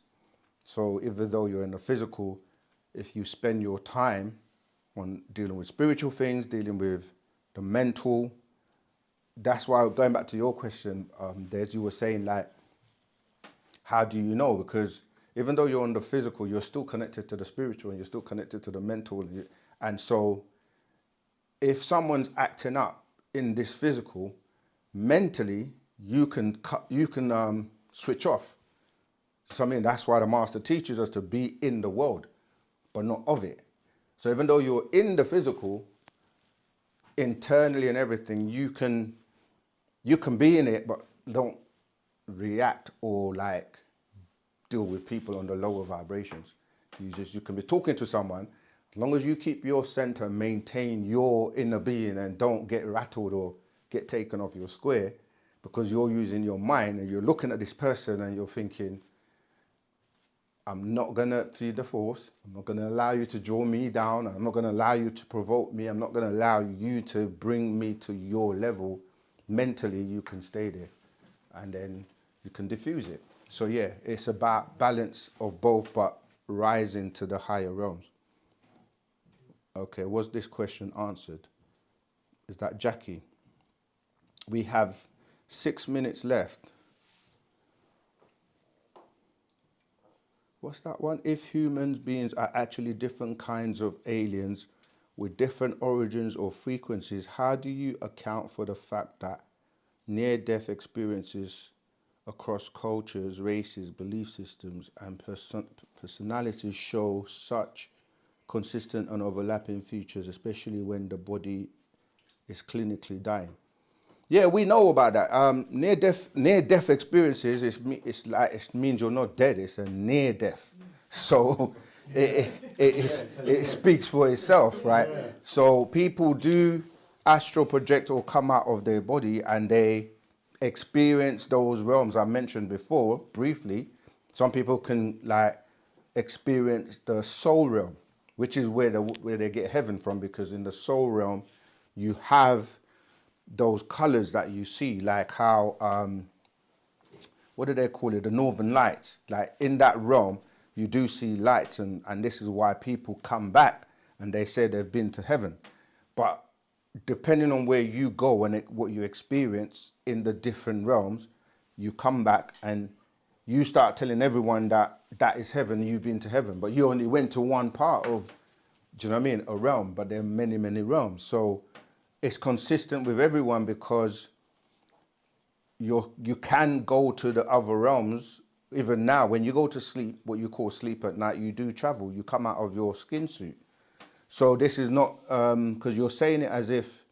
So even though you're in the physical, if you spend your time on dealing with spiritual things, dealing with the mental, that's why, going back to your question, Des, you were saying, like, how do you know? Because even though you're on the physical, you're still connected to the spiritual and you're still connected to the mental. And so if someone's acting up in this physical, mentally, you can switch off. So I mean, that's why the master teaches us to be in the world, but not of it. So even though you're in the physical, internally and everything, you can be in it, but don't react or like deal with people on the lower vibrations. You can be talking to someone, as long as you keep your center, maintain your inner being, and don't get rattled or get taken off your square, because you're using your mind and you're looking at this person and you're thinking, I'm not going to feed the force. I'm not going to allow you to draw me down. I'm not going to allow you to provoke me. I'm not going to allow you to bring me to your level. Mentally, you can stay there, and then you can diffuse it. So yeah, it's about balance of both, but rising to the higher realms. Okay, was this question answered? Is that Jackie? We have 6 minutes left. What's that one? If humans beings are actually different kinds of aliens with different origins or frequencies, how do you account for the fact that near-death experiences across cultures, races, belief systems, and personalities show such consistent and overlapping features, especially when the body is clinically dying? Yeah, we know about that. Near-death experiences, it means you're not dead. It's a near death. So it speaks for itself, right? So people do astral project or come out of their body and they experience those realms I mentioned before briefly. Some people can like experience the soul realm, which is where they get heaven from, because in the soul realm you have those colors that you see, like how what do they call it, the northern lights. Like in that realm you do see lights, and this is why people come back and they say they've been to heaven. But depending on where you go and what you experience in the different realms, you come back and you start telling everyone that is heaven, you've been to heaven, but you only went to one part of, do you know what I mean, a realm, but there are many, many realms. So it's consistent with everyone, because you can go to the other realms. Even now, when you go to sleep, what you call sleep at night, you do travel. You come out of your skin suit. So this is not, because you're saying it as if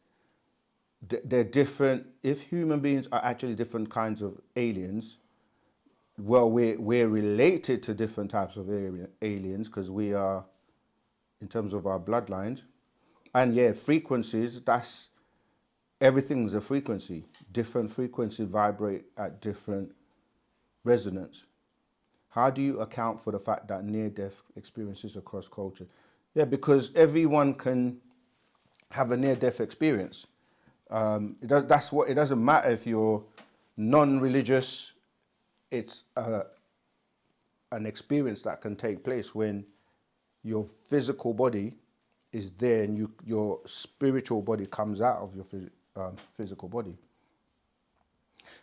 they're different. If human beings are actually different kinds of aliens, well, we're related to different types of aliens, because we are, in terms of our bloodlines. And yeah, frequencies, everything's a frequency. Different frequencies vibrate at different resonance. How do you account for the fact that near-death experiences across culture? Yeah, because everyone can have a near-death experience. It doesn't matter if you're non-religious. It's an experience that can take place when your physical body is there and your spiritual body comes out of your physical body.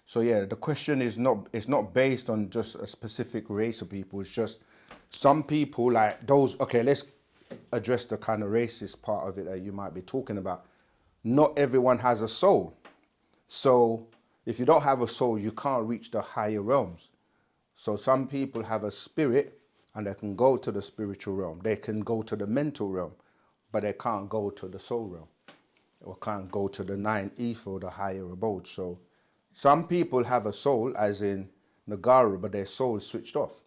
So yeah, the question is not based on just a specific race of people. It's just some people, like those. Okay, let's address the kind of racist part of it that you might be talking about. Not everyone has a soul. So if you don't have a soul, you can't reach the higher realms. So some people have a spirit and they can go to the spiritual realm. They can go to the mental realm, but they can't go to the soul realm, or can't go to the ninth ether or the higher abode. So some people have a soul, as in Nagaru, but their soul is switched off.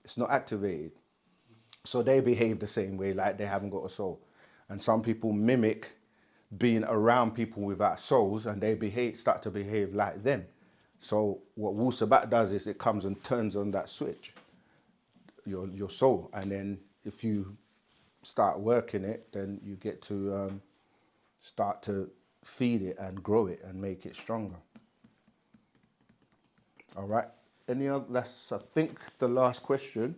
It's not activated. So they behave the same way, like they haven't got a soul. And some people mimic being around people without souls, and they start to behave like them. So what wu-sabat does is it comes and turns on that switch, your soul. And then if you start working it, then you get to start to feed it and grow it and make it stronger. All right. Any other? That's, I think, the last question,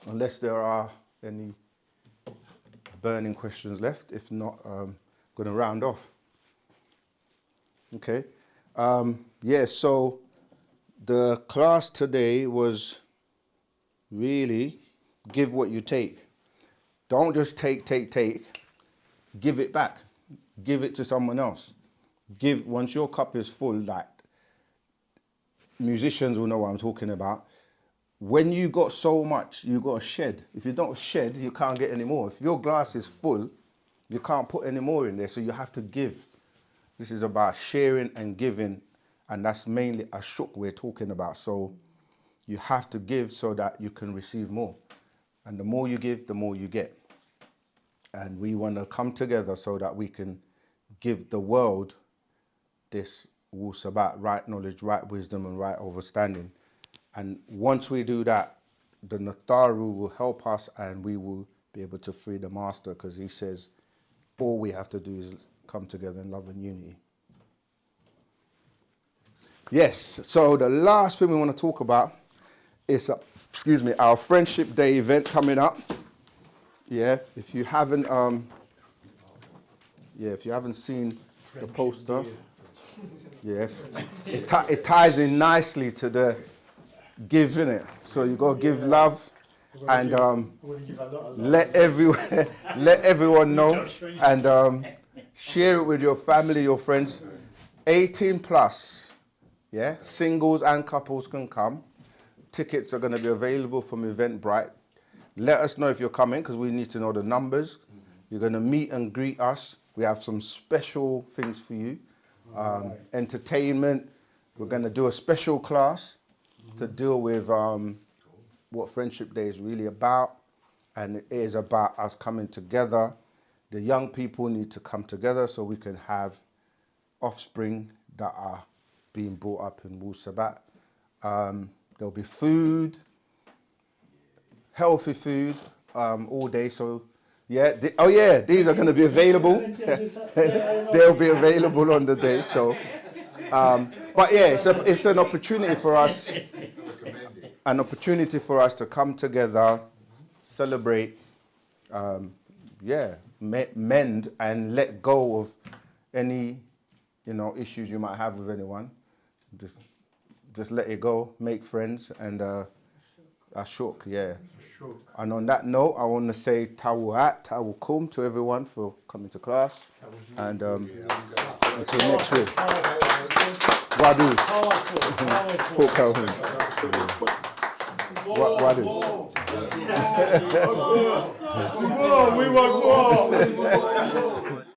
unless there are any burning questions left. If not, I'm going to round off. Okay. Yeah, so the class today was really give what you take. Don't just take. Give it back. Give it to someone else. Once your cup is full, like musicians will know what I'm talking about. When you got so much, you got to shed. If you don't shed, you can't get any more. If your glass is full, you can't put any more in there, so you have to give. This is about sharing and giving, and that's mainly a shuk we're talking about. So you have to give so that you can receive more. And the more you give, the more you get. And we want to come together so that we can give the world this wu-sabat, right knowledge, right wisdom, and right understanding. And once we do that, the Natharu will help us, and we will be able to free the master, because he says all we have to do is come together in love and unity. Yes, so the last thing we want to talk about is, our Friendship Day event coming up. Yeah, if you haven't seen the poster, yeah, it ties in nicely to the give, innit? So you got to give love and let everyone know, and share it with your family, your friends. 18 plus, yeah, singles and couples can come. Tickets are going to be available from Eventbrite. Let us know if you're coming, because we need to know the numbers. You're going to meet and greet us. We have some special things for you. entertainment. We're going to do a special class to deal with what Friendship Day is really about. And it is about us coming together. The young people need to come together so we can have offspring that are being brought up in wu-sabat. There'll be food, healthy food, all day. So, yeah, these are going to be available. They'll be available on the day. So, but yeah, it's an opportunity for us, to come together, celebrate, mend and let go of any, issues you might have with anyone. Just let it go, make friends, and ashuk, yeah. And on that note, I want to say tawu'at, tawukum to everyone for coming to class. And until next week. Wadu. Wadu. We want more.